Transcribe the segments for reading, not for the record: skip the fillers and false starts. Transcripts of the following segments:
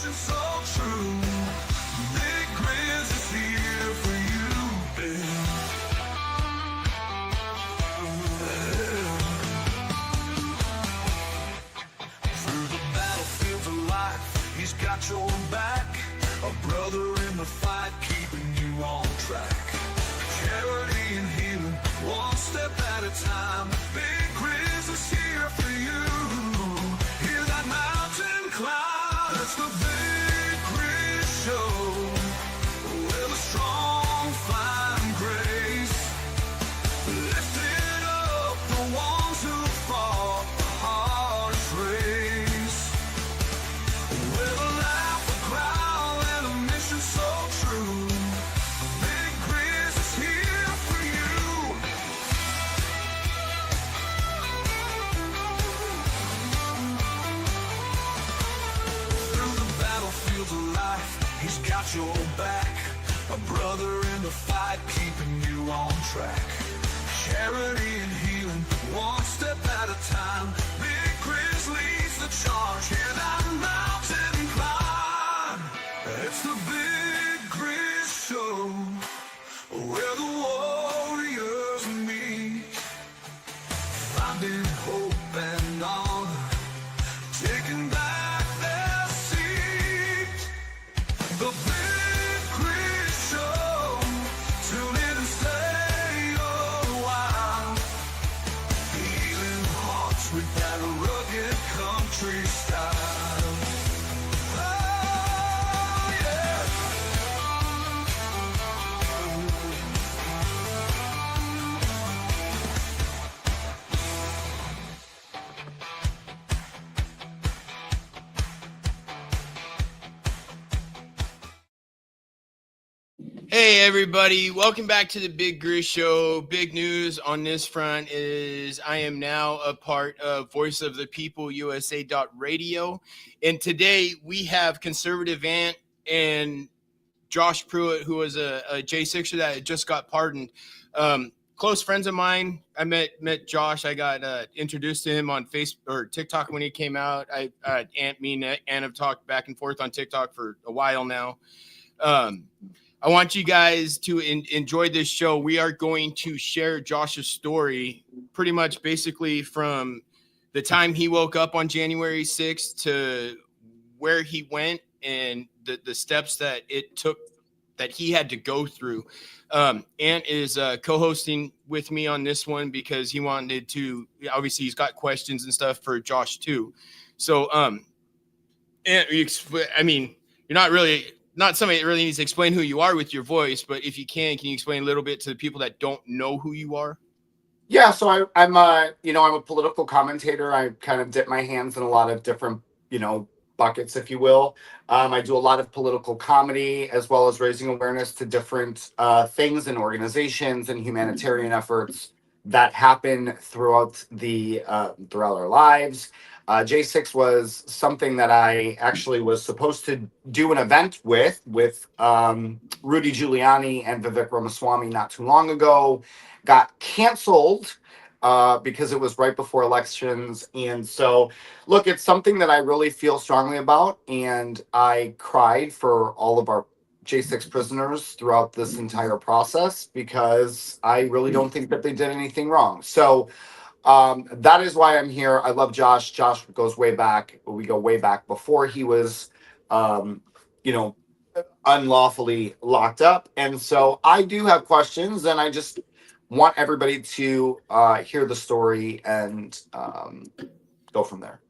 mission so true. Big Grizz is here for you, babe. Through the battlefields of life, he's got your back. A brother in the fight, keeping you on track. Charity and healing, one step at a time. Big Grizz is here for you. Hear that mountain climb? It's the Big Grizz Show, where the strong find grace, lifting up the ones who fought the hardest race. With a laugh, a growl, and a mission so true, Big Grizz is here for you. Through the battlefields of life, he's got your back. A brother in the fight, keeping you on track. Charity and healing, one step at a time. Big Grizz leads the charge. Hear that mountain climb? It's the Big Grizz Show, where the warriors meet, finding hope and honor, taking back their seat. The Big Grizz Show. Tune in and stay a while, healing hearts with that rugged country style. Oh, yeah. Hey everybody, welcome back to the Big Grizz Show. Big news on this front is I am now a part of Voice of the People USA.radio, and today we have conservative Ant and Josh Pruitt, who was a J6er that just got pardoned. Close friends of mine. I met Josh. I got introduced to him on Facebook or TikTok when he came out. Me and Ant have talked back and forth on TikTok for a while now. I want you guys to enjoy this show. We are going to share Josh's story pretty much basically from the time he woke up on January 6th to where he went and the steps that it took that he had to go through. Ant is co-hosting with me on this one because he wanted to, obviously he's got questions and stuff for Josh too. So, Ant, I mean, you're not somebody that really needs to explain who you are with your voice, but if you can you explain a little bit to the people that don't know who you are? Yeah, so I'm a political commentator. I kind of dip my hands in a lot of different, buckets, if you will. I do a lot of political comedy as well as raising awareness to different things and organizations and humanitarian efforts that happen throughout our lives. J6 was something that I actually was supposed to do an event with Rudy Giuliani and Vivek Ramaswamy not too long ago. Got canceled because it was right before elections. And so, look, it's something that I really feel strongly about. And I cried for all of our J6 prisoners throughout this entire process because I really don't think that they did anything wrong. So that is why I'm here. I love Josh. Josh goes way back. We go way back before he was, unlawfully locked up. And so I do have questions, and I just want everybody to hear the story and go from there.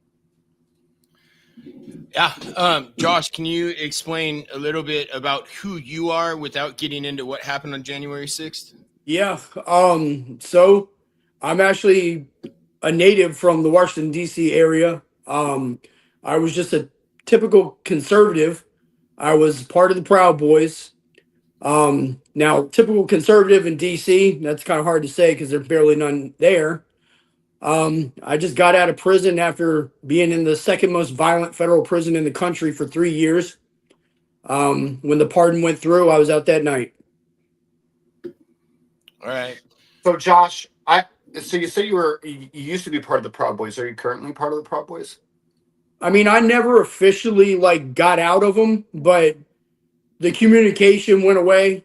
Yeah. Josh, can you explain a little bit about who you are without getting into what happened on January 6th? Yeah. So I'm actually a native from the Washington, D.C. area. I was just a typical conservative. I was part of the Proud Boys. Now, typical conservative in D.C., that's kind of hard to say because there's barely none there. I just got out of prison after being in the second most violent federal prison in the country for 3 years. When the pardon went through, I was out that night. All right. So, Josh, so you said you used to be part of the Proud Boys. Are you currently part of the Proud Boys? I mean, I never officially like got out of them, but the communication went away,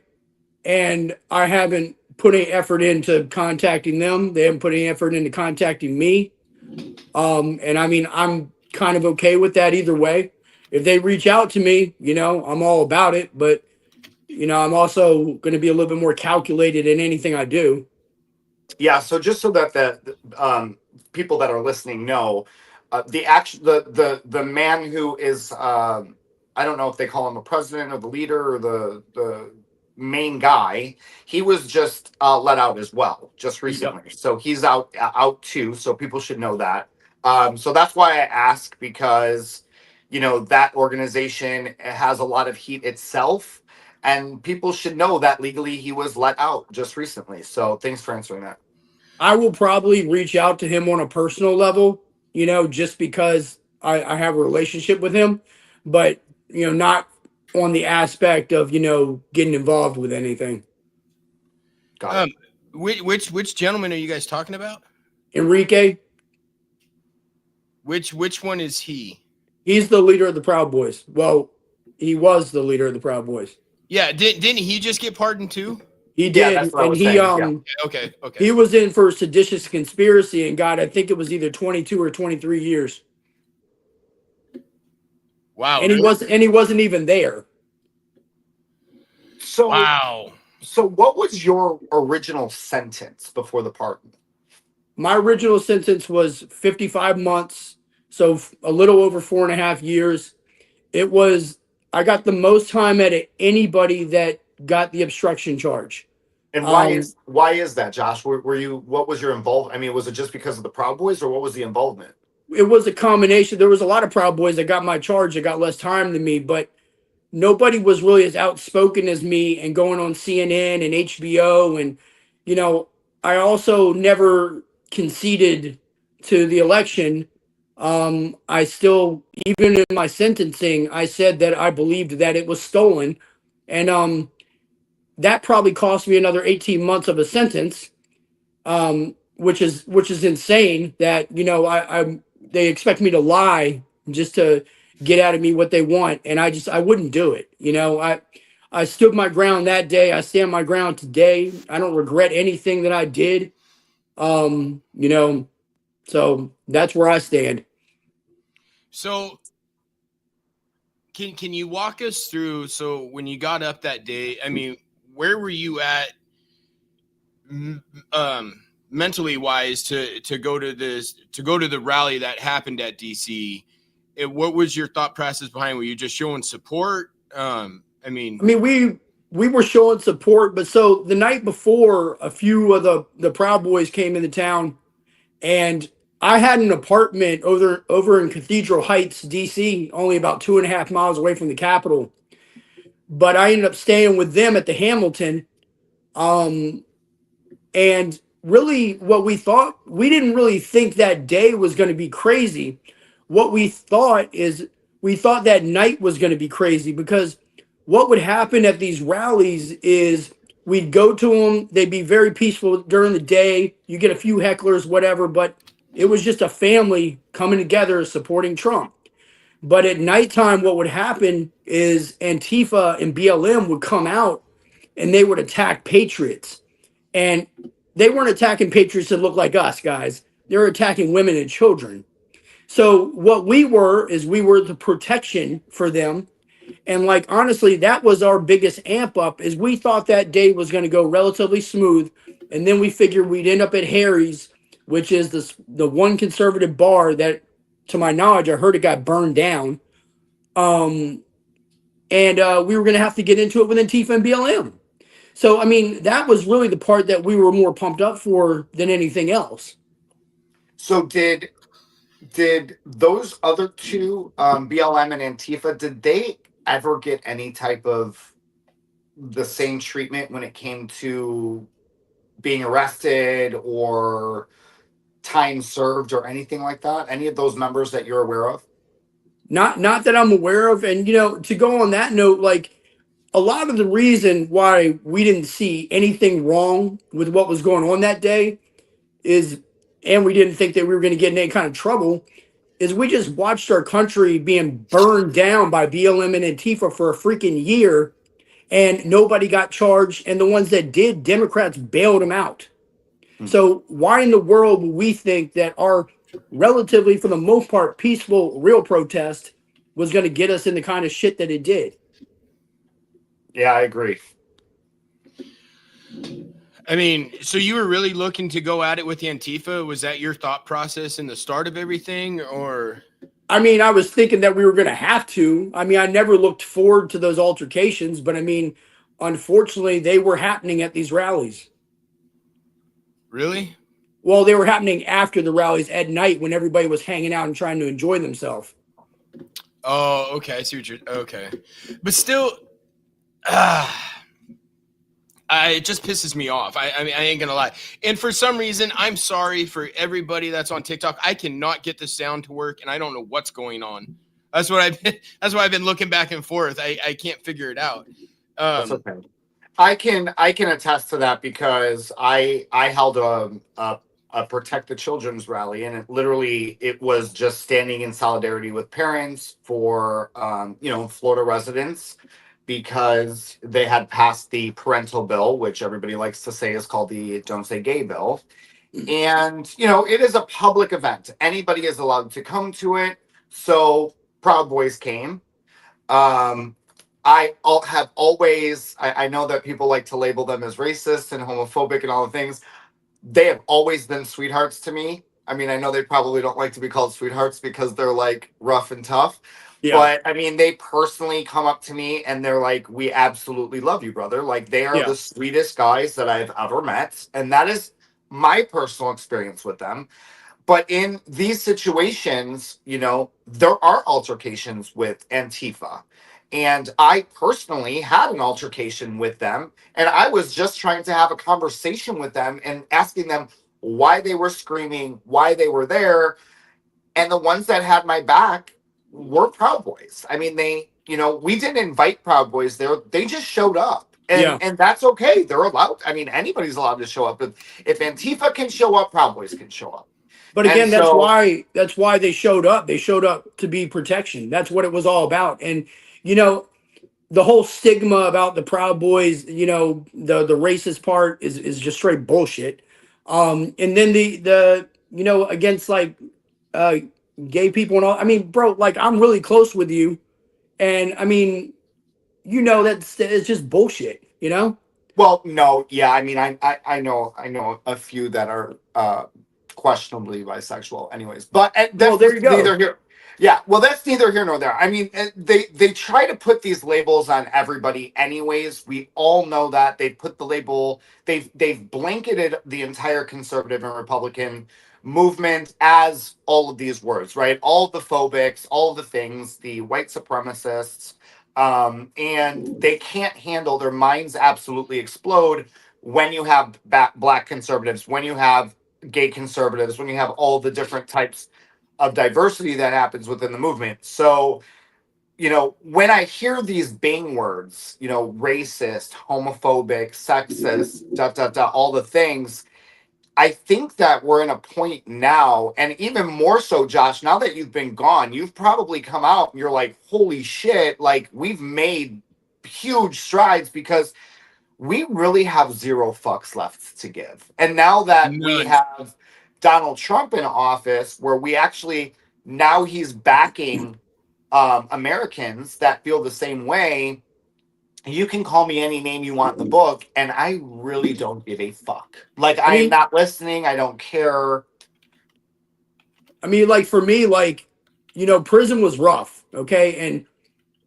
and I haven't put any effort into contacting them. They haven't put any effort into contacting me. And I mean, I'm kind of okay with that either way. If they reach out to me, I'm all about it. But I'm also going to be a little bit more calculated in anything I do. Yeah. So just so that the people that are listening know, the man who is I don't know if they call him a president or the leader or the main guy, he was just let out as well just recently. Yep. So he's out too. So people should know that. So that's why I ask, because that organization has a lot of heat itself, and people should know that legally he was let out just recently. So thanks for answering that. I will probably reach out to him on a personal level, just because I have a relationship with him, but not on the aspect of getting involved with anything. Got it. Which gentleman are you guys talking about? Enrique. Which one is he? He's the leader of the Proud Boys. Well, he was the leader of the Proud Boys. Yeah, didn't he just get pardoned too? He did, that's what I and was he saying, yeah. Okay. he was in for seditious conspiracy and got, I think it was either 22 or 23 years. Wow. And he wasn't even there. So wow. So what was your original sentence before the pardon? My original sentence was 55 months, so a little over 4.5 years. I got the most time out of anybody that got the obstruction charge. And why is that, Josh? What was your involvement? I mean, was it just because of the Proud Boys, or what was the involvement? It was a combination. There was a lot of Proud Boys that got my charge that got less time than me, but nobody was really as outspoken as me and going on CNN and HBO. And, I also never conceded to the election. I still, even in my sentencing, I said that I believed that it was stolen. And that probably cost me another 18 months of a sentence, which is insane that, they expect me to lie just to get out of me what they want. And I wouldn't do it. I stood my ground that day. I stand my ground today. I don't regret anything that I did. So that's where I stand. So can you walk us through, so when you got up that day, I mean, where were you at mentally wise to go to the rally that happened at DC? What was your thought process behind? Were you just showing support? We were showing support, but so the night before, a few of the Proud Boys came into town, and I had an apartment over in Cathedral Heights, DC, only about 2.5 miles away from the Capitol. But I ended up staying with them at the Hamilton. And really what we didn't really think that day was going to be crazy. What we thought that night was going to be crazy, because what would happen at these rallies is we'd go to them. They'd be very peaceful during the day. You get a few hecklers, whatever, but it was just a family coming together supporting Trump. But at nighttime, what would happen is Antifa and BLM would come out and they would attack patriots. And they weren't attacking patriots that look like us, guys. They were attacking women and children. So what we were the protection for them. And like, honestly, that was our biggest amp up, is we thought that day was going to go relatively smooth. And then we figured we'd end up at Harry's, which is the one conservative bar that, to my knowledge, I heard it got burned down. And we were going to have to get into it with Antifa and BLM. So, I mean, that was really the part that we were more pumped up for than anything else. So did those other two, BLM and Antifa, did they ever get any type of the same treatment when it came to being arrested or time served or anything like that? Any of those members that you're aware of? Not that I'm aware of. And, to go on that note, like, a lot of the reason why we didn't see anything wrong with what was going on that day and we didn't think that we were going to get in any kind of trouble, is we just watched our country being burned down by BLM and Antifa for a freaking year, and nobody got charged. And the ones that did, Democrats bailed them out. So why in the world would we think that our relatively, for the most part, peaceful, real protest was going to get us in the kind of shit that it did? Yeah, I agree. I mean, so you were really looking to go at it with Antifa? Was that your thought process in the start of everything, or? I mean, I was thinking that we were going to have to. I mean, I never looked forward to those altercations, but I mean, unfortunately, they were happening at these rallies. Really? Well, they were happening after the rallies at night when everybody was hanging out and trying to enjoy themselves. Oh, okay. I see what you're. Okay, but still, it just pisses me off. I mean, I ain't gonna lie. And for some reason, I'm sorry for everybody that's on TikTok. I cannot get the sound to work, and I don't know what's going on. That's what I've been. That's why I've been looking back and forth. I can't figure it out. That's okay. I can attest to that because I held a Protect the Children's rally, and it was just standing in solidarity with parents for Florida residents, because they had passed the parental bill, which everybody likes to say is called the Don't Say Gay bill. And it is a public event. Anybody is allowed to come to it. So Proud Boys came. I know that people like to label them as racist and homophobic and all the things. They have always been sweethearts to me. I mean, I know they probably don't like to be called sweethearts because they're like rough and tough. Yeah. But I mean, they personally come up to me and they're like, "We absolutely love you, brother." Like, they are the sweetest guys that I've ever met. And that is my personal experience with them. But in these situations, there are altercations with Antifa. And I personally had an altercation with them. And I was just trying to have a conversation with them and asking them why they were screaming, why they were there. And the ones that had my back were Proud Boys. I mean, we didn't invite Proud Boys there. They just showed up. And that's okay. They're allowed. I mean, anybody's allowed to show up. If Antifa can show up, Proud Boys can show up. But again, that's why they showed up. They showed up to be protection. That's what it was all about. And the whole stigma about the Proud Boys, the racist part is just straight bullshit. And then the against like gay people and all. I mean, bro, like, I'm really close with you, and I mean, it's just bullshit. Well, no, yeah. I mean, I know a few that are questionably bisexual, anyways. But that's there you go. Neither here. Yeah, well, that's neither here nor there. I mean, they try to put these labels on everybody, anyways. We all know that they put the label. They've blanketed the entire conservative and Republican movement as all of these words, right? All the phobics, all the things, the white supremacists, and they can't handle. Their minds absolutely explode when you have black conservatives, when you have gay conservatives, when you have all the different types of diversity that happens within the movement. So, when I hear these bang words, racist, homophobic, sexist, all the things, I think that we're in a point now, and even more so, Josh, now that you've been gone, you've probably come out and you're like, holy shit, like, we've made huge strides, because we really have zero fucks left to give. And now that we have Donald Trump in office, where now he's backing Americans that feel the same way. You can call me any name you want in the book, and I really don't give a fuck. Like, I am not listening. I don't care. I mean, like, for me, like, prison was rough, okay? And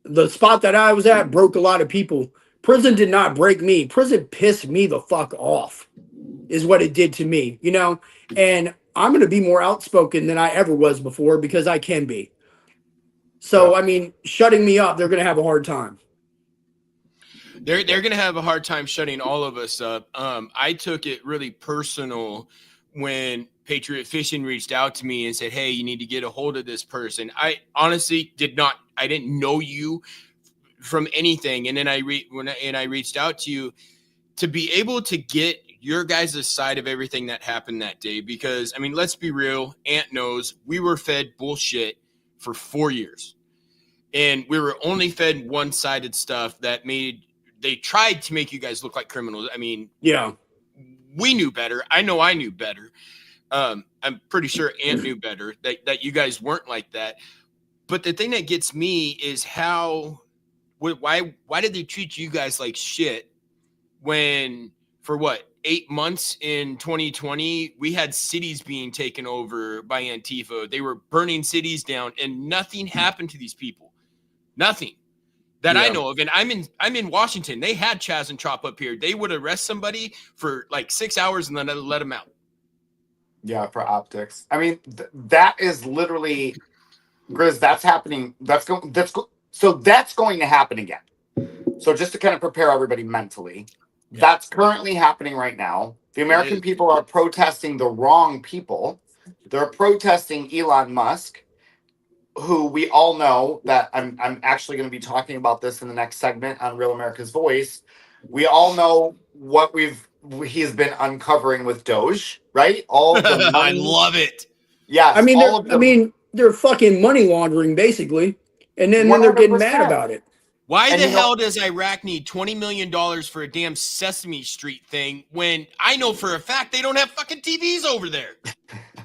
the spot that I was at broke a lot of people. Prison did not break me. Prison pissed me the fuck off, is what it did to me, And I'm going to be more outspoken than I ever was before, because I can be. So, I mean, shutting me up, they're going to have a hard time. They're going to have a hard time shutting all of us up. I took it really personal when Patriot Fishing reached out to me and said, "Hey, you need to get a hold of this person." I honestly I didn't know you from anything. And then I reached out to you to be able to get your guys' side of everything that happened that day, because I mean, let's be real. Ant knows we were fed bullshit for 4 years, and we were only fed one-sided stuff that they tried to make you guys look like criminals. I mean, Yeah. we knew better. I know I knew better. I'm pretty sure Ant knew better that you guys weren't like that. But the thing that gets me is why did they treat you guys like shit when for what 8 months in 2020 we had cities being taken over by Antifa? They were burning cities down, and nothing happened to these people. Nothing that I know of. And I'm in Washington. They had Chaz and Chop up here. They would arrest somebody for like 6 hours and then let them out. Yeah, for optics. I mean, that is literally, Grizz. That's happening. So that's going to happen again. So just to kind of prepare everybody mentally, that's currently happening right now. The American people are protesting the wrong people. They're protesting Elon Musk, who we all know that I'm actually going to be talking about this in the next segment on Real America's Voice. We all know what he's been uncovering with Doge, right? All of the money. I love it. Yes. I mean, they're fucking money laundering basically, and then they're getting mad about it. Why the hell does Iraq need $20 million for a damn Sesame Street thing when I know for a fact they don't have fucking TVs over there?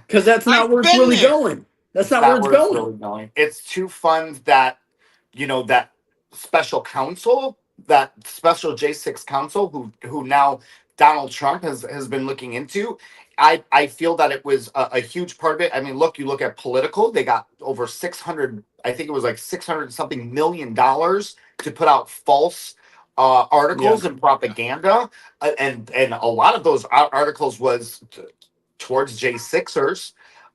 Because that's not where it's really going. That's not where it's going. Really going. It's to fund that, that special counsel, that special J6 counsel who now Donald Trump has been looking into. I feel that it was a huge part of it. I mean, you look at political, they got over 600, I think it was like 600 something million dollars to put out false articles and propaganda. And a lot of those articles was towards J6ers.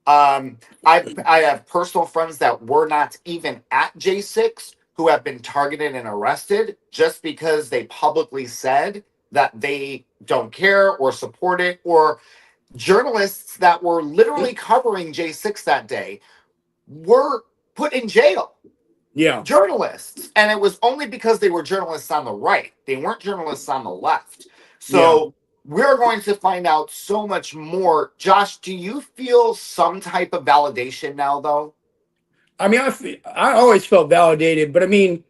I have personal friends that were not even at J6 who have been targeted and arrested just because they publicly said that they don't care or support it, or journalists that were literally covering J6 that day were put in jail. Yeah. Journalists. And it was only because they were journalists on the right. They weren't journalists on the left. So we're going to find out so much more. Josh, do you feel some type of validation now, though? I mean, I always felt validated, but I mean,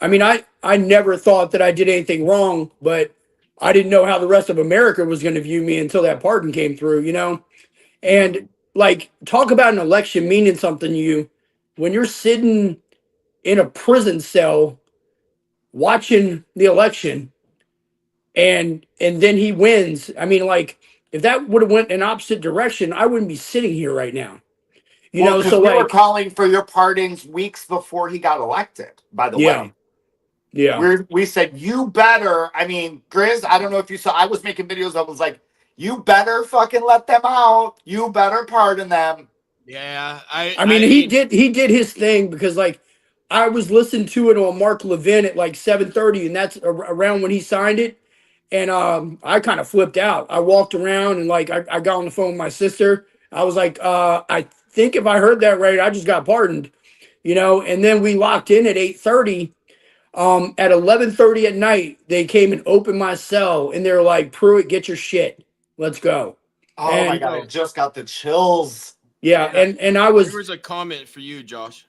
I never thought that I did anything wrong, but I didn't know how the rest of America was going to view me until that pardon came through, And like, talk about an election meaning something to you when you're sitting in a prison cell watching the election and then he wins. I mean, like, if that would have went in opposite direction, I wouldn't be sitting here right now. So we were calling for your pardons weeks before he got elected, by the way. Yeah. We said, you better, I mean, Grizz, I don't know if you saw, I was making videos. I was like, you better fucking let them out. You better pardon them. Yeah. I mean, he did his thing because, like, I was listening to it on Mark Levin at like 7:30, and that's around when he signed it. And I kind of flipped out. I walked around and like I got on the phone with my sister. I was like, I think if I heard that right, I just got pardoned, And then we locked in at 8:30. At 11:30 at night, they came and opened my cell, and they're like, "Pruitt, get your shit, let's go." Oh my God, I just got the chills. Yeah, and I was. There was a comment for you, Josh.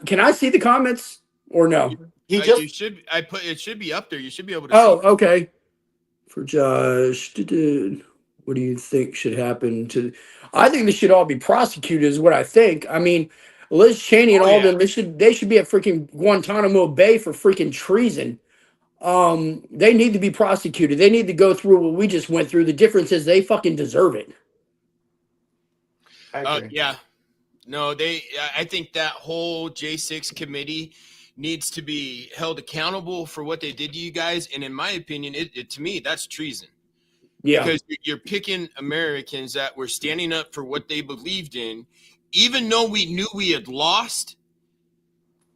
Can I see the comments or no? You should. It should be up there. You should be able to. Oh, okay. For Josh, what do you think should happen to? I think they should all be prosecuted. Is what I think. I mean, Liz Cheney and all of them. They should be at freaking Guantanamo Bay for freaking treason. They need to be prosecuted. They need to go through what we just went through. The difference is they fucking deserve it. Yeah. No, I think that whole J6 committee needs to be held accountable for what they did to you guys. And in my opinion, to me, that's treason. Yeah. Because you're picking Americans that were standing up for what they believed in, even though we knew we had lost.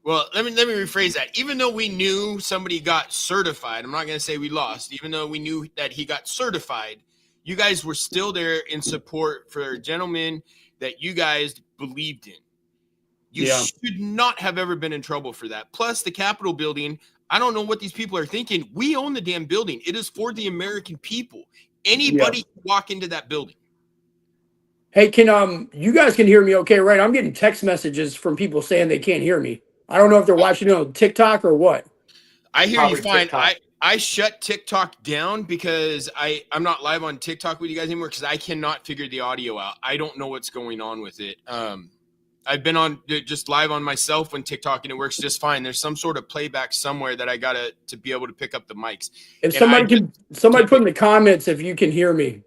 Well, let me rephrase that. Even though we knew somebody got certified, I'm not going to say we lost. Even though we knew that he got certified, you guys were still there in support for a gentleman that you guys believed in. You should not have ever been in trouble for that. Plus, the Capitol building, I don't know what these people are thinking. We own the damn building. It is for the American people. Anybody can walk into that building. Hey, can you guys can hear me okay, right? I'm getting text messages from people saying they can't hear me. I don't know if they're watching it on TikTok or what. I hear Probably you fine. TikTok. I shut TikTok down because I'm not live on TikTok with you guys anymore because I cannot figure the audio out. I don't know what's going on with it. I've been on just live on myself when TikTok and it works just fine. There's some sort of playback somewhere that I gotta to be able to pick up the mics. If And somebody put in the comments if you can hear me.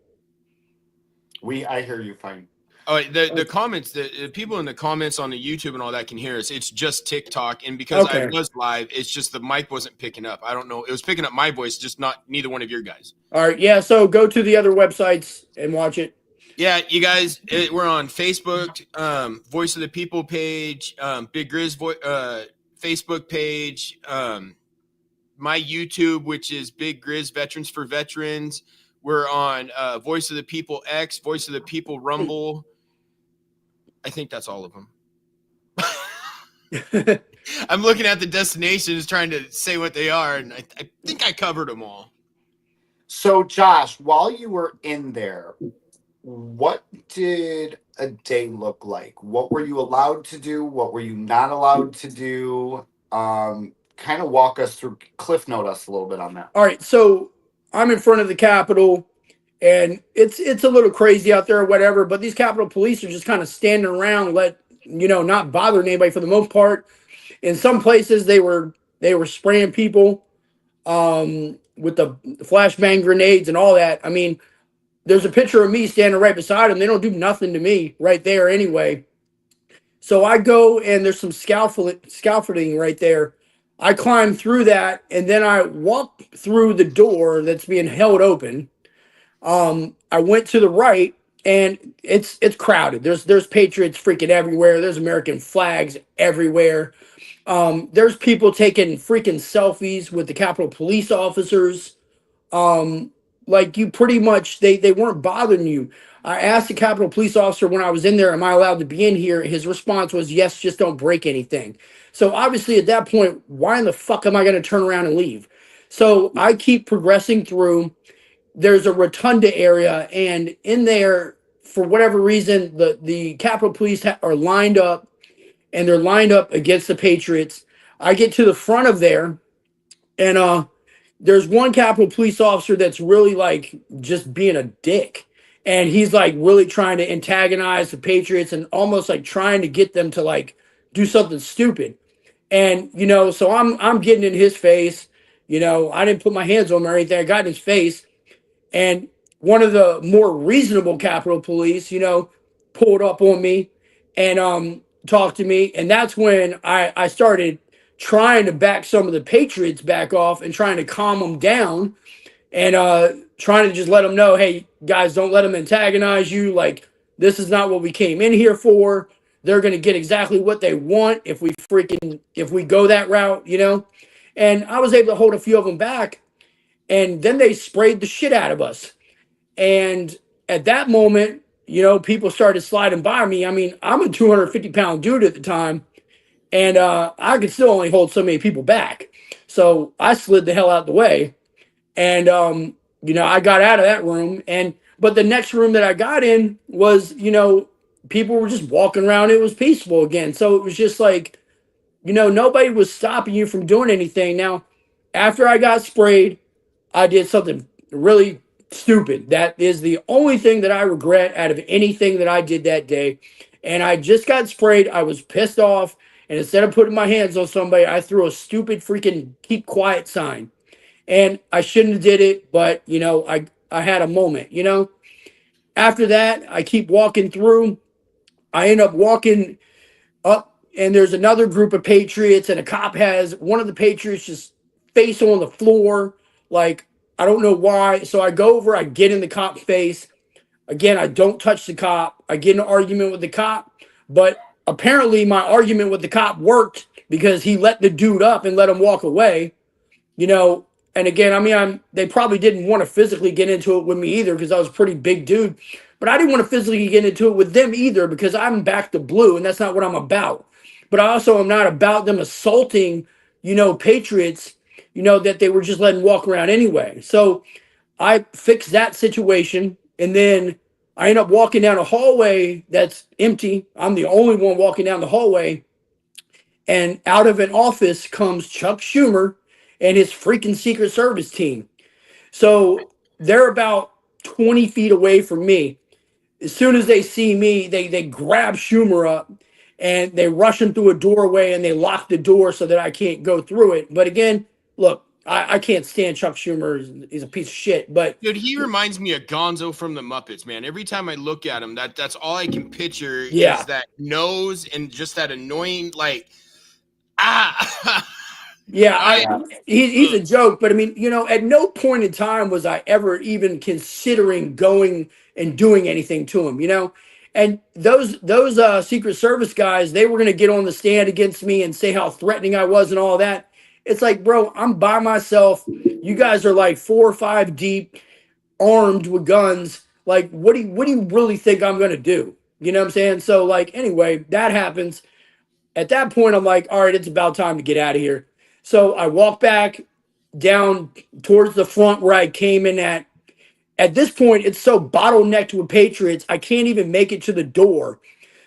I hear you fine. Oh, the comments, the people in the comments on the YouTube and all that can hear us. It's just TikTok, and because I was live, it's just the mic wasn't picking up. I don't know. It was picking up my voice, just not neither one of your guys. All right, yeah. So go to the other websites and watch it. Yeah, you guys, we're on Facebook, Voice of the People page, Big Grizz Facebook page, my YouTube, which is Big Grizz Veterans for Veterans. We're on Voice of the People X, Voice of the People Rumble. I think that's all of them. I'm looking at the destinations, trying to say what they are, and I think I covered them all. So, Josh, while you were in there, what did a day look like? What were you allowed to do? What were you not allowed to do? Kind of walk us through, cliff note us a little bit on that. All right, so I'm in front of the Capitol, and it's a little crazy out there or whatever, but these Capitol Police are just kind of standing around, not bothering anybody for the most part. In some places, they were spraying people with the flashbang grenades and all that. I mean, there's a picture of me standing right beside them. They don't do nothing to me right there anyway. So I go, and there's some scaffolding right there. I climb through that, and then I walk through the door that's being held open. I went to the right, and it's crowded. There's patriots freaking everywhere. There's American flags everywhere. There's people taking freaking selfies with the Capitol Police officers. Like you pretty much, they weren't bothering you. I asked the Capitol Police officer when I was in there, am I allowed to be in here? His response was, yes, just don't break anything. So obviously at that point, why in the fuck am I going to turn around and leave? So I keep progressing through. There's a rotunda area, and in there, for whatever reason, the Capitol Police are lined up, and they're lined up against the Patriots. I get to the front of there, and there's one Capitol Police officer that's really like just being a dick. And he's like really trying to antagonize the Patriots and almost like trying to get them to like do something stupid. And, so I'm getting in his face. I didn't put my hands on him or anything. I got in his face. And one of the more reasonable Capitol Police, pulled up on me and talked to me. And that's when I started trying to back some of the Patriots back off and trying to calm them down and trying to just let them know, hey, guys, don't let them antagonize you. Like, this is not what we came in here for. They're going to get exactly what they want if we go that route, And I was able to hold a few of them back, and then they sprayed the shit out of us. And at that moment, people started sliding by me. I mean, I'm a 250-pound dude at the time, and I could still only hold so many people back. So I slid the hell out the way. And, I got out of that room. But the next room that I got in was, people were just walking around. It was peaceful again. So it was just like, nobody was stopping you from doing anything. Now, after I got sprayed, I did something really stupid. That is the only thing that I regret out of anything that I did that day. And I just got sprayed. I was pissed off. And instead of putting my hands on somebody, I threw a stupid freaking keep quiet sign. And I shouldn't have did it, but, I had a moment, After that, I keep walking through. I end up walking up, and there's another group of Patriots, and a cop has one of the Patriots just face on the floor. Like, I don't know why. So I go over, I get in the cop's face. Again, I don't touch the cop. I get in an argument with the cop, but apparently my argument with the cop worked because he let the dude up and let him walk away, And again, I mean, they probably didn't want to physically get into it with me either because I was a pretty big dude. But I didn't want to physically get into it with them either because I'm back to blue, and that's not what I'm about. But I also am not about them assaulting, Patriots that they were just letting walk around anyway. So I fixed that situation, and then I end up walking down a hallway that's empty. I'm the only one walking down the hallway, and out of an office comes Chuck Schumer and his freaking Secret Service team. So they're about 20 feet away from me. As soon as they see me, they grab Schumer up and they rush him through a doorway and they lock the door so that I can't go through it. But again, look, I can't stand Chuck Schumer. He's a piece of shit. But dude, he reminds me of Gonzo from the Muppets, man. Every time I look at him, that's all I can picture is that nose and just that annoying, like, yeah, he's a joke. But I mean, at no point in time was I ever even considering going and doing anything to him, And those Secret Service guys, they were going to get on the stand against me and say how threatening I was and all that. It's like, bro, I'm by myself. You guys are like 4 or 5 deep, armed with guns. Like, what do you really think I'm going to do? You know what I'm saying? So, like, anyway, that happens. At that point, I'm like, all right, it's about time to get out of here. So I walk back down towards the front where I came in at. At this point, it's so bottlenecked with Patriots, I can't even make it to the door.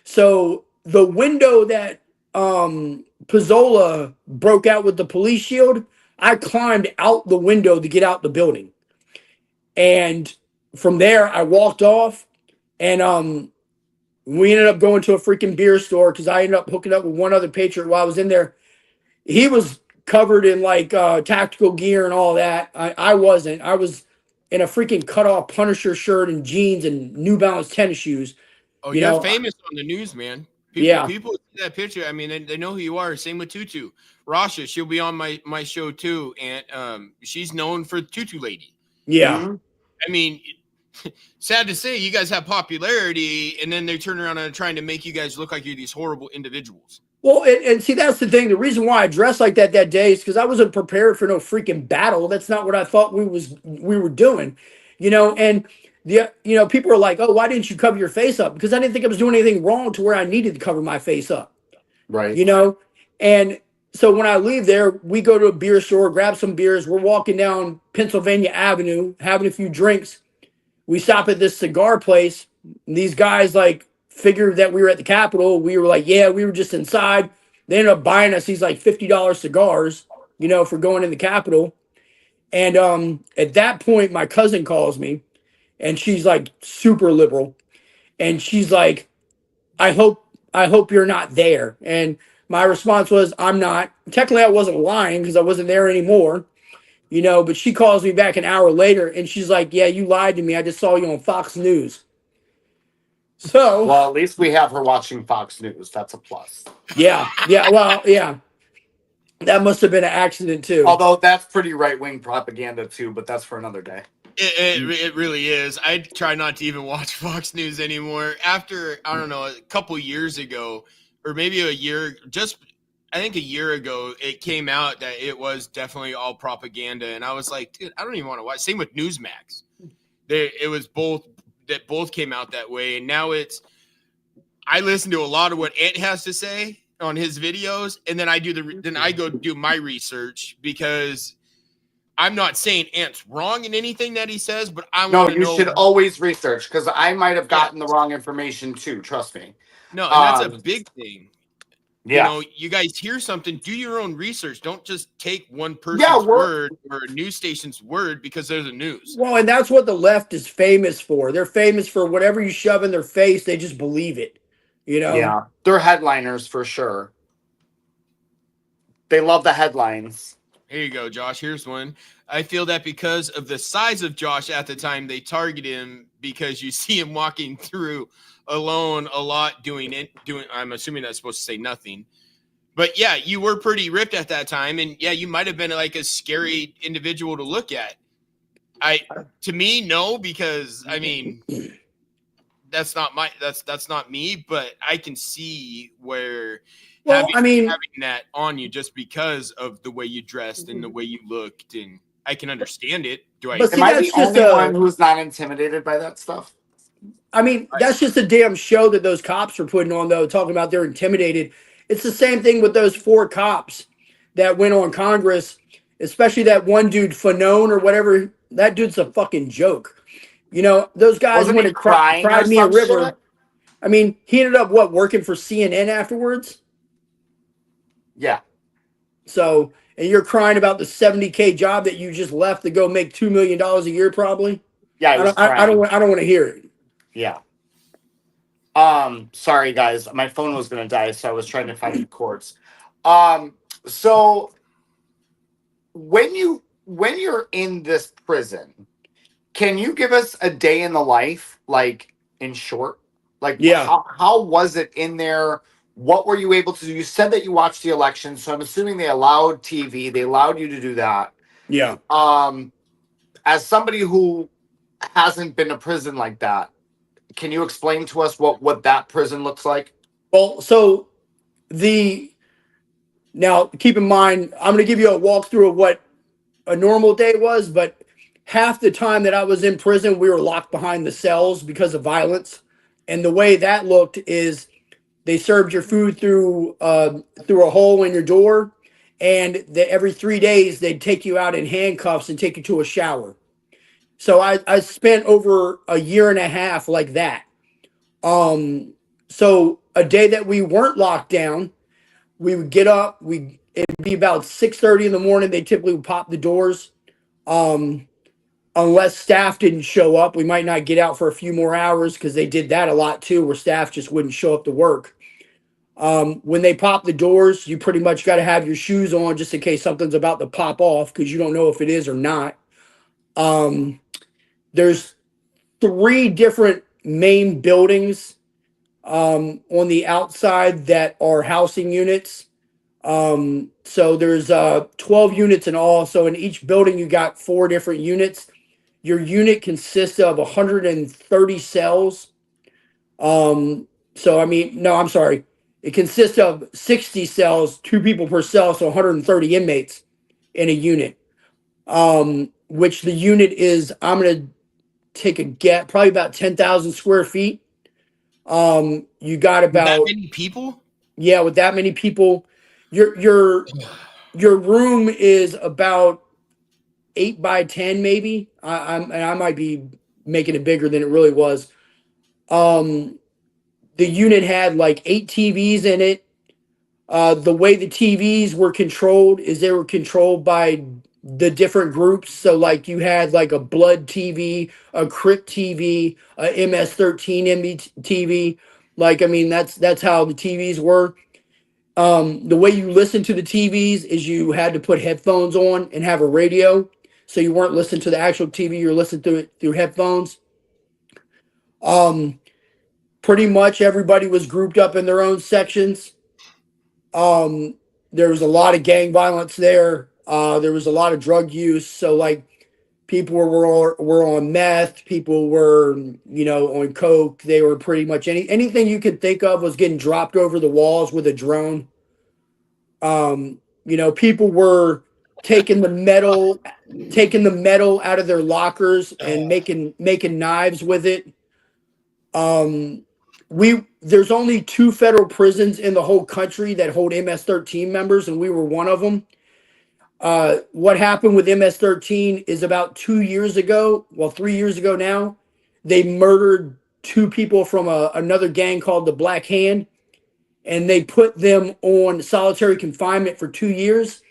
So the window that Pizzola broke out with the police shield, I climbed out the window to get out the building. And from there, I walked off, and we ended up going to a freaking beer store because I ended up hooking up with one other Patriot while I was in there. He was covered in like tactical gear and all that. I wasn't. I was in a freaking cut-off Punisher shirt and jeans and New Balance tennis shoes. Oh, you're famous on the news, man. People see that picture. I mean, they know who you are. Same with Tutu. Rasha, she'll be on my show too, and she's known for Tutu Lady. Yeah. Mm-hmm. I mean, sad to say, you guys have popularity, and then they turn around and are trying to make you guys look like you're these horrible individuals. Well, and see, that's the thing. The reason why I dressed like that day is because I wasn't prepared for no freaking battle. That's not what I thought we were doing, And people are like, "Oh, why didn't you cover your face up?" Because I didn't think I was doing anything wrong to where I needed to cover my face up, right? And so when I leave there, we go to a beer store, grab some beers. We're walking down Pennsylvania Avenue, having a few drinks. We stop at this cigar place. And these guys figured that we were at the Capitol. We were like, yeah, we were just inside. They ended up buying us these $50 cigars, for going in the Capitol. And at that point, my cousin calls me, and she's like super liberal, and she's like, I hope you're not there. And my response was, I'm not. Technically, I wasn't lying because I wasn't there anymore, but she calls me back an hour later, and she's like, yeah, you lied to me. I just saw you on Fox News. So, well, at least we have her watching Fox News. That's a plus. Yeah. Well, yeah. That must have been an accident too. Although that's pretty right-wing propaganda too, but that's for another day. It really is. I try not to even watch Fox News anymore. After, I don't know, a couple years ago, or maybe I think a year ago, it came out that it was definitely all propaganda. And I was like, dude, I don't even want to watch. Same with Newsmax. It was both came out that way. And now I listen to a lot of what Ant has to say on his videos. And then I go do my research, because I'm not saying Ant's wrong in anything that he says, but I want to know. No, you should always research, because I might have gotten the wrong information too. Trust me. No, and that's a big thing. Yeah. You guys hear something, do your own research. Don't just take one person's word or a news station's word because they're the news. Well, and that's what the left is famous for. They're famous for whatever you shove in their face, they just believe it. Yeah. They're headliners for sure. They love the headlines. Here you go, Josh. Here's one. I feel that because of the size of Josh at the time, they target him because you see him walking through alone a lot doing I'm assuming that's supposed to say nothing, but yeah, you were pretty ripped at that time, and yeah, you might have been like a scary individual to look at. To me, no, because I mean, that's not me, but I can see where having that on you just because of the way you dressed and the way you looked, and I can understand it. Am I the only one who's not intimidated by that stuff? I mean, that's just a damn show that those cops are putting on, though, talking about they're intimidated. It's the same thing with those 4 cops that went on Congress especially that one dude, Fanone or whatever. That dude's a fucking joke. You know, those guys Wasn't went he and crying or cried me a some river. shit? I mean, he ended up working for CNN afterwards. Yeah. So, and you're crying about the 70K job that you just left to go make $2 million a year, probably. Yeah, he was crying. I don't want to hear it. Yeah. Sorry guys, my phone was gonna die, so I was trying to find the cords. So when you're in this prison, can you give us a day in the life, like in short? Like Yeah. how was it in there? What were you able to do? You said that you watched the election, so I'm assuming they allowed TV, they allowed you to do that. Yeah. As somebody who hasn't been to prison like that, can you explain to us what that prison looks like? Well, so now keep in mind, I'm going to give you a walkthrough of what a normal day was, but half the time that I was in prison, we were locked behind the cells because of violence. And the way that looked is they served your food through a hole in your door, and every 3 days they'd take you out in handcuffs and take you to a shower. So I spent over a year and a half like that. So a day that we weren't locked down, we would get up, it'd be about 6:30 in the morning. They typically would pop the doors. Unless staff didn't show up, we might not get out for a few more hours, because they did that a lot too, where staff just wouldn't show up to work. When they pop the doors, you pretty much got to have your shoes on just in case something's about to pop off, because you don't know if it is or not. There's 3 different main buildings on the outside that are housing units. So there's 12 units in all. So in each building, you got 4 different units. Your unit consists of 130 cells. So I mean, no, I'm sorry. It consists of 60 cells, 2 people per cell, so 130 inmates in a unit. Which the unit is, I'm gonna take a guess, probably about 10,000 square feet. You got about that many people? Yeah, with that many people, your room is about 8 by 10, maybe. I might be making it bigger than it really was. The unit had like 8 TVs in it. The way the TVs were controlled is they were controlled by the different groups. So like you had like a blood TV, a Crip TV, a MS-13 TV. Like, I mean, that's how the TVs were. The way you listen to the TVs is you had to put headphones on and have a radio. So you weren't listening to the actual TV, you're listening to it through headphones. Pretty much everybody was grouped up in their own sections. There was a lot of gang violence there. There was a lot of drug use. So like people were on meth, people were, on coke. They were pretty much anything you could think of was getting dropped over the walls with a drone. People were taking the metal out of their lockers and making knives with it. There's only 2 federal prisons in the whole country that hold MS-13 members, and we were one of them. What happened with MS-13 is about 2 years ago, 3 years ago now, they murdered 2 people from another gang called the Black Hand, and they put them on solitary confinement for 2 years.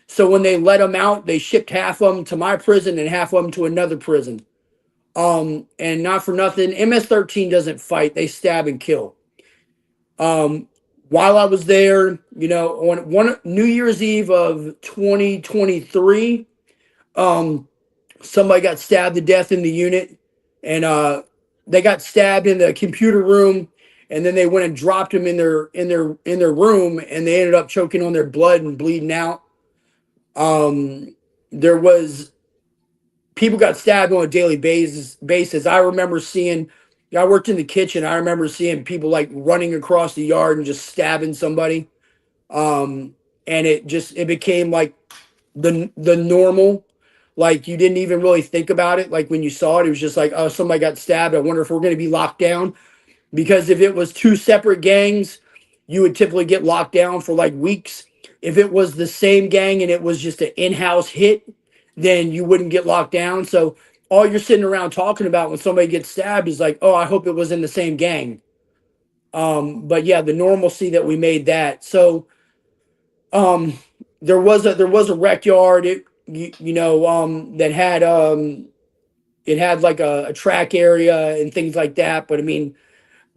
So when they let them out, they shipped half of them to my prison and half of them to another prison. And not for nothing, MS-13 doesn't fight; they stab and kill. While I was there, on one New Year's Eve of 2023, somebody got stabbed to death in the unit, and they got stabbed in the computer room, and then they went and dropped him in their room, and they ended up choking on their blood and bleeding out. There was people got stabbed on a daily basis. I remember seeing, I worked in the kitchen. I remember seeing people like running across the yard and just stabbing somebody. And it became like the normal, like you didn't even really think about it. Like when you saw it, it was just like, oh, somebody got stabbed. I wonder if we're going to be locked down, because if it was 2 separate gangs, you would typically get locked down for like weeks. if it was the same gang and it was just an in-house hit, then you wouldn't get locked down. So all you're sitting around talking about when somebody gets stabbed is like, oh, I hope it was in the same gang. But yeah, the normalcy that we made that. So there was a rec yard, that had it had like a track area and things like that. But I mean,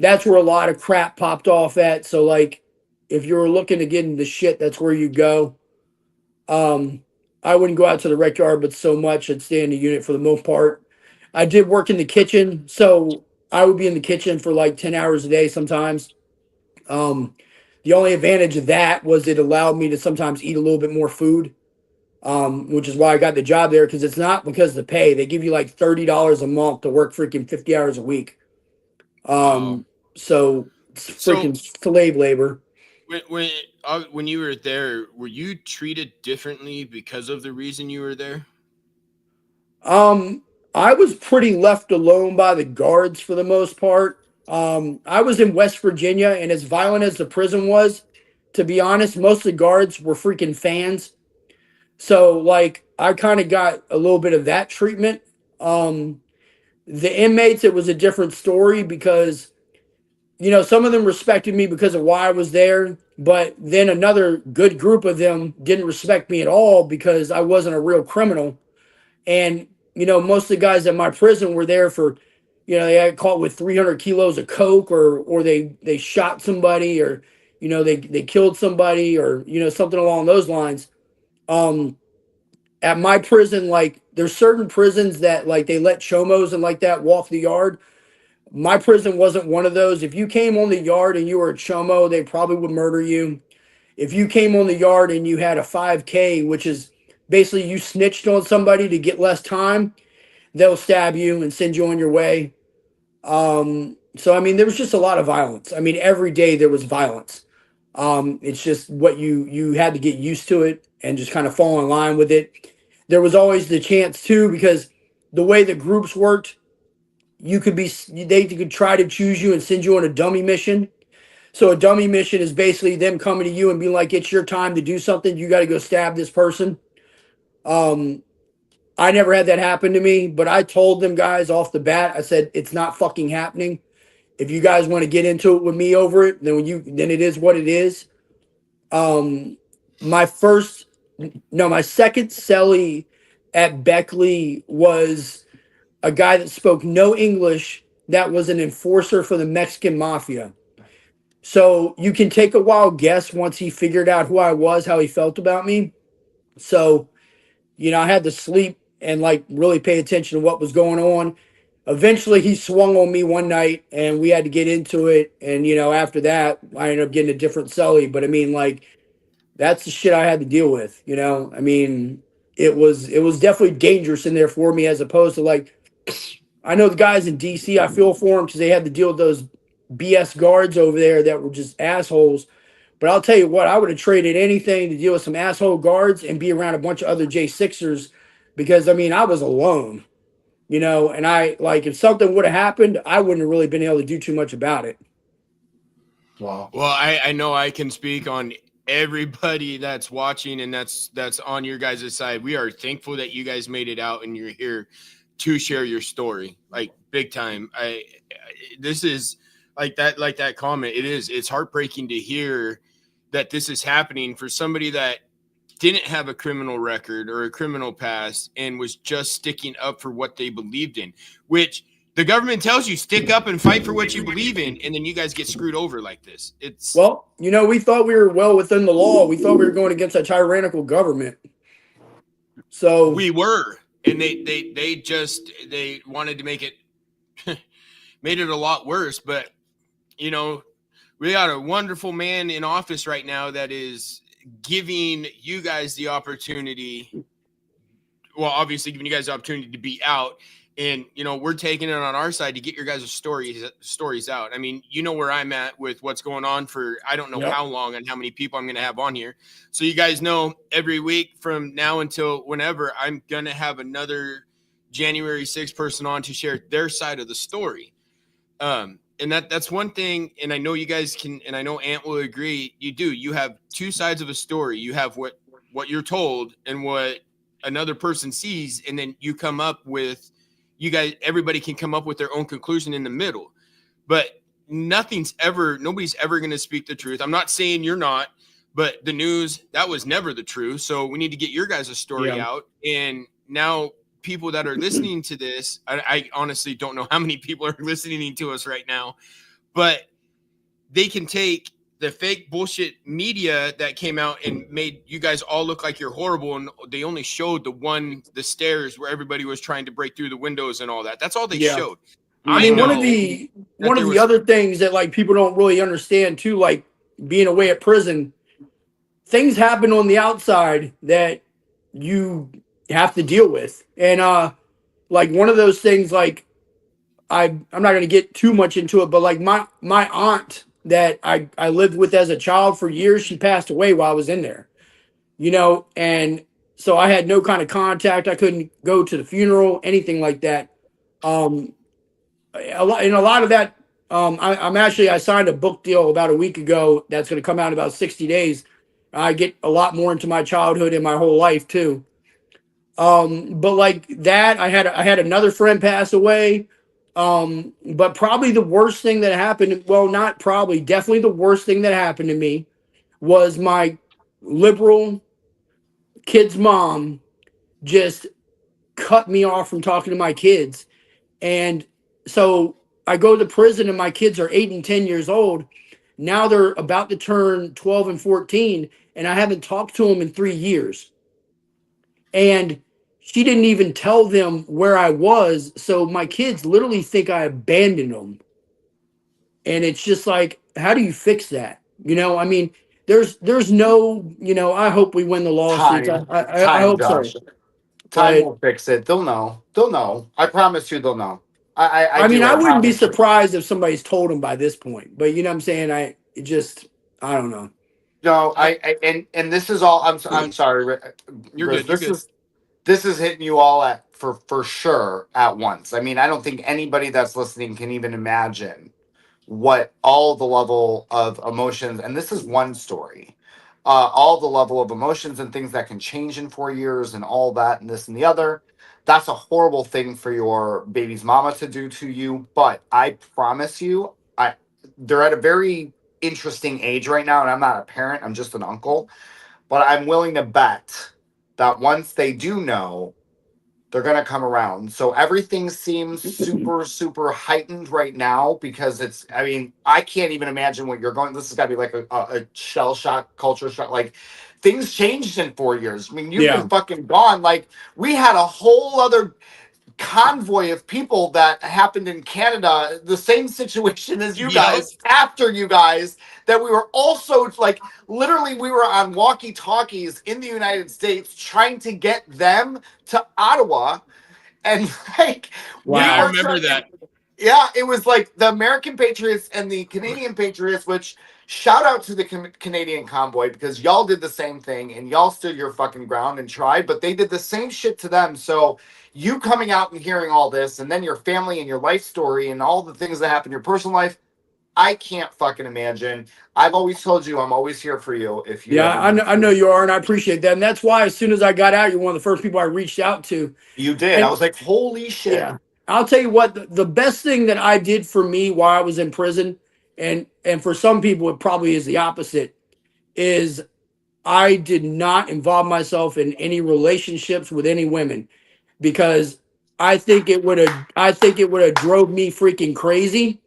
that's where a lot of crap popped off at. So like, if you were looking to get into shit, that's where you go. I wouldn't go out to the rec yard, but so much I'd stay in the unit for the most part. I did work in the kitchen, so I would be in the kitchen for like 10 hours a day sometimes. The only advantage of that was it allowed me to sometimes eat a little bit more food, which is why I got the job there, because it's not because of the pay. They give you like $30 a month to work freaking 50 hours a week. So it's freaking slave labor. When you were there, were you treated differently because of the reason you were there? I was pretty left alone by the guards for the most part. I was in West Virginia, and as violent as the prison was, to be honest, most of the guards were freaking fans. So like I kind of got a little bit of that treatment. The inmates, it was a different story because some of them respected me because of why I was there, but then another good group of them didn't respect me at all because I wasn't a real criminal. And, most of the guys at my prison were there for, they got caught with 300 kilos of coke or they shot somebody or, they killed somebody or, something along those lines. At my prison, like there's certain prisons that like they let chomos and like that walk the yard. My prison wasn't one of those. If you came on the yard and you were a chomo, they probably would murder you. If you came on the yard and you had a 5K, which is basically you snitched on somebody to get less time, they'll stab you and send you on your way. So, I mean, there was just a lot of violence. I mean, every day there was violence. It's just what you had to get used to it and just kind of fall in line with it. There was always the chance too, because the way the groups worked, they could try to choose you and send you on a dummy mission. So a dummy mission is basically them coming to you and being like, it's your time to do something. You got to go stab this person. I never had that happen to me, but I told them guys off the bat, I said, it's not fucking happening. If you guys want to get into it with me over it, then it is what it is. My second cellie at Beckley was a guy that spoke no English that was an enforcer for the Mexican mafia. So you can take a wild guess once he figured out who I was, how he felt about me. So, I had to sleep and like really pay attention to what was going on. Eventually he swung on me one night and we had to get into it. And, after that, I ended up getting a different cellie. But I mean, like, that's the shit I had to deal with, I mean, it was definitely dangerous in there for me, as opposed to like, I know the guys in DC, I feel for them because they had to deal with those BS guards over there that were just assholes. But I'll tell you what, I would have traded anything to deal with some asshole guards and be around a bunch of other J6ers because, I mean, I was alone, and I, like, if something would have happened, I wouldn't have really been able to do too much about it. Wow. Well, I know I can speak on everybody that's watching and that's on your guys' side. We are thankful that you guys made it out and you're here to share your story, like big time. This is like that comment. It's heartbreaking to hear that this is happening for somebody that didn't have a criminal record or a criminal past and was just sticking up for what they believed in, which the government tells you stick up and fight for what you believe in. And then you guys get screwed over like this. Well, we thought we were well within the law. We thought we were going against a tyrannical government. So we were. And they wanted to make it made it a lot worse. But, we got a wonderful man in office right now that is giving you guys the opportunity. Well, obviously giving you guys the opportunity to be out. And, we're taking it on our side to get your guys' stories out. I mean, where I'm at with what's going on for, I don't know how long and how many people I'm going to have on here. So you guys know every week from now until whenever, I'm going to have another January 6th person on to share their side of the story. and that's one thing, and I know you guys can, and I know Ant will agree, you have two sides of a story. You have what you're told and what another person sees, and then you come up with, everybody can come up with their own conclusion in the middle. But nobody's ever going to speak the truth. I'm not saying you're not, but the news, that was never the truth. So we need to get your guys' story out. And now people that are listening to this, I honestly don't know how many people are listening to us right now, but they can take the fake bullshit media that came out and made you guys all look like you're horrible, and they only showed the stairs where everybody was trying to break through the windows and all that. That's all they showed. I mean, one of the other things that like people don't really understand too, like being away at prison, things happen on the outside that you have to deal with. And like one of those things, like I'm not going to get too much into it, but like my aunt that I lived with as a child for years, she passed away while I was in there, and so I had no kind of contact. I couldn't go to the funeral, anything like that. A lot of that, I signed a book deal about a week ago that's going to come out in about 60 days. I get a lot more into my childhood and my whole life too. But like that, I had another friend pass away. But probably the worst thing that happened, well, not probably, definitely the worst thing that happened to me was my liberal kid's mom just cut me off from talking to my kids. And so I go to prison and my kids are 8 and 10 years old. Now they're about to turn 12 and 14, and I haven't talked to them in 3 years. And she didn't even tell them where I was. So my kids literally think I abandoned them. And it's just like, how do you fix that? I mean, there's no, I hope we win the lawsuits. I hope Josh. so. Time will fix it. They'll know. They'll know. I promise you they'll know. I mean, I wouldn't be promise you. surprised if somebody's told them by this point. But you know what I'm saying? I don't know. No, and this is all. I'm sorry. You're good. You're good. This is hitting you all for sure at once. I mean, I don't think anybody that's listening can even imagine what all the level of emotions, and this is one story, all the level of emotions and things that can change in 4 years and all that and this and the other. That's a horrible thing for your baby's mama to do to you. But I promise you, they're at a very interesting age right now, and I'm not a parent, I'm just an uncle. But I'm willing to bet that once they do know, they're going to come around. So everything seems super, super heightened right now because I can't even imagine what you're going. This has got to be like a shell shock, culture shock. Like things changed in 4 years. I mean, you've been fucking gone. Like we had a whole other convoy of people that happened in Canada, the same situation as you guys, after you guys, that we were also like, literally we were on walkie-talkies in the United States trying to get them to Ottawa. And like, wow. I remember that. Yeah, it was like the American Patriots and the Canadian Patriots, which shout out to the Canadian convoy because y'all did the same thing and y'all stood your fucking ground and tried, but they did the same shit to them. So you coming out and hearing all this and then your family and your life story and all the things that happen in your personal life, I can't fucking imagine. I've always told you I'm always here for you. If you I know you are, and I appreciate that. And that's why as soon as I got out, you're one of the first people I reached out to. You did. I was like, holy shit. Yeah. I'll tell you what, the best thing that I did for me while I was in prison, and for some people it probably is the opposite, is I did not involve myself in any relationships with any women because I think it would have drove me freaking crazy.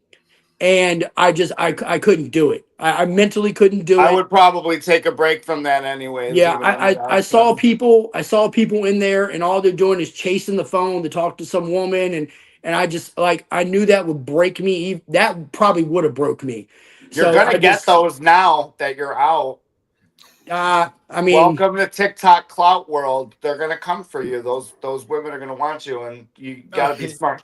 And I couldn't do it. I mentally couldn't do it. I would probably take a break from that anyway. Yeah, I saw people in there and all they're doing is chasing the phone to talk to some woman and I just like I knew that would break me. That probably would have broke me. You're gonna get those now that you're out. I mean, welcome to TikTok clout world. They're gonna come for you. Those women are gonna want you, and you gotta be smart.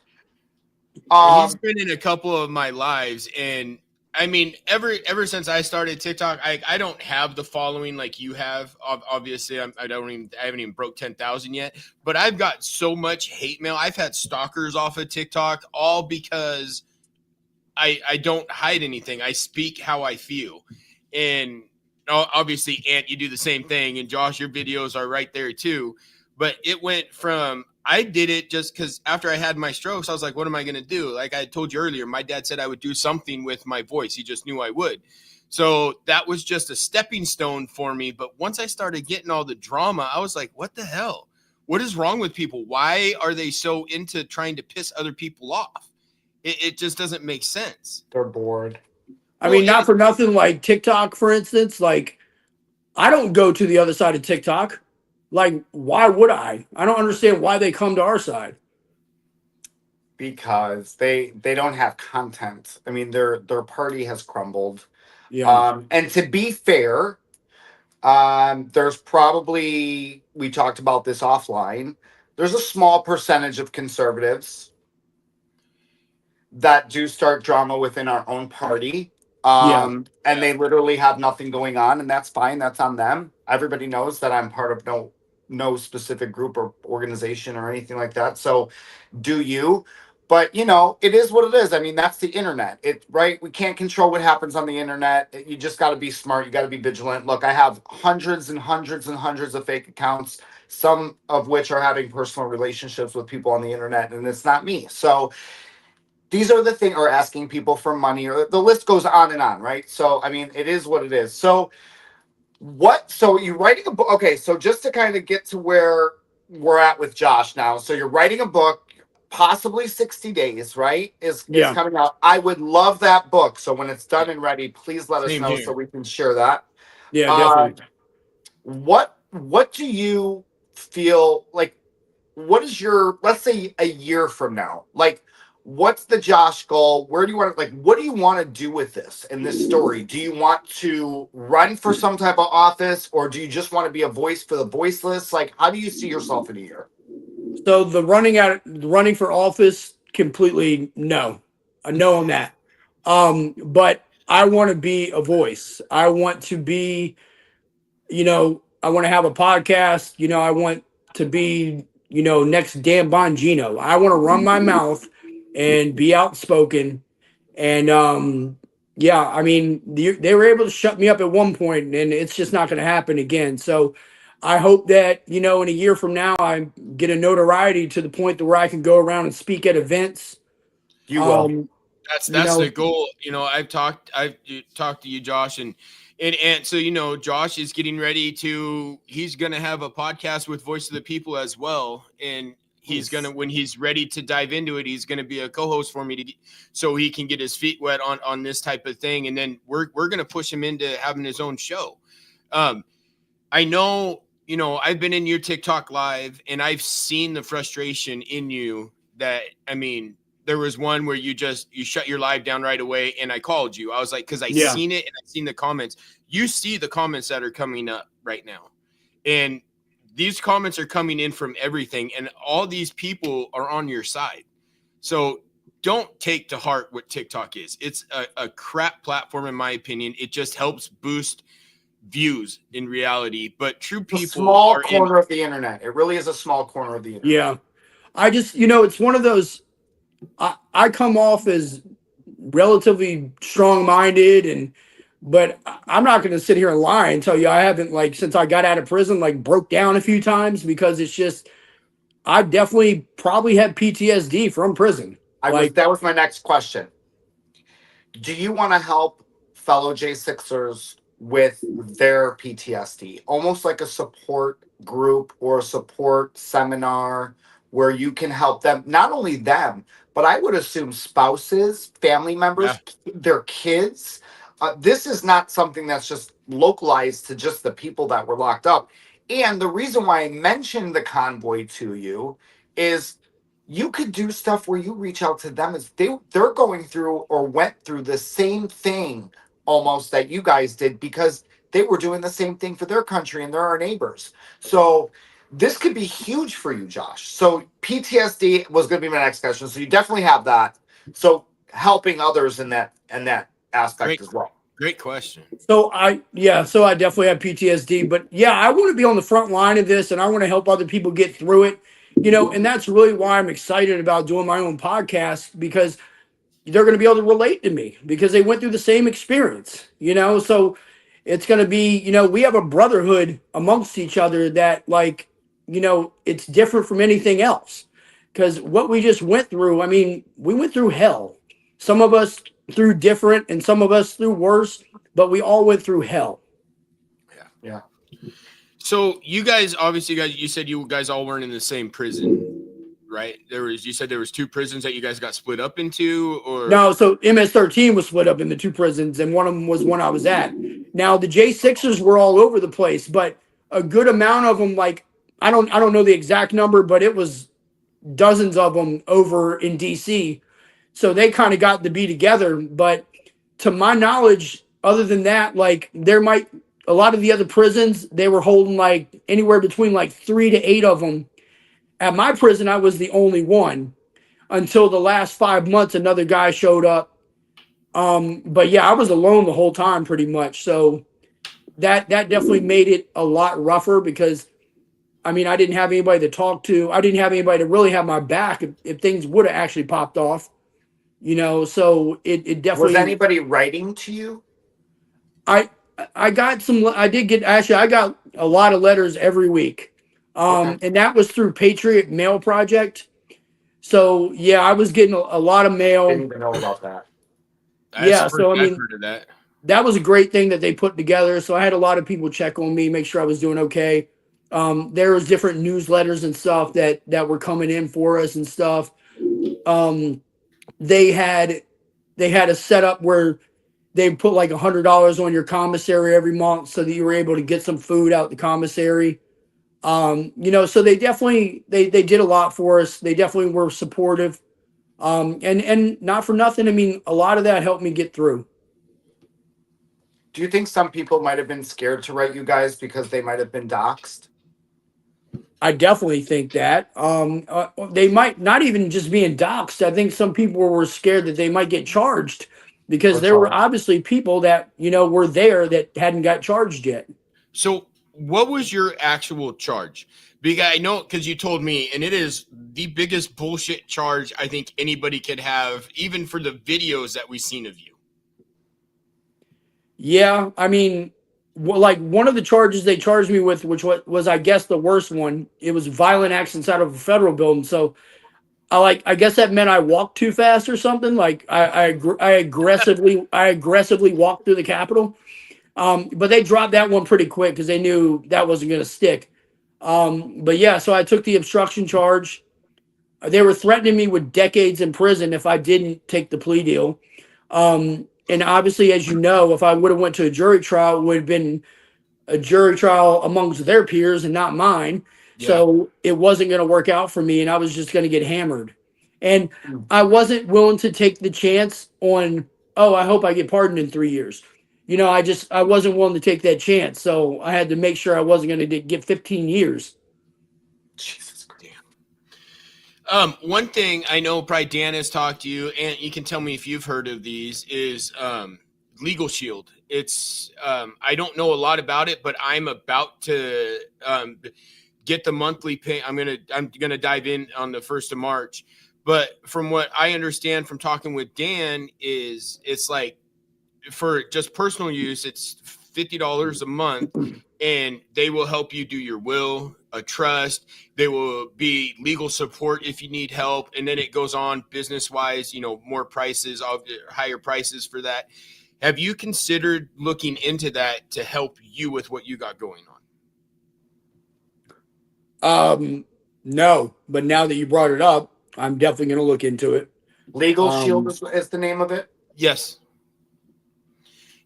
He's been in a couple of my lives, and I mean, ever since I started TikTok, I don't have the following like you have. Obviously, I haven't even broke 10,000 yet. But I've got so much hate mail. I've had stalkers off of TikTok, all because I don't hide anything. I speak how I feel. And obviously, Ant, you do the same thing. And Josh, your videos are right there too. But it went from, I did it just because after I had my strokes, I was like, what am I going to do? Like I told you earlier, my dad said I would do something with my voice. He just knew I would. So that was just a stepping stone for me. But once I started getting all the drama, I was like, what the hell? What is wrong with people? Why are they so into trying to piss other people off? It just doesn't make sense. They're bored. I mean, not for nothing, like TikTok, for instance, like I don't go to the other side of TikTok. Like, why would I? I don't understand why they come to our side. Because they don't have content. I mean, their party has crumbled. Yeah. And to be fair, there's probably, we talked about this offline, there's a small percentage of conservatives that do start drama within our own party. Yeah. And they literally have nothing going on, and that's fine. That's on them. Everybody knows that I'm part of no specific group or organization or anything like that. So do you. But you know, it is what it is. I mean, that's the internet. Right? We can't control what happens on the internet. You just got to be smart. You got to be vigilant. Look, I have hundreds and hundreds and hundreds of fake accounts, some of which are having personal relationships with people on the internet, and it's not me. So these are the things, or asking people for money, or the list goes on, right? So I mean, it is what it is. So you're writing a book. Okay, so just to kind of get to where we're at with Josh now. So you're writing a book, possibly 60 days, right? Is coming out. I would love that book. So when it's done and ready, please let us know so we can share that. Yeah, definitely. What do you feel like? What is your, let's say, a year from now? Like, what's the Josh goal? Where do you want to, like, what do you want to do with this in this story? Do you want to run for some type of office, or do you just want to be a voice for the voiceless? Like, how do you see yourself in a year? So the running for office, completely no. A no on that. But I want to be a voice. I want to be, I want to have a podcast. I want to be, next Dan Bongino. I want to run my mouth and be outspoken. And yeah, I mean, they were able to shut me up at one point, and it's just not going to happen again. So I hope that, in a year from now, I get a notoriety to the point to where I can go around and speak at events. You will. That's the goal. I've talked to you, Josh, and so, Josh is getting ready he's going to have a podcast with Voice of the People as well. And he's going to, when he's ready to dive into it, he's going to be a co-host for me so he can get his feet wet on this type of thing. And then we're going to push him into having his own show. I know, I've been in your TikTok live and I've seen the frustration in you that, I mean, there was one where you shut your live down right away, and I called you. I was like, because I seen it and I've seen the comments. You see the comments that are coming up right now. And these comments are coming in from everything, and all these people are on your side. So don't take to heart what TikTok is. It's a crap platform, in my opinion. It just helps boost views in reality. But true people, a small corner of the internet. It really is a small corner of the internet. Yeah. I just, it's one of those, I come off as relatively strong-minded, but I'm not going to sit here and lie and tell you I haven't, like, since I got out of prison, like, broke down a few times, because it's just, I definitely probably had PTSD from prison. That was my next question. Do you want to help fellow J6ers with their PTSD? Almost like a support group or a support seminar where you can help them, not only them, but I would assume spouses, family members, their kids. This is not something that's just localized to just the people that were locked up. And the reason why I mentioned the convoy to you is you could do stuff where you reach out to them as they're going through or went through the same thing almost that you guys did, because they were doing the same thing for their country and they're our neighbors. So this could be huge for you, Josh. So PTSD was going to be my next question. So you definitely have that. So helping others in that aspect as well. Great question. So I definitely have PTSD, but yeah, I want to be on the front line of this, and I want to help other people get through it, and that's really why I'm excited about doing my own podcast, because they're going to be able to relate to me because they went through the same experience, so it's going to be, we have a brotherhood amongst each other that, like, it's different from anything else. Because what we just went through, I mean, we went through hell. Some of us through different and some of us through worse, but we all went through hell. Yeah. So you guys, obviously, you said you guys all weren't in the same prison, right? You said there was 2 prisons that you guys got split up into, or no? So MS-13 was split up into 2 prisons, and one of them was one I was at. Now the J6ers were all over the place, but a good amount of them, like I don't know the exact number, but it was dozens of them over in DC. So they kind of got to be together. But to my knowledge, other than that, like a lot of the other prisons, they were holding like anywhere between like 3 to 8 of them. At my prison, I was the only one until the last 5 months, another guy showed up. But yeah, I was alone the whole time pretty much. So that definitely made it a lot rougher because I mean, I didn't have anybody to talk to. I didn't have anybody to really have my back if things would have actually popped off, so it definitely. Was anybody writing to you? I got I got a lot of letters every week. Okay. And that was through Patriot Mail Project. So yeah, I was getting a lot of mail. Didn't even know about that. So I mean, I've heard of that. That was a great thing that they put together. So I had a lot of people check on me, make sure I was doing okay. There was different newsletters and stuff that were coming in for us and stuff. They had a setup where they put like $100 on your commissary every month so that you were able to get some food out the commissary. So they definitely they did a lot for us. They definitely were supportive. And not for nothing, I mean, a lot of that helped me get through. Do you think some people might have been scared to write you guys because they might have been doxxed? I definitely think that. They might not even just being doxxed. I think some people were scared that they might get charged because there were obviously people that, were there that hadn't got charged yet. So what was your actual charge? Because I know, because you told me, and it is the biggest bullshit charge I think anybody could have, even for the videos that we've seen of you. Yeah, I mean, like one of the charges they charged me with, which was I guess the worst one, it was violent acts inside of a federal building. So I guess that meant I walked too fast or something. Like I aggressively walked through the Capitol. But they dropped that one pretty quick because they knew that wasn't going to stick. But yeah, so I took the obstruction charge. They were threatening me with decades in prison if I didn't take the plea deal. And obviously, as you know, if I would have went to a jury trial, it would have been a jury trial amongst their peers and not mine. Yeah. So it wasn't going to work out for me, and I was just going to get hammered. And I wasn't willing to take the chance on, I hope I get pardoned in 3 years. I wasn't willing to take that chance. So I had to make sure I wasn't going to get 15 years. Jesus Christ. One thing I know probably Dan has talked to you, and you can tell me if you've heard of these, is Legal Shield. It's I don't know a lot about it, but I'm about to get the monthly pay. I'm gonna dive in on the 1st of March. But from what I understand from talking with Dan, is it's like for just personal use, it's $50 a month, and they will help you do your will, a trust. They will be legal support if you need help, and then it goes on business wise. More prices, higher prices for that. Have you considered looking into that to help you with what you got going on? No, but now that you brought it up, I'm definitely going to look into it. Legal Shield is the name of it? Yes.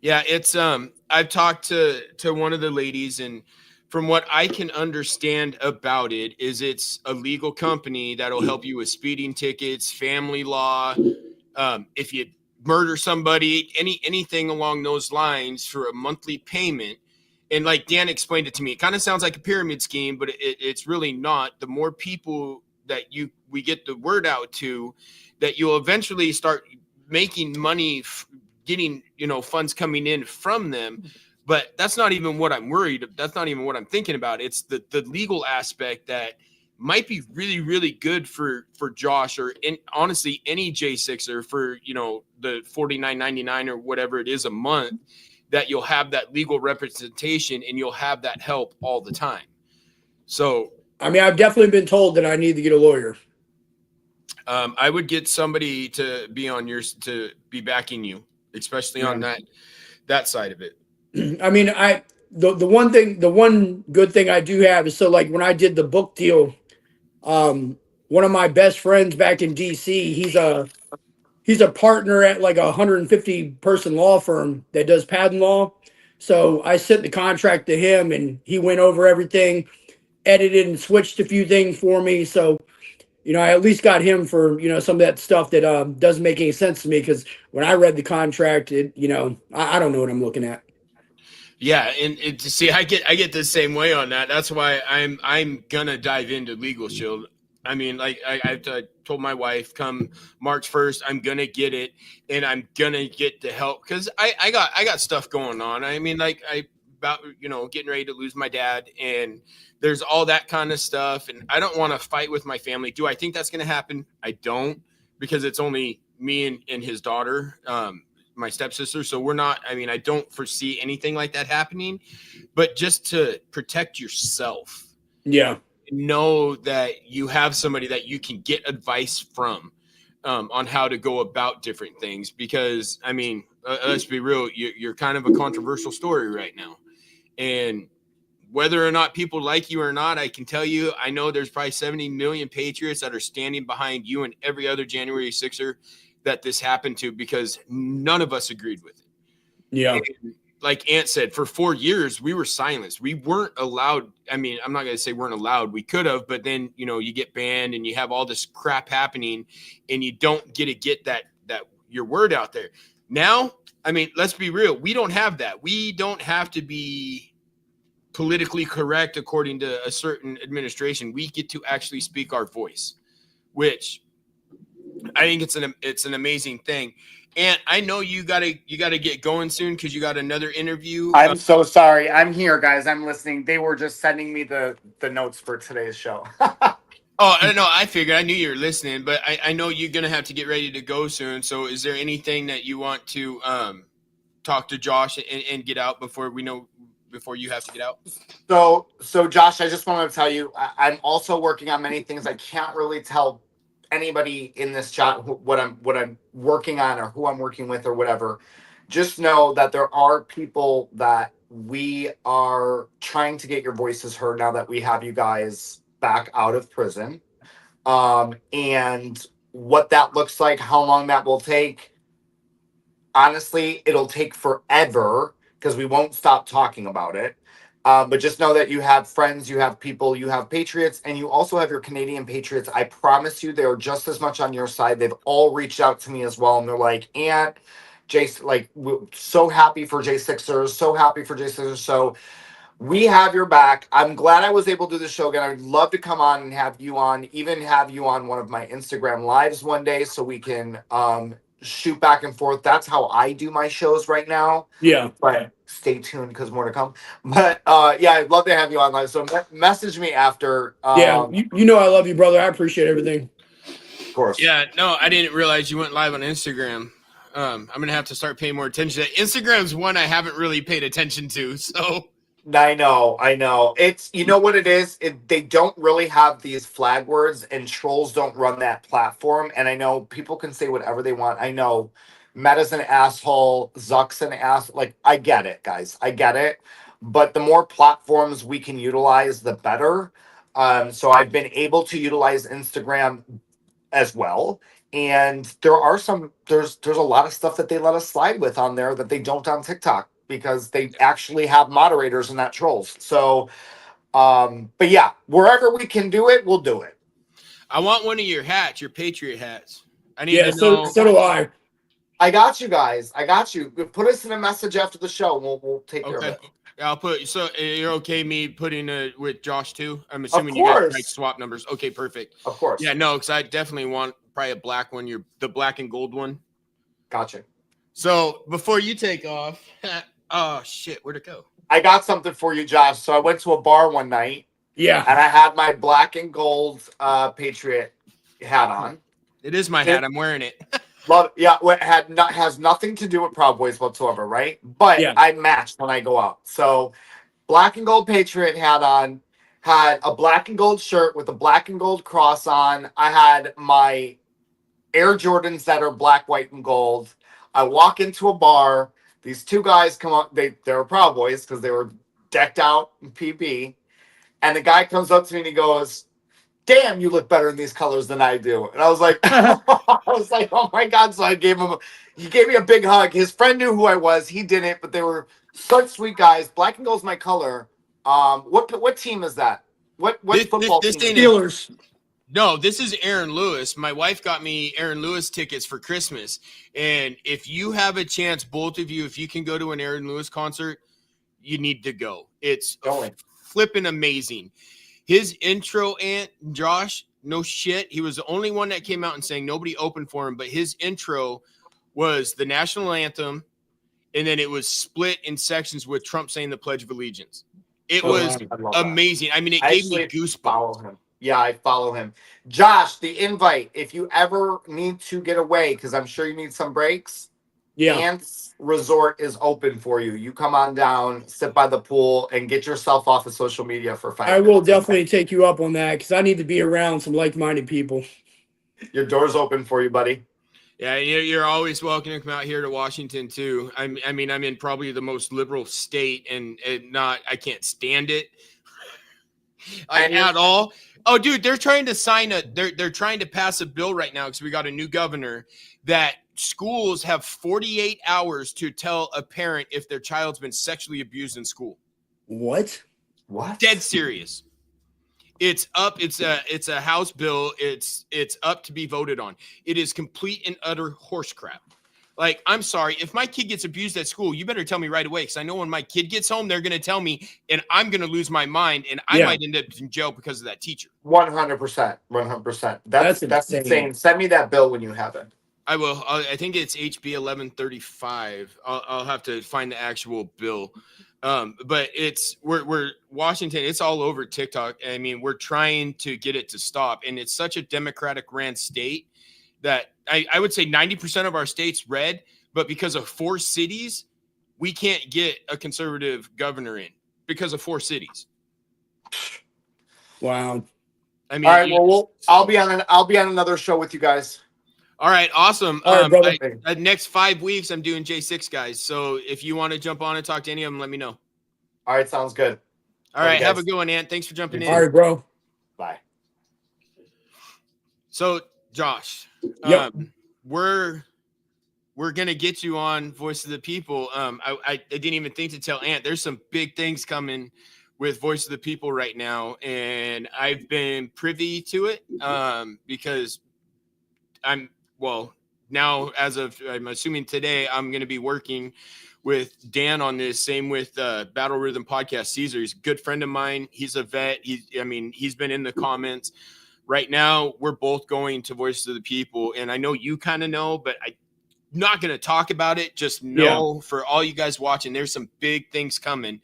Yeah, it's I've talked to one of the ladies, and from what I can understand about it is it's a legal company that'll help you with speeding tickets, family law, if you murder somebody, anything along those lines for a monthly payment. And like Dan explained it to me, it kind of sounds like a pyramid scheme, but it's really not. The more people that we get the word out to, that you'll eventually start making money, getting funds coming in from them. But that's not even what I'm worried. That's not even what I'm thinking about. It's the legal aspect that might be really, really good for Josh or honestly any J6er for, you know, the $49.99 or whatever it is a month, that you'll have that legal representation and you'll have that help all the time. So, I mean, I've definitely been told that I need to get a lawyer. I would get somebody to be backing you, especially on that side of it. I mean, the one good thing I do have is, so like when I did the book deal, one of my best friends back in DC, he's a partner at like a 150 person law firm that does patent law. So I sent the contract to him and he went over everything, edited and switched a few things for me. So, you know, I at least got him for, you know, some of that stuff that doesn't make any sense to me, because when I read the contract, I don't know what I'm looking at. Yeah, and to see, I get the same way on that. That's why I'm gonna dive into Legal Shield. I mean, like I told my wife, come March 1st, I'm gonna get it, and I'm gonna get the help, because I got stuff going on. I mean, like about, you know, getting ready to lose my dad, and there's all that kind of stuff, and I don't want to fight with my family. Do I think that's gonna happen? I don't, because it's only me and his daughter. My stepsister. So we're not, I mean, I don't foresee anything like that happening, but just to protect yourself. Yeah. Know that you have somebody that you can get advice from on how to go about different things, because I mean, let's be real, you're kind of a controversial story right now. And whether or not people like you or not, I can tell you, I know there's probably 70 million Patriots that are standing behind you and every other January 6er that this happened to, because none of us agreed with it. Yeah. And like Ant said, for 4 years, we were silenced. We weren't allowed. I mean, I'm not going to say weren't allowed. We could have, but then, you know, you get banned and you have all this crap happening and you don't get that your word out there. Now, I mean, let's be real. We don't have that. We don't have to be politically correct according to a certain administration. We get to actually speak our voice, which I think it's an amazing thing. And I know you gotta get going soon, because you got another interview. I'm so sorry. I'm here, guys. I'm listening. They were just sending me the notes for today's show. Oh, I don't know. I figured, I knew you were listening, but I know you're gonna have to get ready to go soon. So is there anything that you want to talk to Josh and get out before you have to get out? So Josh, I just want to tell you, I'm also working on many things. I can't really tell anybody in this chat what I'm working on or who I'm working with or whatever. Just know that there are people that we are trying to get your voices heard now that we have you guys back out of prison. And what that looks like, how long that will take, honestly, it'll take forever, because we won't stop talking about it. But just know that you have friends, you have people, you have patriots, and you also have your Canadian patriots. I promise you, they're just as much on your side. They've all reached out to me as well, and they're like, Aunt, Jace, like, we're so happy for J6ers, so happy for J6ers. So we have your back. I'm glad I was able to do the show again. I'd love to come on and have you on, even have you on one of my Instagram lives one day, so we can shoot back and forth. That's how I do my shows right now. Yeah. But stay tuned, because more to come. But yeah, I'd love to have you on live. So message me after. Yeah, you know I love you, brother. I appreciate everything. Of course. Yeah, no, I didn't realize you went live on Instagram. I'm gonna have to start paying more attention to Instagram's one I haven't really paid attention to. So I know. It's, you know what it is? They don't really have these flag words, and trolls don't run that platform. And I know people can say whatever they want. I know Meta's an asshole, Zuck's an ass. Like, I get it, guys. I get it. But the more platforms we can utilize, the better. So I've been able to utilize Instagram as well. And there's a lot of stuff that they let us slide with on there that they don't on TikTok, because they actually have moderators and not trolls. So, but yeah, wherever we can do it, we'll do it. I want one of your hats, your Patriot hats. I need Yeah, to know. so do I. I got you guys. I got you. Put us in a message after the show. We'll take care of Okay. it. I'll put. So you're okay me putting it with Josh too? I'm assuming Of you guys course. might swap numbers. Okay, perfect. Of course. Yeah, no, because I definitely want probably a black one. The black and gold one. Gotcha. So before you take off, oh shit, where'd it go? I got something for you, Josh. So I went to a bar one night. Yeah. and I had my black and gold Patriot hat on. It is my hat. I'm wearing it. Love, yeah, what has nothing to do with Proud Boys whatsoever, right? But Yeah. I match when I go out. So black and gold Patriot hat on, had a black and gold shirt with a black and gold cross on. I had my Air Jordans that are black, white, and gold. I walk into a bar. These two guys come up. They were Proud Boys because they were decked out in PB. And the guy comes up to me and he goes, "Damn, you look better in these colors than I do." And I was like, oh my God. So I he gave me a big hug. His friend knew who I was. He didn't, but they were such sweet guys. Black and gold's my color. What team is that? What football this team? ain't Steelers. No, this is Aaron Lewis. My wife got me Aaron Lewis tickets for Christmas. And if you have a chance, both of you, if you can go to an Aaron Lewis concert, you need to go. It's flipping amazing. His intro, Aunt Josh, no shit. He was the only one that came out and sang. Nobody opened for him, but his intro was the national anthem, and then it was split in sections with Trump saying the Pledge of Allegiance. It was amazing. I mean, it gave me goosebumps. Follow him. Yeah, I follow him. Josh, the invite, if you ever need to get away, because I'm sure you need some breaks, Ant's Resort is open for you. You come on down, sit by the pool, and get yourself off of social media for 5 minutes. I will definitely take you up on that because I need to be around some like-minded people. Your door's open for you, buddy. Yeah, you're always welcome to come out here to Washington too. I mean, I'm in probably the most liberal state, and I can't stand it at all. Oh, dude, they're trying to they're trying to pass a bill right now because we got a new governor that schools have 48 hours to tell a parent if their child's been sexually abused in school. What? Dead serious. It's up. It's a House bill. It's up to be voted on. It is complete and utter horse crap. Like, I'm sorry. If my kid gets abused at school, you better tell me right away because I know when my kid gets home, they're going to tell me, and I'm going to lose my mind, and I might end up in jail because of that teacher. 100%. 100%. That's insane. Send me that bill when you have it. I will. I think it's HB 1135. I'll have to find the actual bill. But we're Washington. It's all over TikTok. I mean, we're trying to get it to stop, and it's such a Democratic ran state that I would say 90% of our state's red, but because of 4 cities, we can't get a conservative governor in because of 4 cities. Wow. I mean, all right. Well, I'll be on another show with you guys. All right, awesome. All right, the next 5 weeks, I'm doing J6 guys. So if you want to jump on and talk to any of them, let me know. All right, sounds good. All right, have a good one, Ant. Thanks for jumping in. All right, bro. Bye. So, Josh, we're gonna get you on Voice of the People. I didn't even think to tell Ant. There's some big things coming with Voice of the People right now, and I've been privy to it because now I'm assuming today I'm going to be working with Dan on this. Same with Battle Rhythm Podcast. Caesar, he's a good friend of mine. He's a vet. He's been in the comments. Right now, we're both going to Voices of the People, and I know you kind of know, but I'm not going to talk about it. Just know for all you guys watching, there's some big things coming,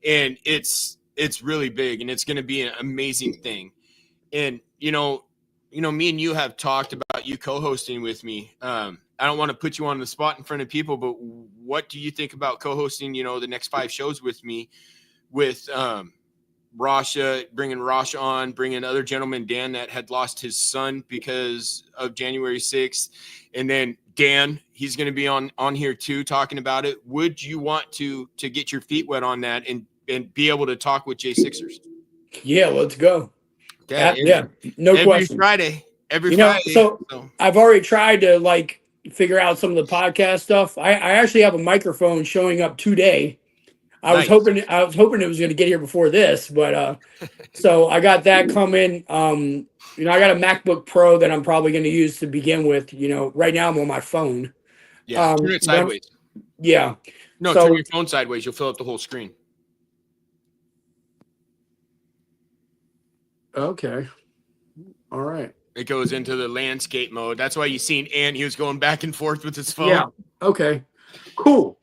and it's really big, and it's going to be an amazing thing. And me and you have talked about you co-hosting with me. I don't want to put you on the spot in front of people, but what do you think about co-hosting, the next 5 shows with me with Rasha, bringing Rasha on, bringing other gentleman, Dan, that had lost his son because of January 6th. And then Dan, he's going to be on here too, talking about it. Would you want to get your feet wet on that and be able to talk with J6ers? Yeah, let's go. Okay, no every question. Friday. So I've already tried to figure out some of the podcast stuff. I actually have a microphone showing up today. I was hoping it was going to get here before this, but so I got that coming. I got a MacBook Pro that I'm probably going to use to begin with. Right now I'm on my phone. Yeah, turn it sideways. Yeah. No, turn your phone sideways. You'll fill up the whole screen. Okay. All right. It goes into the landscape mode. That's why you seen Ant. He was going back and forth with his phone. Yeah. Okay. Cool.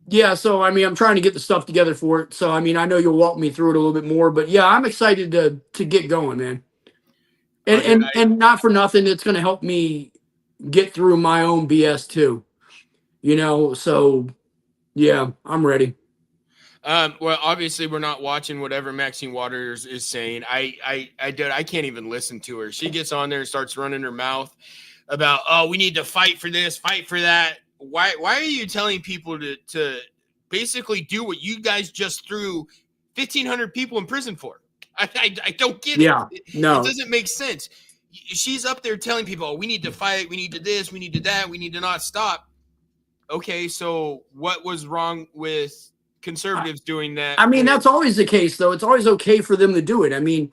Yeah, so I mean, I'm trying to get the stuff together for it. So I mean, I know you'll walk me through it a little bit more, but yeah, I'm excited to get going, man. Oh, And dude, and not for nothing, it's going to help me get through my own BS too. So yeah, I'm ready. well, obviously we're not watching whatever Maxine Waters is saying. I can't even listen to her. She gets on there and starts running her mouth about, oh, we need to fight for this, fight for that. Why are you telling people to basically do what you guys just threw 1,500 people in prison for? I don't get it. Yeah, It no. doesn't make sense. She's up there telling people, oh, we need to fight, we need to this, we need to that, we need to not stop. Okay, so what was wrong with conservatives doing that? I mean, that's always the case, though. It's always okay for them to do it. I mean,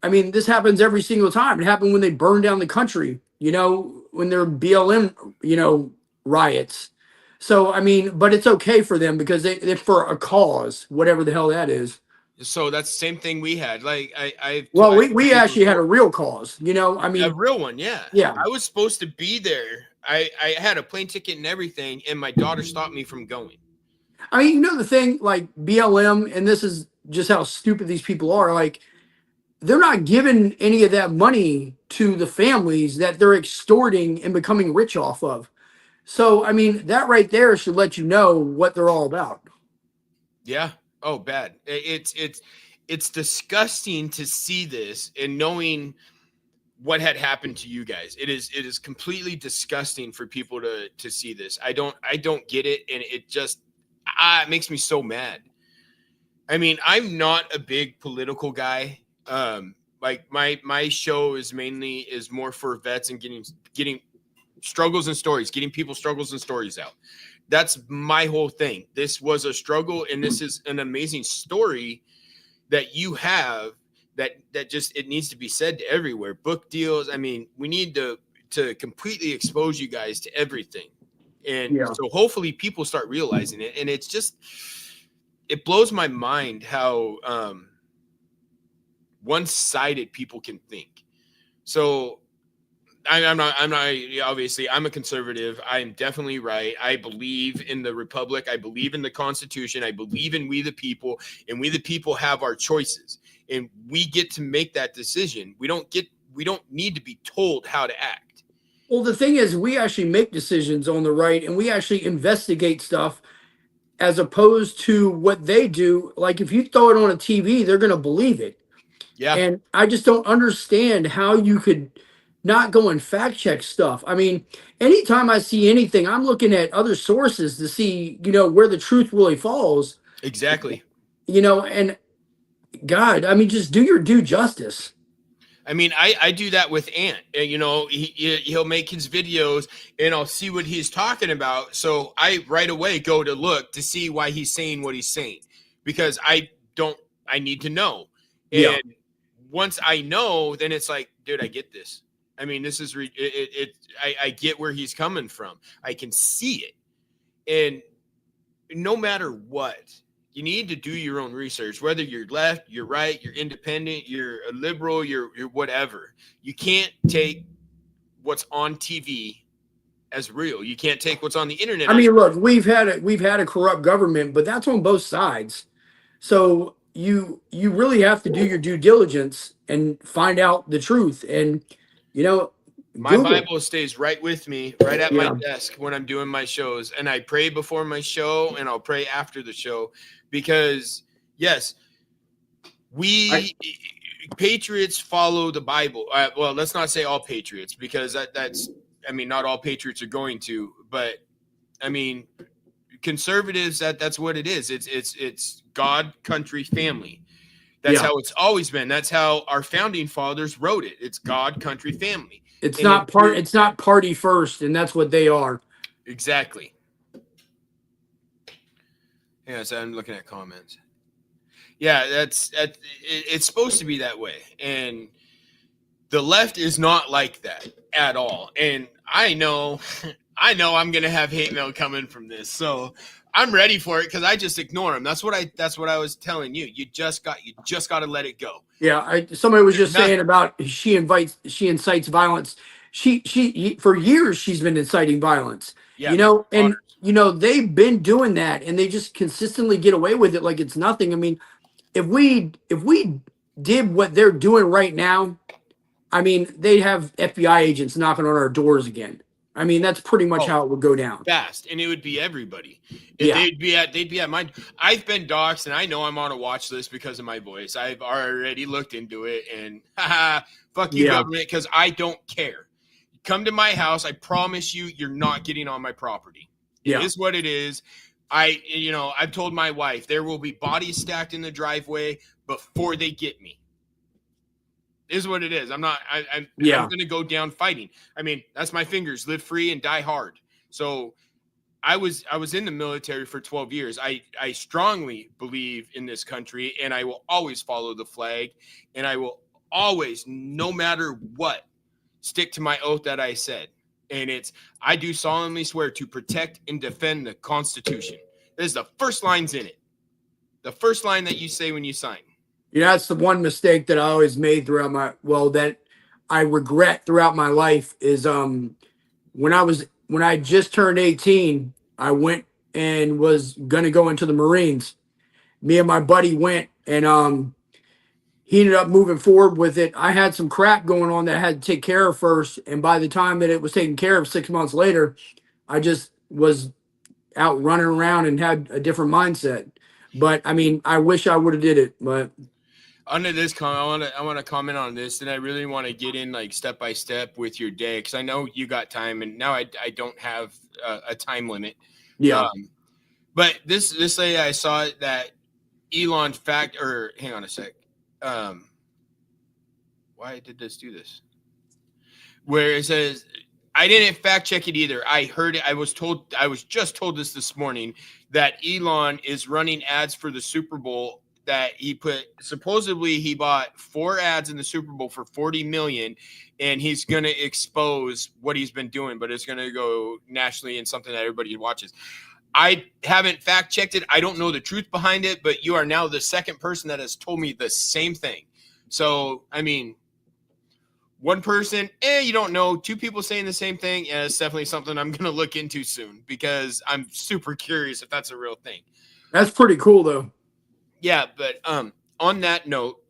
this happens every single time. It happened when they burned down the country. When there are BLM, riots. So I mean, but it's okay for them because they're for a cause, whatever the hell that is. So that's the same thing we had. Like Well, I've we actually had a real cause. I a mean, real one, yeah. yeah. I was supposed to be there. I had a plane ticket and everything, and my daughter stopped me from going. I mean, the thing, like BLM, and this is just how stupid these people are. Like, they're not giving any of that money to the families that they're extorting and becoming rich off of. So, I mean, that right there should let you know what they're all about. Yeah. Oh, bad. It's disgusting to see this and knowing what had happened to you guys. It is completely disgusting for people to see this. I don't get it, and it just it makes me so mad. I mean, I'm not a big political guy. Like my show is more for vets and getting struggles and stories, getting people's struggles and stories out. That's my whole thing. This was a struggle, and this is an amazing story that you have that just, it needs to be said to everywhere. Book deals. I mean, we need to completely expose you guys to everything. And so hopefully people start realizing it. And it's just, it blows my mind how one-sided people can think. So I'm not, obviously I'm a conservative. I'm definitely right. I believe in the Republic. I believe in the Constitution. I believe in we the people, and we the people have our choices, and we get to make that decision. We don't need to be told how to act. Well, the thing is, we actually make decisions on the right, and we actually investigate stuff as opposed to what they do. Like, if you throw it on a TV, they're going to believe it. Yeah. And I just don't understand how you could not go and fact check stuff. I mean, anytime I see anything, I'm looking at other sources to see, where the truth really falls. Exactly. And God, I mean, just do your due justice. I mean, I do that with Ant. He'll make his videos, and I'll see what he's talking about. So I right away go to look to see why he's saying what he's saying, because I need to know. And once I know, then it's like, dude, I get this. I mean, this is I get where he's coming from. I can see it. And no matter what, you need to do your own research, whether you're left, you're right, you're independent, you're a liberal, you're whatever. You can't take what's on TV as real. You can't take what's on the internet. I mean, look, we've had a corrupt government, but that's on both sides. So you really have to do your due diligence and find out the truth. And my Bible stays right with me, right at my desk when I'm doing my shows. And I pray before my show, and I'll pray after the show, because yes, patriots follow the Bible. Well, let's not say all patriots, because that's, I mean, not all patriots are going to, but I mean, conservatives, that's what it is. It's God, country, family. That's how it's always been. That's how our founding fathers wrote it. It's God, country, family. It's not party first, and that's what they are. Exactly. Yeah, so I'm looking at comments. Yeah, it's supposed to be that way. And the left is not like that at all. And I know I'm going to have hate mail coming from this. So I'm ready for it, because I just ignore them. That's what I was telling you. You just got to let it go. Yeah, somebody was just saying about she incites violence. She for years she's been inciting violence. Yeah, and they've been doing that and they just consistently get away with it like it's nothing. I mean, if we did what they're doing right now, I mean, they'd have FBI agents knocking on our doors again. I mean, that's pretty much Oh, how it would go down. fast, and it would be everybody. Yeah. They'd be at mine. I've been doxxed, and I know I'm on a watch list because of my voice. I've already looked into it, and fuck you, Yeah. government, because I don't care. Come to my house. I promise you, you're not getting on my property. It Yeah. is what it is. I've told my wife there will be bodies stacked in the driveway before they get me. Is what it is. I'm going to go down fighting. I mean, that's my fingers. Live free and die hard. So I was in the military for 12 years. I strongly believe in this country, and I will always follow the flag, and I will always, no matter what, stick to my oath that I said. And I do solemnly swear to protect and defend the Constitution. This is the first lines in it. The first line that you say when you sign. That's the one mistake that I always made that I regret throughout my life is when I just turned 18, I went and was gonna go into the Marines. Me and my buddy went, and he ended up moving forward with it. I had some crap going on that I had to take care of first, and by the time that it was taken care of 6 months later, I just was out running around and had a different mindset. But I mean, I wish I would have did it, but. Under this comment, I want to comment on this, and I really want to get in like step by step with your day because I know you got time, and now I don't have a time limit. Yeah. But this lady, I saw that Elon hang on a sec. Why did this do this? Where it says, I didn't fact check it either. I heard it. I was just told this morning that Elon is running ads for the Super Bowl. That supposedly he bought 4 ads in the Super Bowl for $40 million, and he's going to expose what he's been doing, but it's going to go nationally and something that everybody watches. I haven't fact checked it. I don't know the truth behind it, but you are now the second person that has told me the same thing. So, I mean, one person, you don't know. 2 people saying the same thing, and it's definitely something I'm going to look into soon because I'm super curious if that's a real thing. That's pretty cool, though. Yeah, but on that note,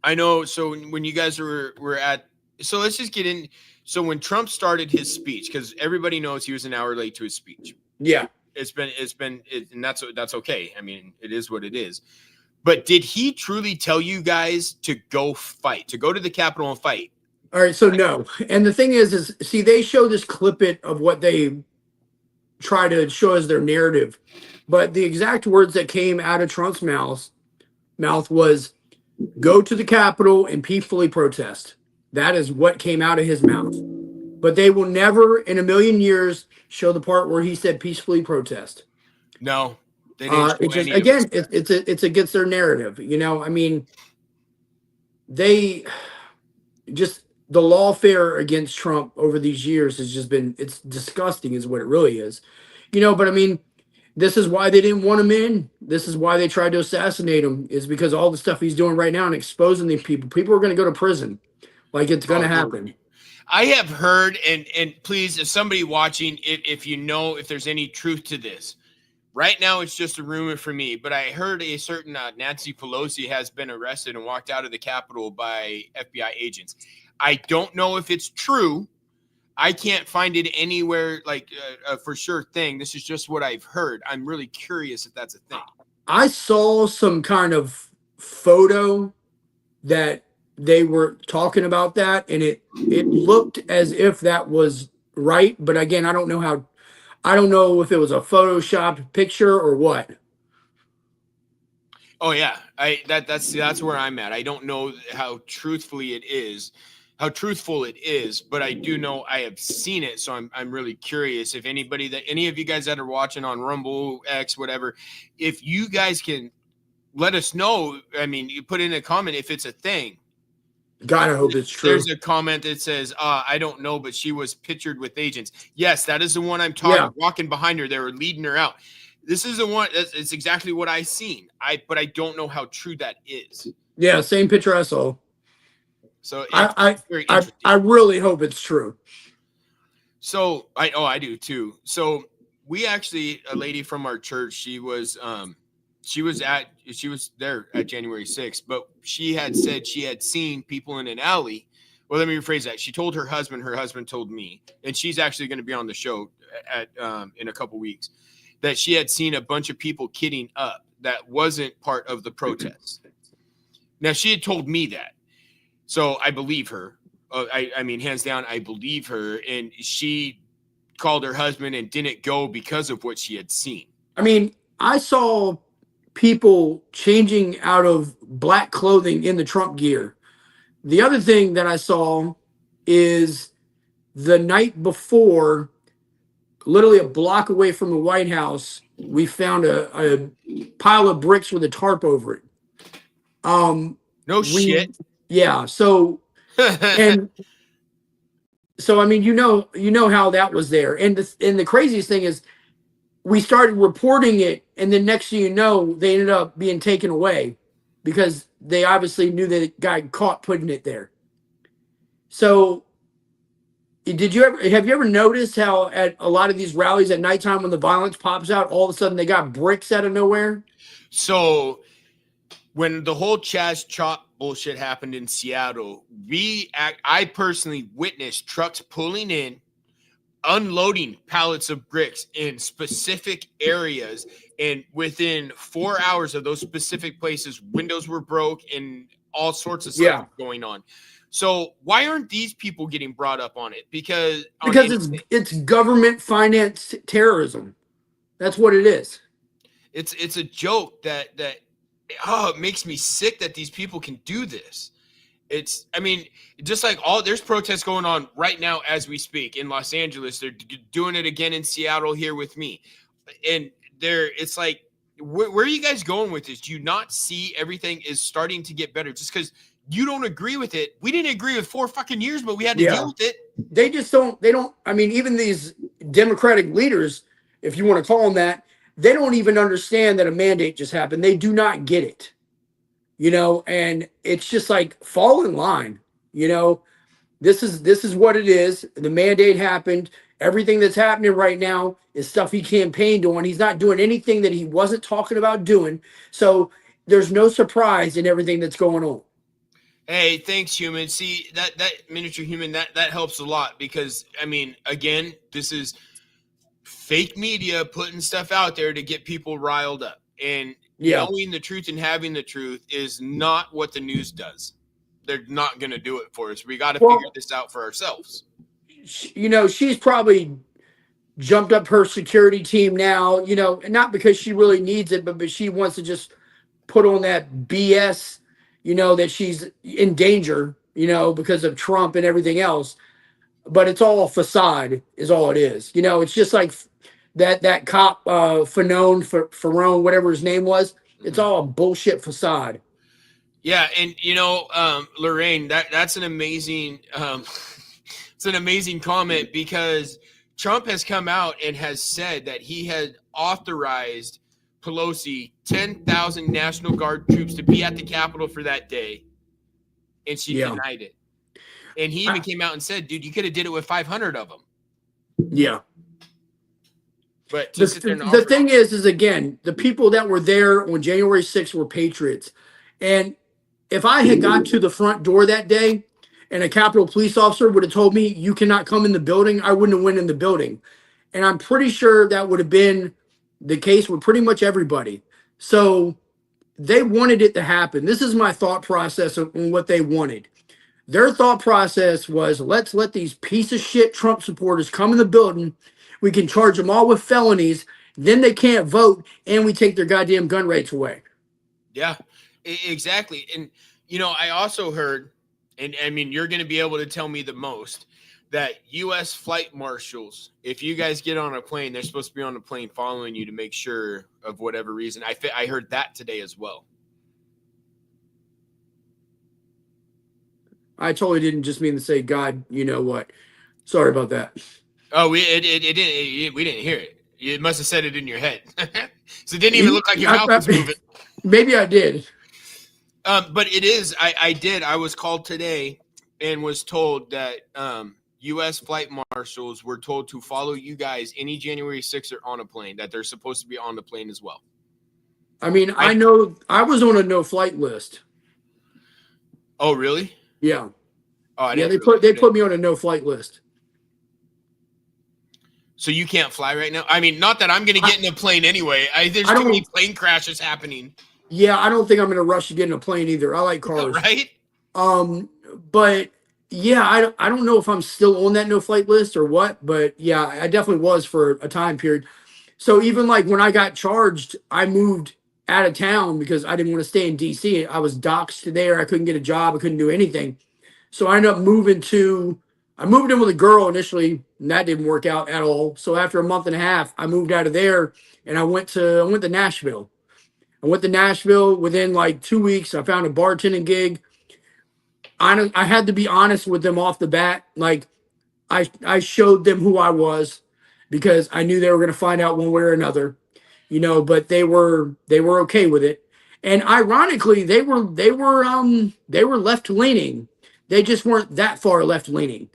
I know. So when you guys were at, so let's just get in. So when Trump started his speech, because everybody knows he was an hour late to his speech. Yeah, and that's okay. I mean, it is what it is. But did he truly tell you guys to go fight, to go to the Capitol and fight? All right, so no. And the thing is see, they show this clip of what they try to show as their narrative. But the exact words that came out of Trump's mouth was, go to the Capitol and peacefully protest. That is what came out of his mouth. But they will never in a million years show the part where he said peacefully protest. No. They didn't it's against their narrative. I mean, they just, the lawfare against Trump over these years has just been, it's disgusting is what it really is. But I mean, this is why they didn't want him in. This is why they tried to assassinate him, is because all the stuff he's doing right now and exposing these people. People are going to go to prison. Like, it's going to happen. I have heard, and please, if somebody watching, if there's any truth to this, right now it's just a rumor for me, but I heard a certain Nancy Pelosi has been arrested and walked out of the Capitol by FBI agents. I don't know if it's true. I can't find it anywhere like a for sure thing. This is just what I've heard. I'm really curious if that's a thing. I saw some kind of photo that they were talking about that, and it looked as if that was right. But again, I don't know if it was a photoshopped picture or what. Oh yeah, that's where I'm at. I don't know how truthful it is, but I do know I have seen it. So I'm really curious if any of you guys that are watching on Rumble, X, whatever, if you guys can let us know. I mean, you put in a comment if it's a thing. God, I hope it's true. There's a comment that says, I don't know, but she was pictured with agents. Yes, that is the one I'm talking. Yeah. Walking behind her, they were leading her out. This is the one. It's exactly what I seen. But I don't know how true that is. Yeah, same picture I saw. So I really hope it's true. So I do too. So we actually, a lady from our church, she was there at January 6th, but she had said she had seen people in an alley. Well, let me rephrase that. She told her husband told me, and she's actually going to be on the show at in a couple weeks, that she had seen a bunch of people kidding up that wasn't part of the protest. Now, she had told me that, so I believe her. I mean, hands down, I believe her. And she called her husband and didn't go because of what she had seen. I mean, I saw people changing out of black clothing in the Trump gear. The other thing that I saw is the night before, literally a block away from the White House, we found a pile of bricks with a tarp over it. Shit. Yeah. So, and so, I mean, you know how that was there. And the craziest thing is we started reporting it, and then next thing you know, they ended up being taken away because they obviously knew that the guy caught putting it there. So have you ever noticed how at a lot of these rallies at nighttime when the violence pops out, all of a sudden they got bricks out of nowhere? So when the whole Chaz Chop bullshit happened in Seattle, I personally witnessed trucks pulling in, unloading pallets of bricks in specific areas, and within 4 hours of those specific places, windows were broke and all sorts of stuff going on. So why aren't these people getting brought up on it? Because it's government financed terrorism. That's what it is. It's a joke that it makes me sick that these people can do this. I mean, just like there's protests going on right now as we speak in Los Angeles. They're doing it again in Seattle here with me. And it's like, where are you guys going with this? Do you not see everything is starting to get better just because you don't agree with it? We didn't agree with 4 fucking years, but we had to deal with it. They don't, I mean, even these Democratic leaders, if you want to call them that, they don't even understand that a mandate just happened. They do not get it. And it's just like, fall in line. This is what it is. The mandate happened. Everything that's happening right now is stuff he campaigned on. He's not doing anything that he wasn't talking about doing. So there's no surprise in everything that's going on. Hey, thanks, human. See, that miniature human, that helps a lot because, I mean, again, this is fake media putting stuff out there to get people riled up. And knowing the truth and having the truth is not what the news does. They're not going to do it for us. We got to figure this out for ourselves. She's probably jumped up her security team now, not because she really needs it, but she wants to just put on that BS, that she's in danger, because of Trump and everything else. But it's all facade is all it is. It's just like that cop, Ferrone, whatever his name was. It's all a bullshit facade. Yeah. And, Lorraine, that's an amazing, it's an amazing comment because Trump has come out and has said that he had authorized Pelosi 10,000 National Guard troops to be at the Capitol for that day, and she denied it. And he even came out and said, dude, you could have did it with 500 of them. Yeah. But the thing is again, the people that were there on January 6th were patriots. And if I had got to the front door that day and a Capitol police officer would have told me you cannot come in the building, I wouldn't have went in the building. And I'm pretty sure that would have been the case with pretty much everybody. So they wanted it to happen. This is my thought process on what they wanted. Their thought process was, let's let these piece of shit Trump supporters come in the building. We can charge them all with felonies. Then they can't vote, and we take their goddamn gun rights away. Yeah, exactly. And, I also heard, and I mean, you're going to be able to tell me the most, that U.S. flight marshals, if you guys get on a plane, they're supposed to be on the plane following you to make sure of whatever reason. I heard that today as well. I totally didn't just mean to say, God, you know what? Sorry about that. Oh, we didn't hear it. You must have said it in your head. So it didn't even look like your mouth was moving. Maybe I did. But it is. I did. I was called today and was told that U.S. flight marshals were told to follow you guys any January 6th or on a plane, that they're supposed to be on the plane as well. I mean, I know I was on a no-flight list. Oh, really? Yeah. Oh, Yeah, they put me on a no-flight list. So you can't fly right now? I mean, not that I'm going to get in a plane anyway. There's too many plane crashes happening. Yeah, I don't think I'm in a rush to get in a plane either. I like cars. Right? But yeah, I don't know if I'm still on that no-flight list or what, but yeah, I definitely was for a time period. So even like when I got charged, I moved out of town because I didn't want to stay in DC. I was doxxed there. I couldn't get a job. I couldn't do anything. So I ended up I moved in with a girl initially, and that didn't work out at all. So after a month and a half, I moved out of there and I went to Nashville. I went to Nashville within like 2 weeks. I found a bartending gig. I had to be honest with them off the bat. Like I showed them who I was because I knew they were going to find out one way or another, but they were okay with it. And ironically, they were left leaning. They just weren't that far left leaning,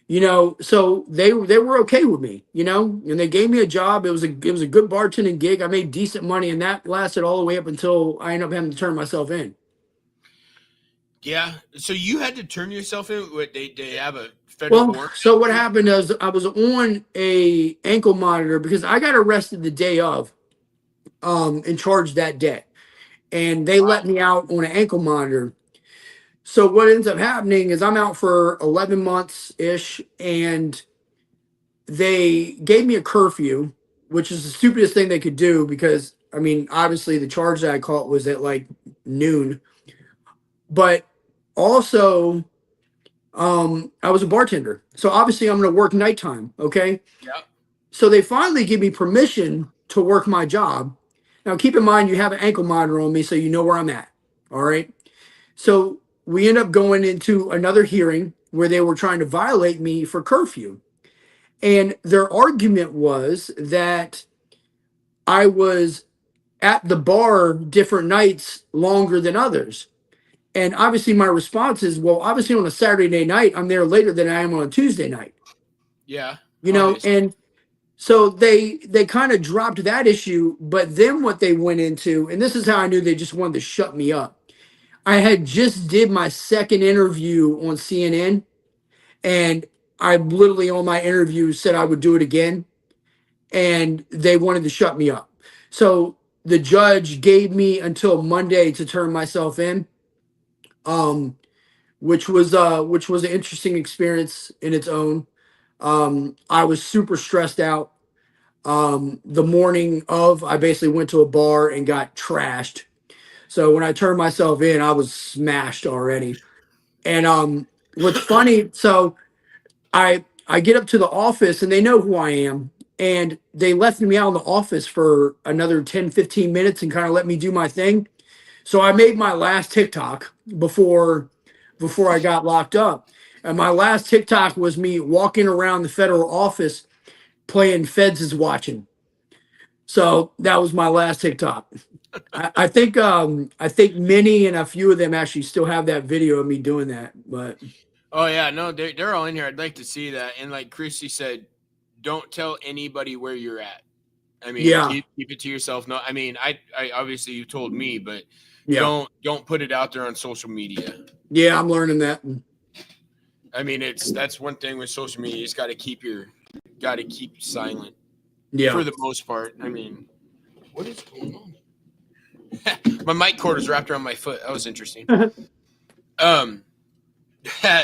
so they were okay with me, and they gave me a job. It was a good bartending gig. I made decent money, and that lasted all the way up until I ended up having to turn myself in. Yeah. So you had to turn yourself in? What, they have a federal warrant? So what happened is I was on a ankle monitor because I got arrested the day of, and charged that day. And they let me out on an ankle monitor. So what ends up happening is I'm out for 11 months-ish, and they gave me a curfew, which is the stupidest thing they could do because, I mean, obviously the charge that I caught was at like noon. But also, I was a bartender. So obviously I'm going to work nighttime, okay? Yeah. So they finally give me permission to work my job. Now, keep in mind, you have an ankle monitor on me, so you know where I'm at, all right? So we end up going into another hearing where they were trying to violate me for curfew. And their argument was that I was at the bar different nights longer than others. And obviously my response is, well, obviously on a Saturday night, I'm there later than I am on a Tuesday night. Yeah. And so they kind of dropped that issue. But then what they went into, and this is how I knew they just wanted to shut me up. I had just did my second interview on CNN, and I literally on my interview said I would do it again, and they wanted to shut me up. So the judge gave me until Monday to turn myself in, which was an interesting experience in its own. I was super stressed out. The morning of, I basically went to a bar and got trashed. So when I turned myself in, I was smashed already. And what's funny, so I get up to the office and they know who I am. And they left me out in the office for another 10, 15 minutes and kind of let me do my thing. So I made my last TikTok before I got locked up. And my last TikTok was me walking around the federal office playing Feds is Watching. So that was my last TikTok. I think many and a few of them actually still have that video of me doing that. But oh yeah, no, they're all in here. I'd like to see that. And like Christy said, don't tell anybody where you're at. I mean, yeah, keep it to yourself. No, I mean, I obviously you told me, but yeah, don't put it out there on social media. Yeah, I'm learning that. I mean, that's one thing with social media. You just got to keep silent. Yeah, for the most part. I mean, what is going on? My mic cord is wrapped around my foot. That was interesting.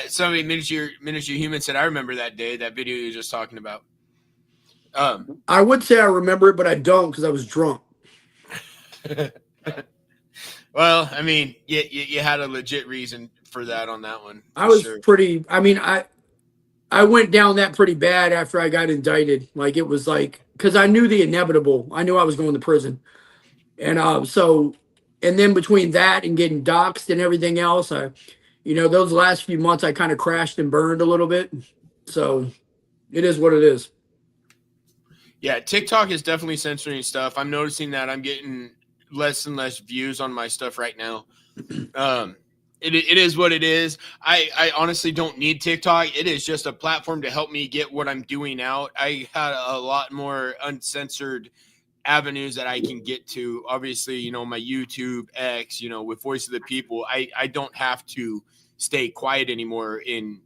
Somebody, miniature human said, "I remember that day, that video you were just talking about." I would say I remember it, but I don't because I was drunk. Well, I mean, you had a legit reason for that on that one. I was pretty. I mean, I went down that pretty bad after I got indicted. Like it was like because I knew the inevitable. I knew I was going to prison, and and then between that and getting doxxed and everything else, those last few months I kind of crashed and burned a little bit. So it is what it is. Yeah, TikTok is definitely censoring stuff. I'm noticing that I'm getting less and less views on my stuff right now. It is what it is. I honestly don't need TikTok. It is just a platform to help me get what I'm doing out. I had a lot more uncensored avenues that I can get to. Obviously, my YouTube, X, with Voice of the People, I don't have to stay quiet anymore. And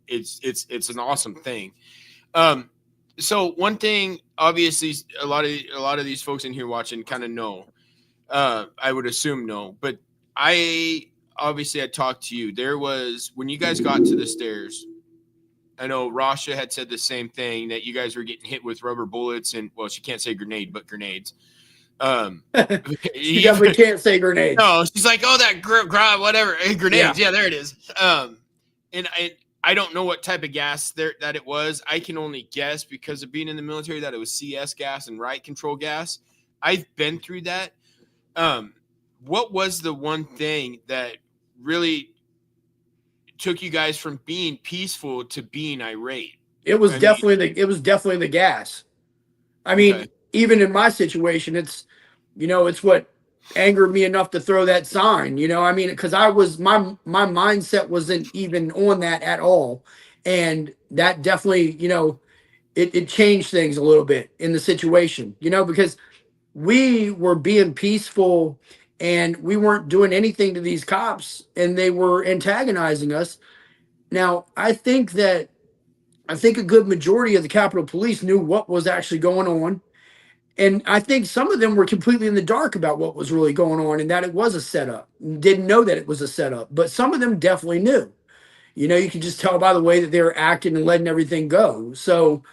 it's an awesome thing. So one thing, obviously, a lot of these folks in here watching kind of know. I would assume no, but I obviously had talked to you. There was, when you guys got to the stairs, I know Rasha had said the same thing, that you guys were getting hit with rubber bullets and, well, she can't say grenade, but grenades. She definitely can't say grenades. No, she's like, oh, that whatever, grenades. Yeah, there it is. And I don't know what type of gas that it was. I can only guess, because of being in the military, that it was CS gas and riot control gas. I've been through that. What was the one thing that really took you guys from being peaceful to being irate? It was definitely the gas. I mean, Okay. even in my situation, it's what angered me enough to throw that sign. I mean, because my mindset wasn't even on that at all, and that definitely it changed things a little bit in the situation. Because we were being peaceful and we weren't doing anything to these cops, and they were antagonizing us. Now, I think a good majority of the Capitol Police knew what was actually going on. And I think some of them were completely in the dark about what was really going on, and that it was a setup. Didn't know that it was a setup, but some of them definitely knew. You could just tell by the way that they were acting and letting everything go. So,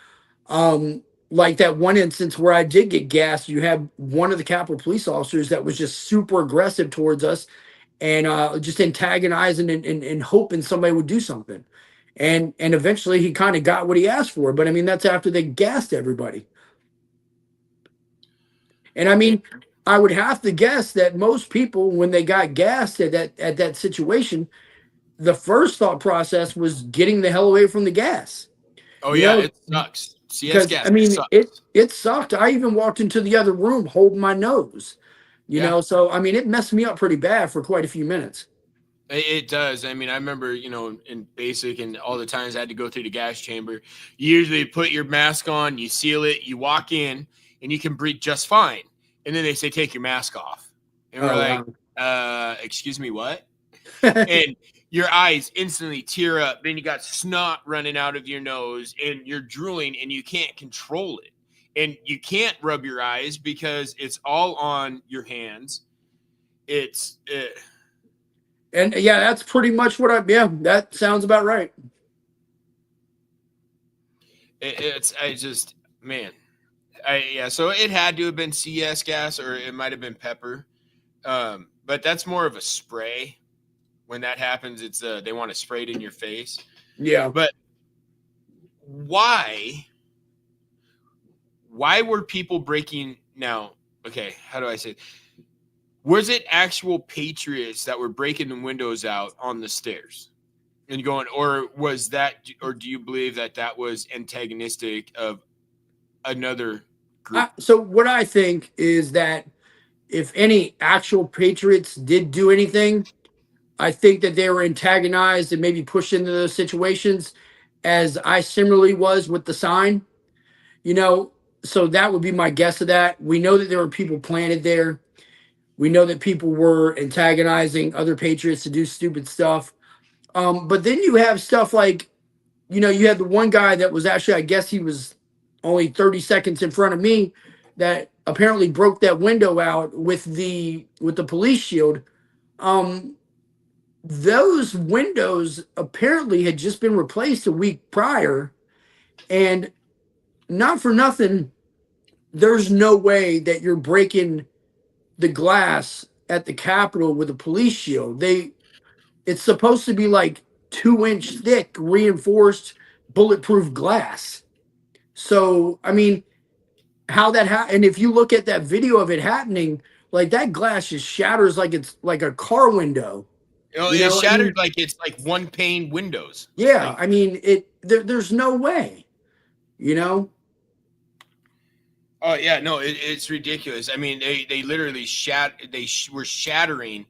like that one instance where I did get gassed, you had one of the Capitol Police officers that was just super aggressive towards us, and just antagonizing and hoping somebody would do something. And eventually he kind of got what he asked for. But I mean, that's after they gassed everybody. And I mean, I would have to guess that most people, when they got gassed at that situation, the first thought process was getting the hell away from the gas. Oh, yeah, it sucks. CS Because gas I mean, sucks. it sucked. I even walked into the other room holding my nose. So I mean, it messed me up pretty bad for quite a few minutes. It does. I mean, I remember, in basic and all the times I had to go through the gas chamber, you usually put your mask on, you seal it, you walk in, and you can breathe just fine. And then they say, take your mask off. And we're like, excuse me, what? And your eyes instantly tear up. Then you got snot running out of your nose, and you're drooling, and you can't control it. And you can't rub your eyes because it's all on your hands. And yeah, that's pretty much that sounds about right. So it had to have been CS gas, or it might have been pepper. But that's more of a spray. When that happens, it's they want to spray it in your face. Yeah. But why were people breaking now? Okay, how do I say it? Was it actual patriots that were breaking the windows out on the stairs and going, or do you believe that was antagonistic of another group? So what I think is that if any actual patriots did do anything, I think that they were antagonized and maybe pushed into those situations, as I similarly was with the sign. So that would be my guess of that. We know that there were people planted there. We know that people were antagonizing other patriots to do stupid stuff. But then you have stuff like, you had the one guy that was actually, I guess he was only 30 seconds in front of me, that apparently broke that window out with the police shield. Those windows apparently had just been replaced a week prior, and not for nothing, there's no way that you're breaking the glass at the Capitol with a police shield. It's supposed to be like 2-inch thick reinforced bulletproof glass. So I mean, how that and if you look at that video of it happening, like that glass just shatters like it's like a car window. It shattered like it's like one pane windows. Yeah, I mean there's no way. Oh yeah, no, it's ridiculous. I mean, they literally were shattering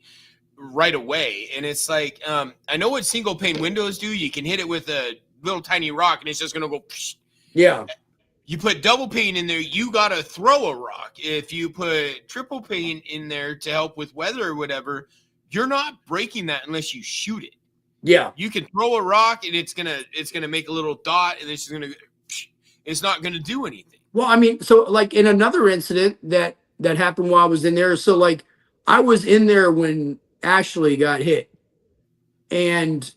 right away. And it's like, I know what single pane windows do. You can hit it with a little tiny rock and it's just going to go. Psh. Yeah. You put double pane in there, you got to throw a rock. If you put triple pane in there to help with weather or whatever, you're not breaking that unless you shoot it. Yeah. You can throw a rock and it's gonna make a little dot and it's not gonna do anything. Well, I mean, so like in another incident that happened while I was in there. So like I was in there when Ashley got hit, and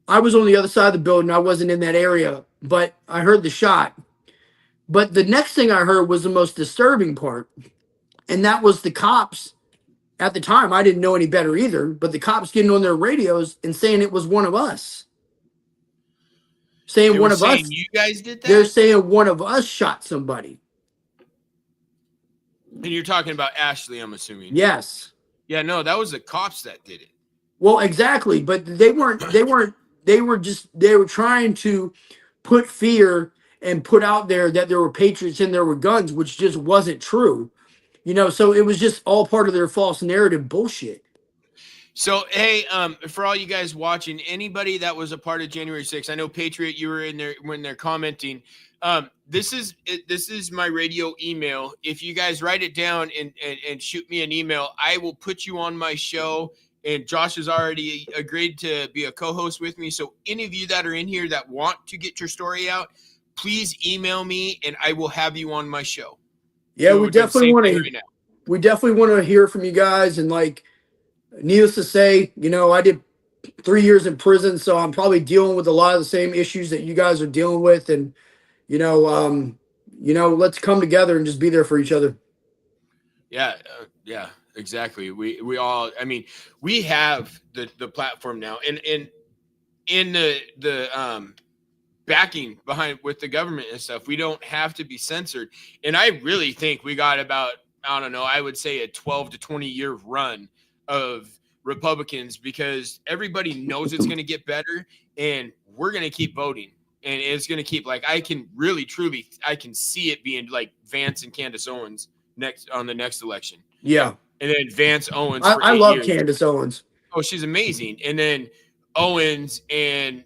I was on the other side of the building. I wasn't in that area, but I heard the shot. But the next thing I heard was the most disturbing part, and that was the cops. At the time, I didn't know any better either, but the cops getting on their radios and saying it was one of us. Saying one of us. You guys did that? They're saying one of us shot somebody. And you're talking about Ashley, I'm assuming. Yes. Yeah, no, that was the cops that did it. Well, exactly, but they were trying to put fear and put out there that there were patriots and there were guns, which just wasn't true. You know, so it was just all part of their false narrative bullshit. So, hey, for all you guys watching, anybody that was a part of January 6th, I know Patriot, you were in there when they're commenting. This is my radio email. If you guys write it down and shoot me an email, I will put you on my show. And Josh has already agreed to be a co-host with me. So any of you that are in here that want to get your story out, please email me and I will have you on my show. Yeah, So we definitely want to. Right, we definitely want to hear from you guys. And like, needless to say, you know, I did 3 years in prison, so I'm probably dealing with a lot of the same issues that you guys are dealing with. And you know, let's come together and just be there for each other. Yeah, yeah, exactly. We all. I mean, we have the platform now, and in the backing behind with the government and stuff. We don't have to be censored. And I really think we got about, I don't know, I would say a 12 to 20 year run of Republicans, because everybody knows it's going to get better and we're going to keep voting. And it's going to keep, like, I can really, truly, I can see it being like Vance and Candace Owens on the next election. Yeah. And then Vance Owens. I love Candace Owens. Oh, she's amazing. And then Owens and,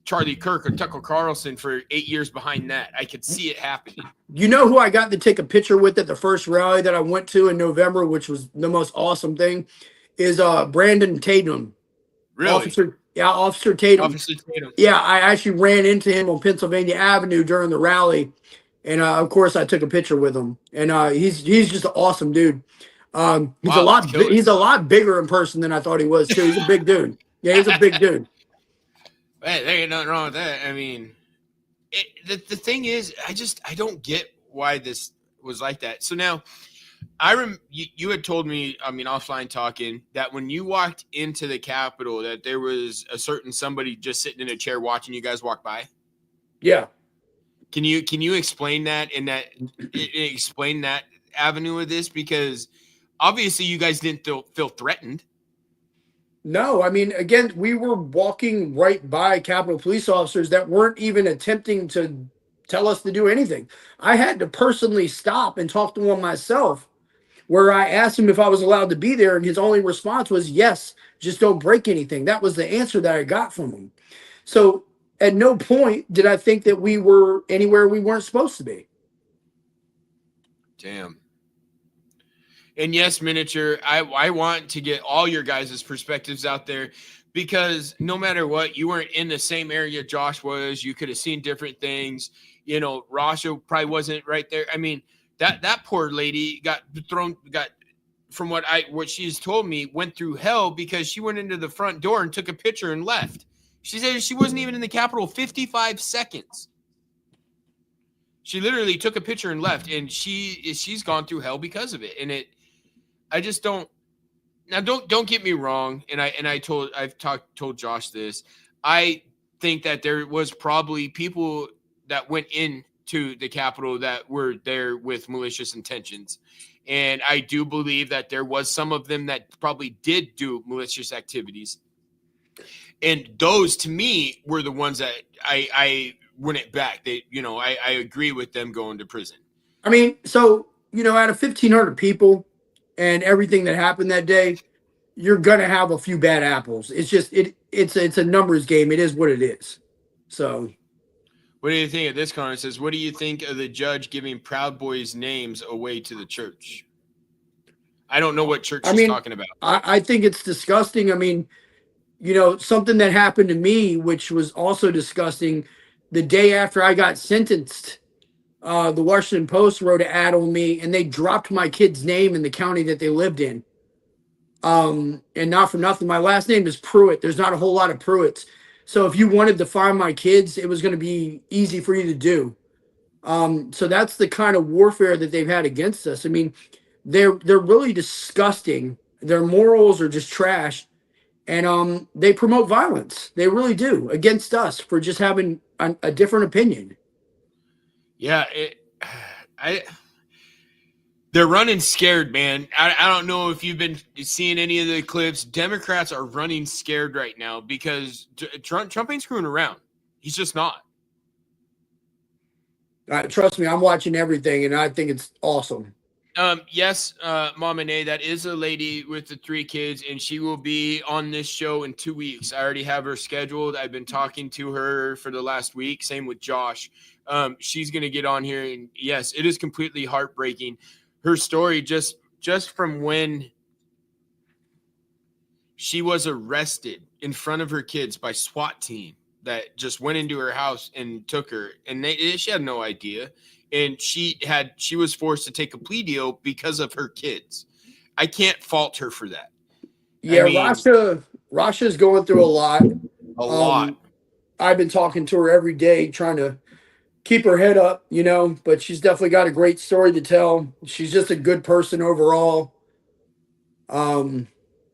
Charlie Kirk or Tucker Carlson for 8 years behind that. I could see it happening. You know who I got to take a picture with at the first rally that I went to in November, which was the most awesome thing, is Brandon Tatum. Really? Officer Tatum. Officer Tatum. Yeah, I actually ran into him on Pennsylvania Avenue during the rally. And, of course, I took a picture with him. And he's just an awesome dude. He's a lot bigger in person than I thought he was, too. He's a big dude. Yeah, he's a big dude. Hey, there ain't nothing wrong with that. I mean, the thing is, I don't get why this was like that. So now, you had told me, I mean, offline talking, that when you walked into the Capitol, that there was a certain somebody just sitting in a chair watching you guys walk by. Yeah. Can you explain that explain that avenue of this? Because obviously you guys didn't feel threatened. No, I mean, again, we were walking right by Capitol police officers that weren't even attempting to tell us to do anything. I had to personally stop and talk to one myself, where I asked him if I was allowed to be there, and his only response was, yes, just don't break anything. That was the answer that I got from him. So at no point did I think that we were anywhere we weren't supposed to be. Damn. And yes, Miniature, I want to get all your guys' perspectives out there, because no matter what, you weren't in the same area Josh was. You could have seen different things. You know, Rasha probably wasn't right there. I mean, that poor lady got from what she's told me, went through hell because she went into the front door and took a picture and left. She said she wasn't even in the Capitol 55 seconds. She literally took a picture and left, and she's gone through hell because of it. And I just don't. Now, don't get me wrong. And I've told Josh this. I think that there was probably people that went into the Capitol that were there with malicious intentions. And I do believe that there was some of them that probably did do malicious activities. And those, to me, were the ones that I went back. I agree with them going to prison. I mean, so, out of 1,500 people and everything that happened that day, you're gonna have a few bad apples. It's just it's a numbers game. It is what it is. So What do you think of this comment? It says, what do you think of the judge giving Proud Boys names away to the church? I don't know what church she's talking about. I think it's disgusting. I mean, you know, something that happened to me, which was also disgusting, the day after I got sentenced, the Washington Post wrote an ad on me, and they dropped my kid's name in the county that they lived in. And not for nothing, my last name is Pruitt. There's not a whole lot of Pruitts. So if you wanted to find my kids, it was going to be easy for you to do. So that's the kind of warfare that they've had against us. I mean, they're really disgusting. Their morals are just trash. And they promote violence. They really do, against us for just having a different opinion. Yeah, they're running scared, man. I don't know if you've been seeing any of the clips. Democrats are running scared right now because Trump ain't screwing around. He's just not. Trust me, I'm watching everything, and I think it's awesome. Yes, Mama Nay, that is a lady with the 3 kids, and she will be on this show in 2 weeks. I already have her scheduled. I've been talking to her for the last week. Same with Josh. She's going to get on here, and yes, it is completely heartbreaking. Her story, just from when she was arrested in front of her kids by SWAT team that just went into her house and took her, and she had no idea. And she was forced to take a plea deal because of her kids. I can't fault her for that. Yeah, I mean, Rasha's going through a lot. A lot. I've been talking to her every day, trying to keep her head up, you know, but she's definitely got a great story to tell. She's just a good person overall. You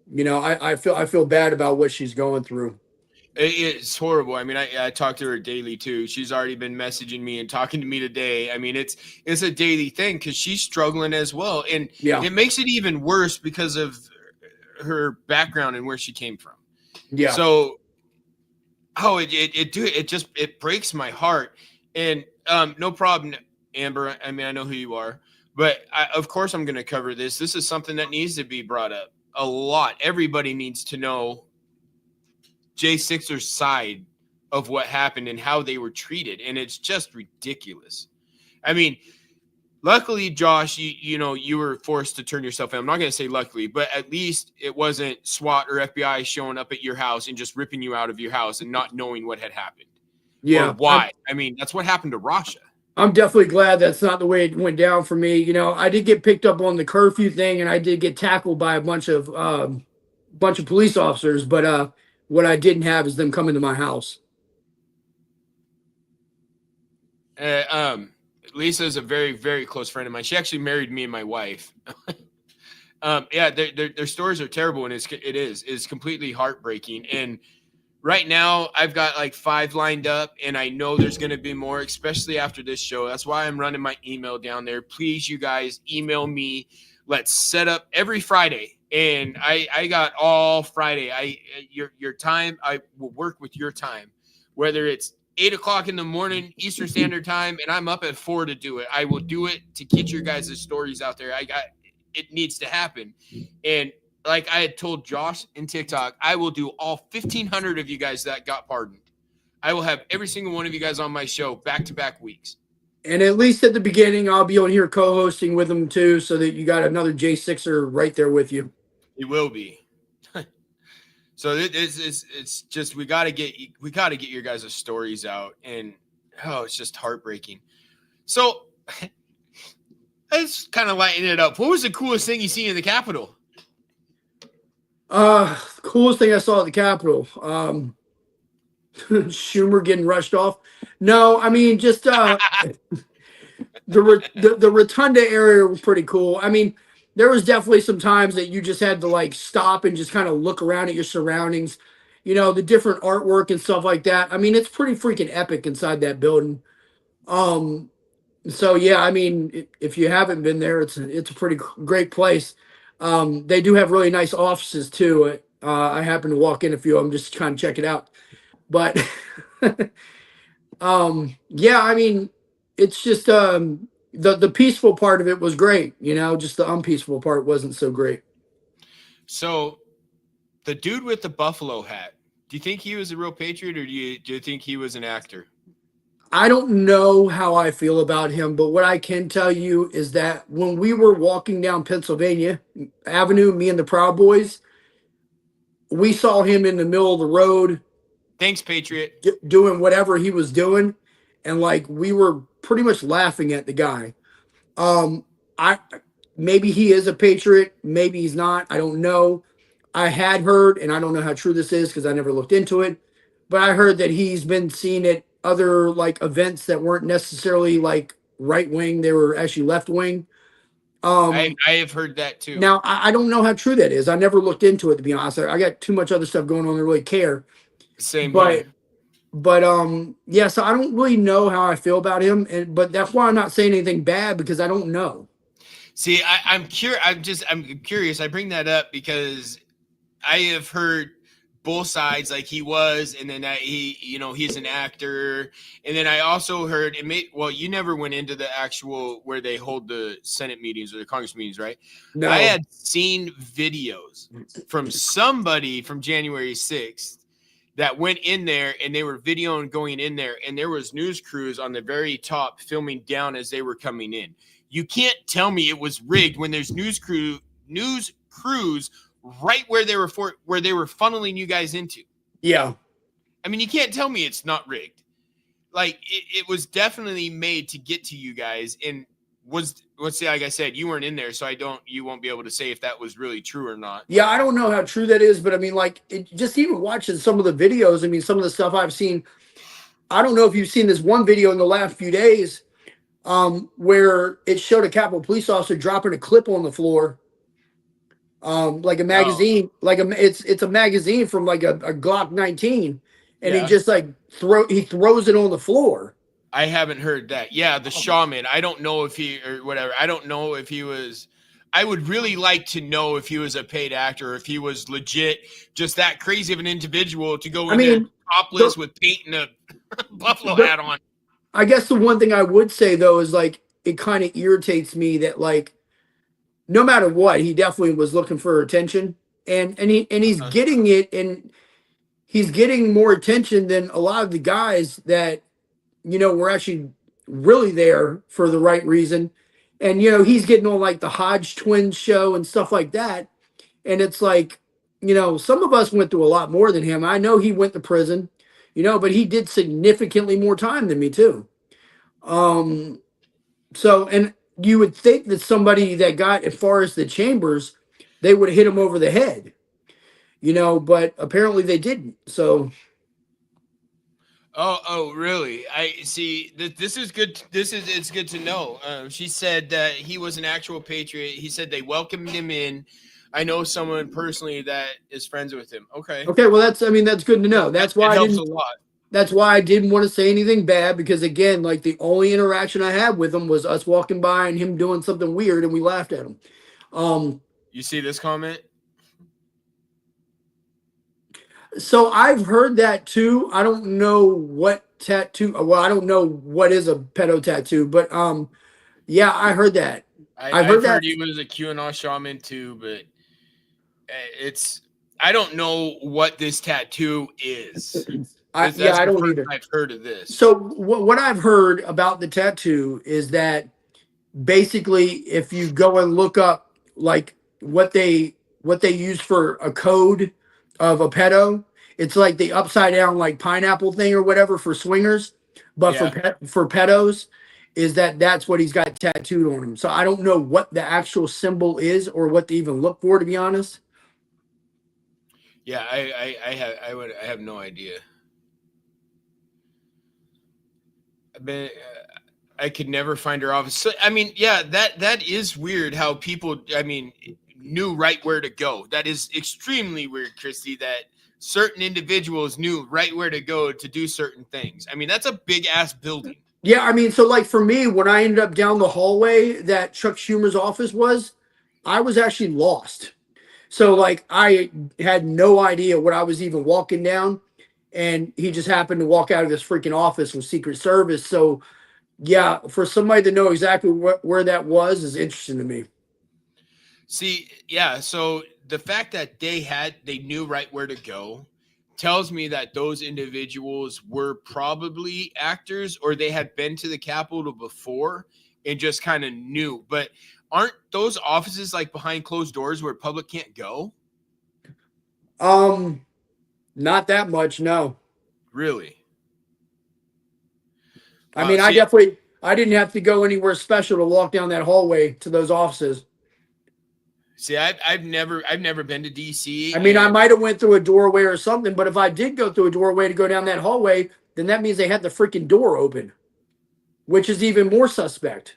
know, I feel bad about what she's going through. It's horrible. I mean, I talk to her daily too. She's already been messaging me and talking to me today. I mean, it's a daily thing because she's struggling as well. And it makes it even worse because of her background and where she came from. Yeah. So, it breaks my heart. And no problem, Amber. I mean, I know who you are, but of course I'm going to cover this. This is something that needs to be brought up a lot. Everybody needs to know J6's side of what happened and how they were treated. And it's just ridiculous. I mean, luckily, Josh, you were forced to turn yourself in. I'm not going to say luckily, but at least it wasn't SWAT or FBI showing up at your house and just ripping you out of your house and not knowing what had happened. Yeah. Or why. I mean, that's what happened to Rasha. I'm definitely glad that's not the way it went down for me. You know, I did get picked up on the curfew thing, and I did get tackled by a bunch of police officers, but what I didn't have is them coming to my house. Lisa is a very, very close friend of mine. She actually married me and my wife. Yeah, their stories are terrible, and it's completely heartbreaking. And right now, I've got like 5 lined up, and I know there's going to be more, especially after this show. That's why I'm running my email down there. Please, you guys, email me. Let's set up every Friday. And I got all Friday. Your time, I will work with your time, whether it's 8:00 in the morning Eastern Standard Time, and I'm up at 4 to do it. I will do it to get your guys' stories out there. It needs to happen. And like I had told Josh in TikTok, I will do all 1,500 of you guys that got pardoned. I will have every single one of you guys on my show back-to-back weeks. And at least at the beginning, I'll be on here co-hosting with them too, so that you got another J6er right there with you. It will be. So it's just we gotta get your guys' stories out, and it's just heartbreaking. So let's kind of lighten it up. What was the coolest thing you seen in the Capitol? Coolest thing I saw at the Capitol. Schumer getting rushed off. No, I mean just the rotunda area was pretty cool. I mean, there was definitely some times that you just had to like stop and just kind of look around at your surroundings, you know, the different artwork and stuff like that. I mean, it's pretty freaking epic inside that building. So yeah, I mean, if you haven't been there, it's a pretty great place. They do have really nice offices too. I happened to walk in a few of them just to kind of check it out. But yeah, I mean, it's just the peaceful part of it was great, you know, just the unpeaceful part wasn't so great. So the dude with the buffalo hat. Do you think he was a real patriot, or do you think he was an actor? I don't know how I feel about him, but what I can tell you is that when we were walking down Pennsylvania Avenue, me and the Proud Boys, we saw him in the middle of the road. Thanks, Patriot. Doing whatever he was doing, and like we were pretty much laughing at the guy. I maybe he is a patriot, maybe he's not. I don't know. I had heard, and I don't know how true this is because I never looked into it, but I heard that he's been seen at other like events that weren't necessarily like right wing; they were actually left wing. I have heard that too. Now I don't know how true that is. I never looked into it, to be honest. I got too much other stuff going on to really care. Same but here. But yeah, so I don't really know how I feel about him, but that's why I'm not saying anything bad because I don't know. See, I'm curious. I bring that up because I have heard both sides, like he was, and then he's an actor, and then I also heard you never went into the actual where they hold the Senate meetings or the Congress meetings, right? No. I had seen videos from somebody from January 6th that went in there, and they were videoing going in there, and there was news crews on the very top filming down as they were coming in. You can't tell me it was rigged when there's news crews right where they were funneling you guys into. Yeah. I mean, you can't tell me it's not rigged. Like it was definitely made to get to you guys, and let's say, like I said, you weren't in there, so you won't be able to say if that was really true or not. Yeah, I don't know how true that is, but I mean, like, just even watching some of the videos, I mean, some of the stuff I've seen, I don't know if you've seen this one video in the last few days, where it showed a Capitol police officer dropping a clip on the floor, like a magazine, it's a magazine from like a Glock 19, and he just like throws it on the floor. I haven't heard that. Yeah, the shaman. I don't know if he or whatever. I don't know if he was. I would really like to know if he was a paid actor or if he was legit, just that crazy of an individual to go in there topless with paint and a buffalo hat on. I guess the one thing I would say though is like it kind of irritates me that like no matter what, he definitely was looking for attention, and he's getting it, and he's getting more attention than a lot of the guys that were actually really there for the right reason. And, he's getting on like the Hodge twins show and stuff like that. And it's like, some of us went through a lot more than him. I know he went to prison, but he did significantly more time than me too. So, and you would think that somebody that got as far as the chambers, they would have hit him over the head, but apparently they didn't. So, Oh, really? I see. This is good. It's good to know. She said that he was an actual patriot. He said they welcomed him in. I know someone personally that is friends with him. Okay. Okay. Well, that's good to know. That's why it helps a lot. That's why I didn't want to say anything bad, because again, like the only interaction I had with him was us walking by and him doing something weird, and we laughed at him. You see this comment? So I've heard that too. I don't know what tattoo. Well, I don't know what is a pedo tattoo, but yeah, I heard that. I've heard he was a QAnon shaman too, but I don't know what this tattoo is. I don't either. I've heard of this. So what I've heard about the tattoo is that basically, if you go and look up like what they use for a code of a pedo, it's like the upside down like pineapple thing or whatever for swingers, but for pedos is that's what he's got tattooed on him. So I don't know what the actual symbol is or what to even look for, to be honest. Yeah, I have no idea. I could never find her office. So, I mean, yeah, that is weird how people, knew right where to go. That is extremely weird, Christy, that certain individuals knew right where to go to do certain things. I mean, that's a big ass building. Yeah, I mean, so like for me, when I ended up down the hallway that Chuck Schumer's office was, I was actually lost. So like I had no idea what I was even walking down, and he just happened to walk out of this freaking office with Secret Service. So yeah, for somebody to know exactly where that was is interesting to me. See, yeah, so the fact that they knew right where to go tells me that those individuals were probably actors, or they had been to the Capitol before and just kind of knew. But aren't those offices like behind closed doors where public can't go? Not that much, no. Really? I mean, I didn't have to go anywhere special to walk down that hallway to those offices. See, I've never been to DC. I mean, I might have went through a doorway or something, but if I did go through a doorway to go down that hallway, then that means they had the freaking door open, which is even more suspect.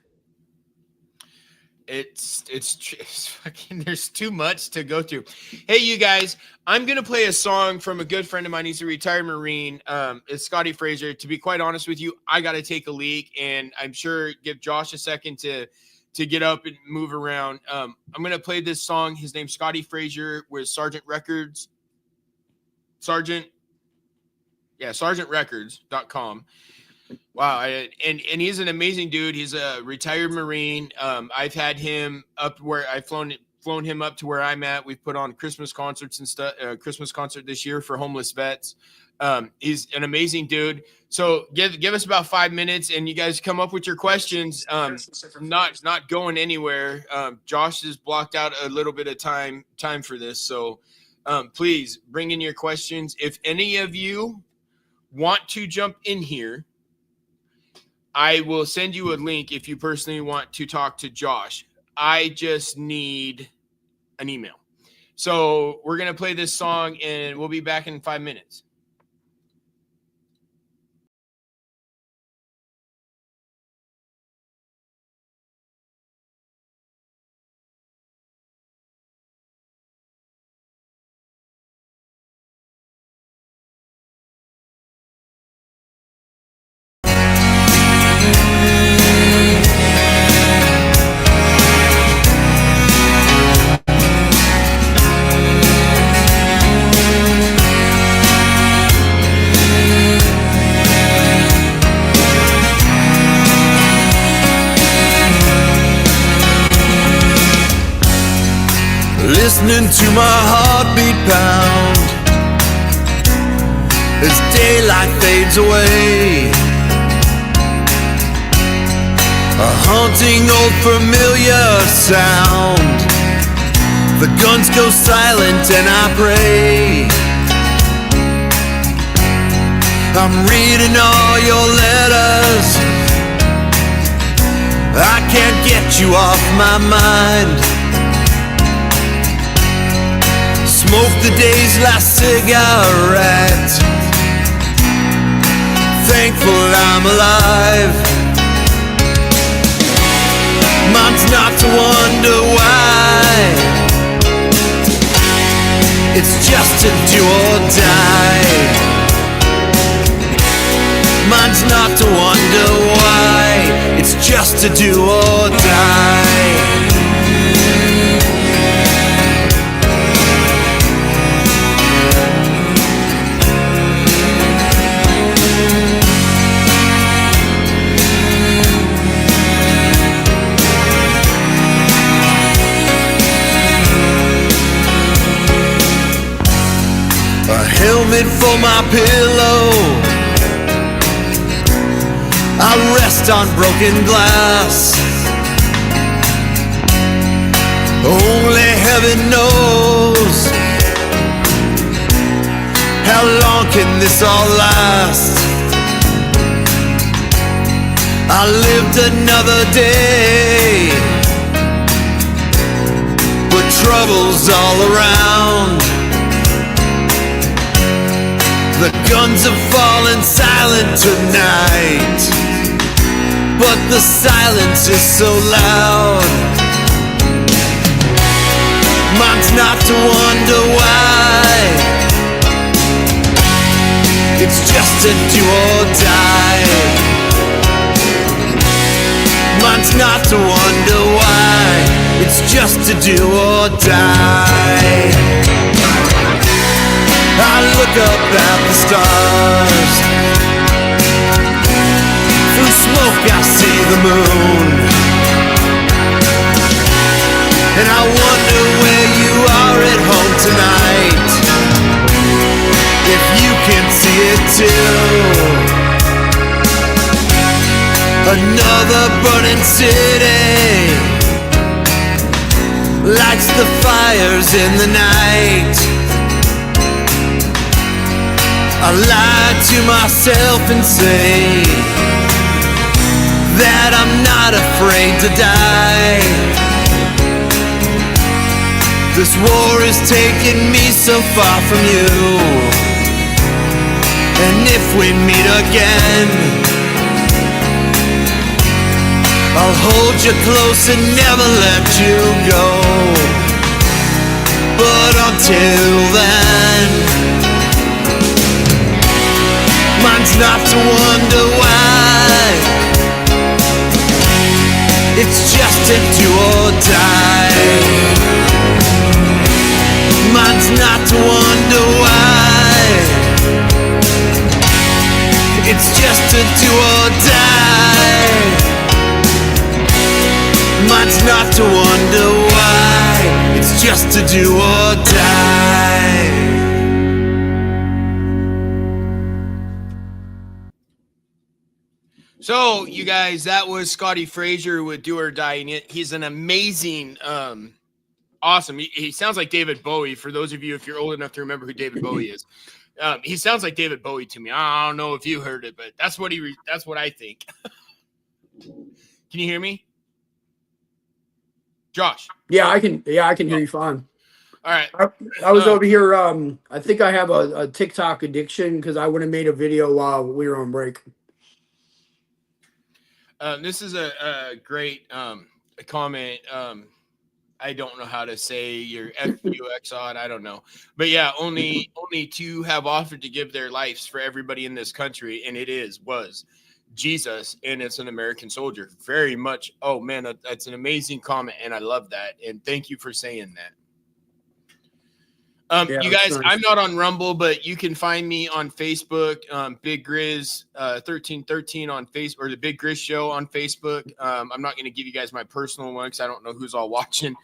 It's fucking, there's too much to go through. Hey, you guys, I'm going to play a song from a good friend of mine. He's a retired Marine. It's Scotty Fraser. To be quite honest with you, I got to take a leak, and I'm sure give Josh a second to get up and move around. I'm going to play this song. His name's Scotty Fraser with Sergeant Records. SergeantRecords.com. Wow. And he's an amazing dude. He's a retired Marine. I've had him up where I've flown him up to where I'm at. We've put on Christmas concerts and stuff, Christmas concert this year for homeless vets. He's an amazing dude. So give us about 5 minutes and you guys come up with your questions. Not going anywhere. Josh has blocked out a little bit of time for this. So please bring in your questions. If any of you want to jump in here, I will send you a link if you personally want to talk to Josh. I just need an email. So we're going to play this song and we'll be back in 5 minutes. Listening to my heartbeat pound as daylight fades away. A haunting old familiar sound. The guns go silent and I pray. I'm reading all your letters. I can't get you off my mind. Smoke the day's last cigarette. Thankful I'm alive. Mine's not to wonder why. It's just to do or die. Mine's not to wonder why. It's just to do or die. Helmet for my pillow. I rest on broken glass. Only heaven knows how long can this all last. I lived another day, but trouble's all around. The guns have fallen silent tonight, but the silence is so loud. Mine's not to wonder why. It's just to do or die. Mine's not to wonder why. It's just to do or die. I look up at the stars. Through smoke I see the moon, and I wonder where you are at Another burning city lights the fires in the night. I lie to myself and say that I'm not afraid to die. This war is taking me so far from you, and if we meet again, I'll hold you close and never let you go. But until then, mine's not to wonder why. It's just to do or die. Mine's not to wonder why. It's just to do or die. Mine's not to wonder why. It's just to do or die. So, you guys, that was Scotty Frazier with Do or Die. And he's an amazing, awesome. He sounds like David Bowie. For those of you, if you're old enough to remember who David Bowie is, he sounds like David Bowie to me. I don't know if you heard it, but that's what that's what I think. Can you hear me, Josh? Yeah, I can hear you fine. All right. I was over here. I think I have a TikTok addiction because I would have made a video while we were on break. This is a great comment. I don't know how to say your FUX on. I don't know, but yeah, only two have offered to give their lives for everybody in this country, and was Jesus, and it's an American soldier. Very much. Oh man, that's an amazing comment, and I love that. And thank you for saying that. Yeah, you guys, nice. I'm not on Rumble, but you can find me on Facebook, Big Grizz 1313 on Facebook, or the Big Grizz Show on Facebook. I'm not going to give you guys my personal one because I don't know who's all watching,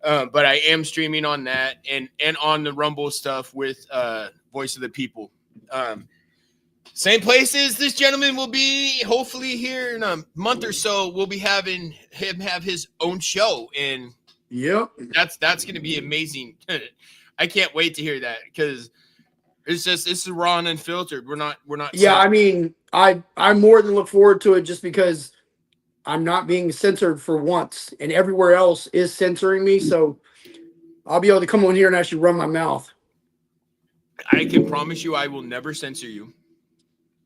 but I am streaming on that and on the Rumble stuff with Voice of the People. Same places this gentleman will be hopefully here in a month or so. We'll be having him have his own show, and yep, that's going to be amazing. I can't wait to hear that because this is raw and unfiltered. We're not. Yeah, I mean, I more than look forward to it just because I'm not being censored for once, and everywhere else is censoring me. So I'll be able to come on here and actually run my mouth. I can promise you, I will never censor you.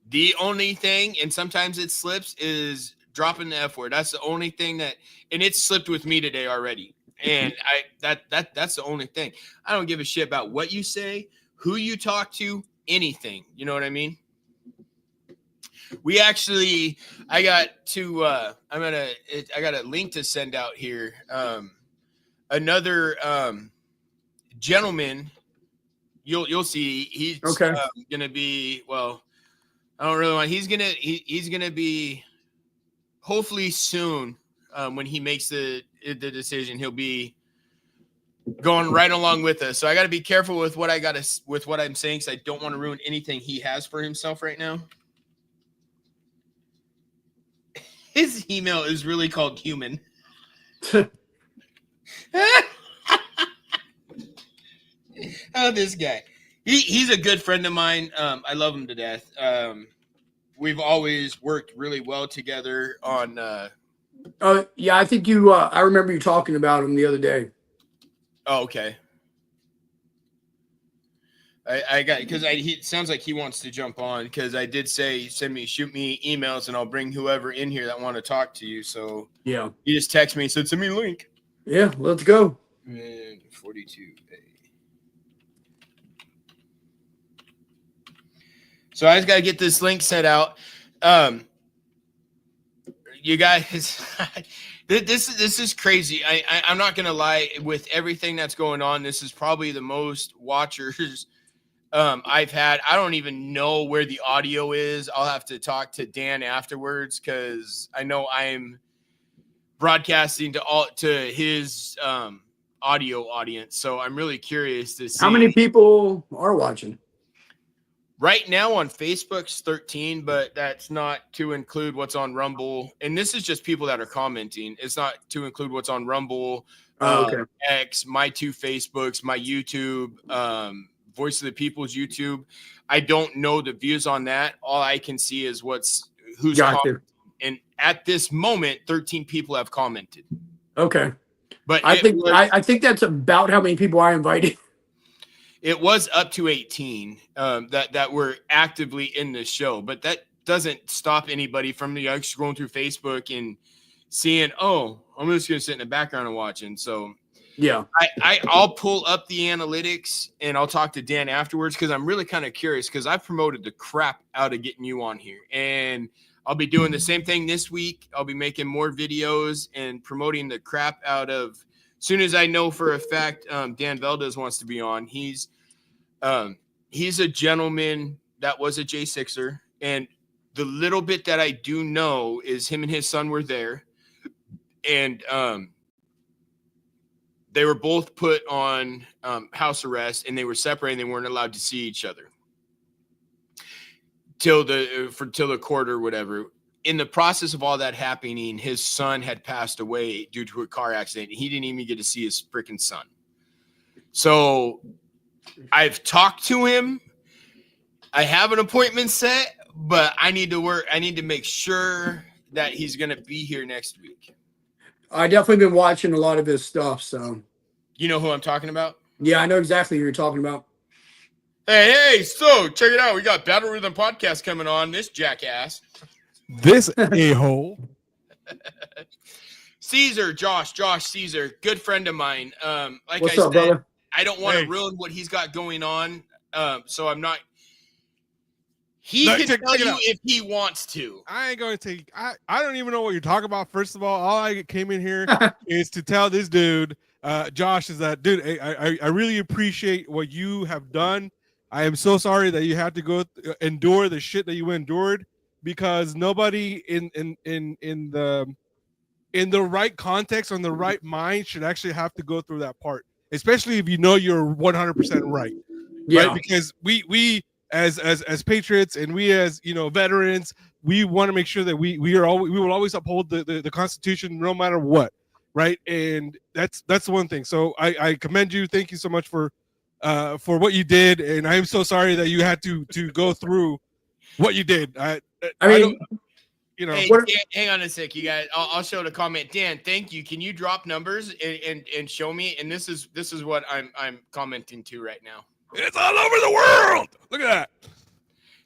The only thing, and sometimes it slips, is dropping the F word. That's the only thing and it's slipped with me today already. And that's the only thing. I don't give a shit about what you say, who you talk to, anything. You know what I mean? We actually, I got a link to send out here. Another gentleman, you'll see. He's okay. Gonna be, well, I don't really want. He's gonna be hopefully soon. When he makes the decision, he'll be going right along with us. So I got to be careful with what I'm saying, because I don't want to ruin anything he has for himself right now. His email is really called human. Oh, this guy. He's a good friend of mine. I love him to death. We've always worked really well together on. Yeah, I think you. I remember you talking about him the other day. Oh, okay. I got, because he sounds like he wants to jump on, because I did say shoot me emails and I'll bring whoever in here that want to talk to you. So yeah, he just texted me and said send me a link. Yeah, let's go. 42A. So I just got to get this link set out. You guys, this is crazy. I'm not gonna lie. With everything that's going on, this is probably the most watchers I've had. I don't even know where the audio is. I'll have to talk to Dan afterwards, because I know I'm broadcasting to his audio audience. So I'm really curious to see how many people are watching. Right now on Facebook's 13, but that's not to include what's on Rumble. And this is just people that are commenting. It's not to include what's on Rumble, Okay. X, my 2 Facebooks, my YouTube, Voice of the People's YouTube. I don't know the views on that. All I can see is who's commenting. And at this moment, 13 people have commented. Okay. But I think that's about how many people I invited. It was up to 18 that were actively in the show, but that doesn't stop anybody from scrolling through Facebook and seeing, oh, I'm just going to sit in the background and watching. So yeah, I'll pull up the analytics and I'll talk to Dan afterwards because I'm really kind of curious because I've promoted the crap out of getting you on here. And I'll be doing the same thing this week. I'll be making more videos and promoting the crap out of. As soon as I know for a fact Dan Valdez wants to be on, he's a gentleman that was a J6er, and the little bit that I do know is him and his son were there, and they were both put on house arrest, and they were separated. They weren't allowed to see each other till the court or whatever. In the process of all that happening, his son had passed away due to a car accident. He didn't even get to see his freaking son. So I've talked to him. I have an appointment set, but I need to work. I need to make sure that he's going to be here next week. I definitely been watching a lot of his stuff. So you know who I'm talking about? Yeah, I know exactly who you're talking about. Hey, so check it out. We got Battle Rhythm Podcast coming on. This jackass. This a-hole. Josh Caesar, good friend of mine. Like What's I up, said, brother? I don't want to ruin what he's got going on. So I'm not. He can tell you if he wants to. I ain't going to take. I don't even know what you're talking about. First of all I came in here is to tell this dude, Josh, is that dude. I really appreciate what you have done. I am so sorry that you had to endure the shit that you endured, because nobody in the right context or in the right mind should actually have to go through that part, especially if you know you're 100% right. Yeah. Right? Because we as patriots and we as veterans, we want to make sure that we will always uphold the Constitution no matter what, right? And that's the one thing. So I commend you. Thank you so much for what you did, and I am so sorry that you had to go through what you did. I mean, Hey, hang on a sec, you guys. I'll show the comment. Dan, thank you. Can you drop numbers and show me? And this is what I'm commenting to right now. It's all over the world. Look at that.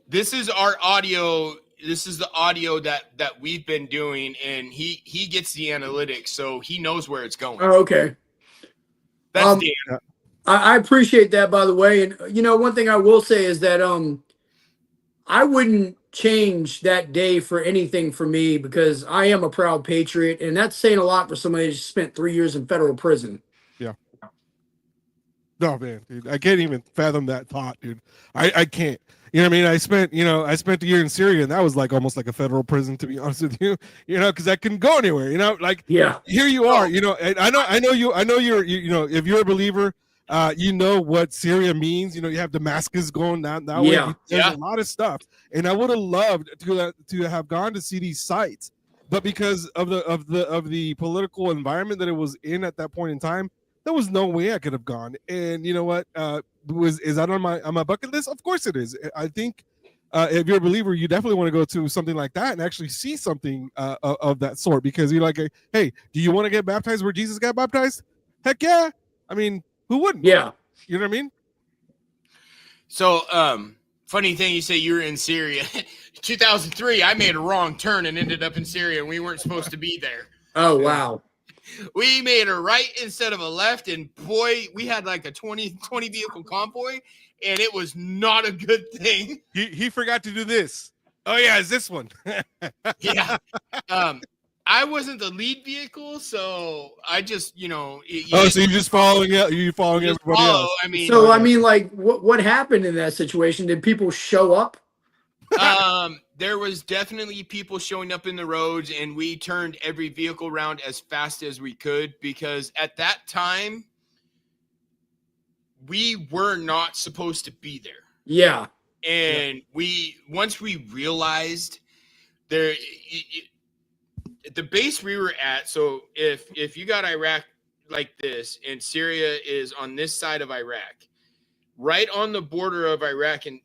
This is our audio. This is the audio that we've been doing, and he gets the analytics, so he knows where it's going. Oh, okay. That's Dan. I appreciate that, by the way. And one thing I will say is that I wouldn't change that day for anything for me, because I am a proud patriot, and that's saying a lot for somebody who spent 3 years in federal prison. Yeah. No, man, dude, I can't even fathom that thought, dude. I can't. You know what I mean? I spent a year in Syria, and that was like almost like a federal prison, to be honest with you. Because I couldn't go anywhere. Here you are. And I know you're. If you're a believer, you know what Syria means. You have Damascus going down that way. There's a lot of stuff, and I would have loved to have gone to see these sites, but because of the political environment that it was in at that point in time, there was no way I could have gone. And you know what? Is that on my bucket list? Of course it is. I think if you're a believer, you definitely want to go to something like that and actually see something of that sort, because you're like, hey, do you want to get baptized where Jesus got baptized? Heck yeah. I mean, who wouldn't? Yeah. You know what I mean? So, funny thing, you say you were in Syria. 2003, I made a wrong turn and ended up in Syria, and we weren't supposed to be there. Oh, wow. We made a right instead of a left, and boy, we had like a 20 vehicle convoy, and it was not a good thing. He forgot to do this. Oh yeah, it's this one. Yeah. I wasn't the lead vehicle, so I just, so you're just following everybody else. I mean, like, what happened in that situation? Did people show up? There was definitely people showing up in the roads, and we turned every vehicle around as fast as we could, because at that time we were not supposed to be there. Yeah. And once we realized there, the base we were at. So if you got Iraq like this, and Syria is on this side of Iraq, right on the border of Iraq and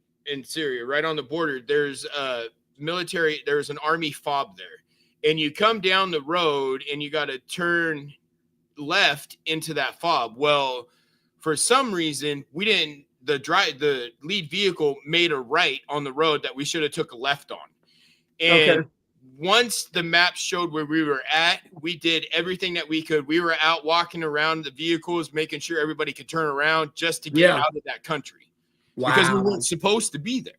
Syria, right on the border, there's a military, there's an army fob there. And you come down the road and you got to turn left into that fob. Well, for some reason, we didn't, the lead vehicle made a right on the road that we should have took a left on. And once the map showed where we were at, we did everything that we could. We were out walking around the vehicles, making sure everybody could turn around just to get out of that country. Wow. Because we weren't supposed to be there.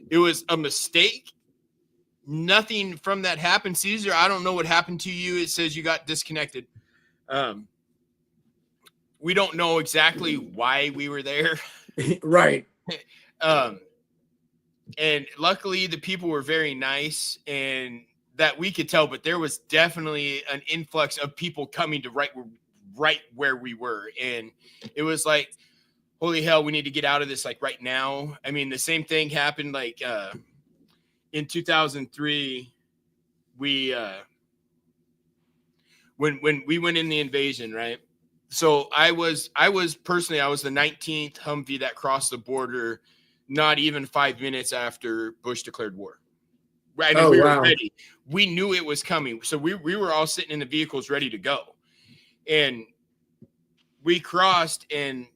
It was a mistake. Nothing from that happened. Caesar, I don't know what happened to you. It says you got disconnected. We don't know exactly why we were there. Right. And luckily the people were very nice, and that we could tell, but there was definitely an influx of people coming to right where we were. And it was like, holy hell, we need to get out of this like right now. I mean, the same thing happened like in 2003, we when we went in the invasion, right? So I was personally, I was the 19th Humvee that crossed the border, not even 5 minutes after Bush declared war. Right. And we were ready. We knew it was coming. So we were all sitting in the vehicles ready to go. And we crossed, and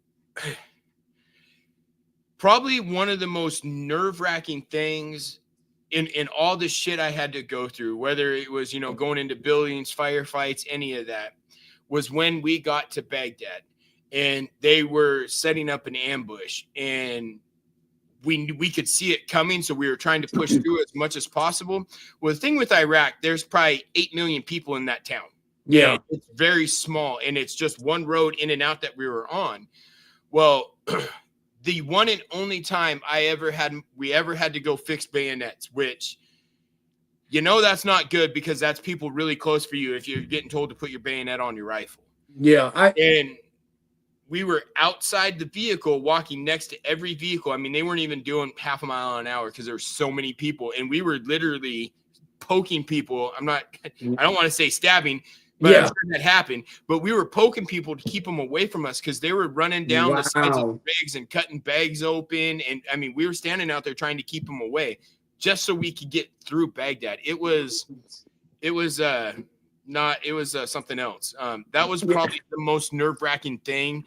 probably one of the most nerve-wracking things in all the shit I had to go through, whether it was, going into buildings, firefights, any of that, was when we got to Baghdad and they were setting up an ambush, and we could see it coming. So we were trying to push through as much as possible. Well, the thing with Iraq, there's probably 8 million people in that town. Yeah. And it's very small, and it's just one road in and out that we were on. Well, the one and only time we ever had to go fix bayonets, which, that's not good, because that's people really close for you if you're getting told to put your bayonet on your rifle. Yeah. And we were outside the vehicle, walking next to every vehicle. I mean, they weren't even doing half a mile an hour because there were so many people, and we were literally poking people. I don't want to say stabbing, but I'm sure that happened. But we were poking people to keep them away from us, because they were running down the sides of the bags and cutting bags open. And I mean, we were standing out there trying to keep them away just so we could get through Baghdad. It was something else. That was probably the most nerve-wracking thing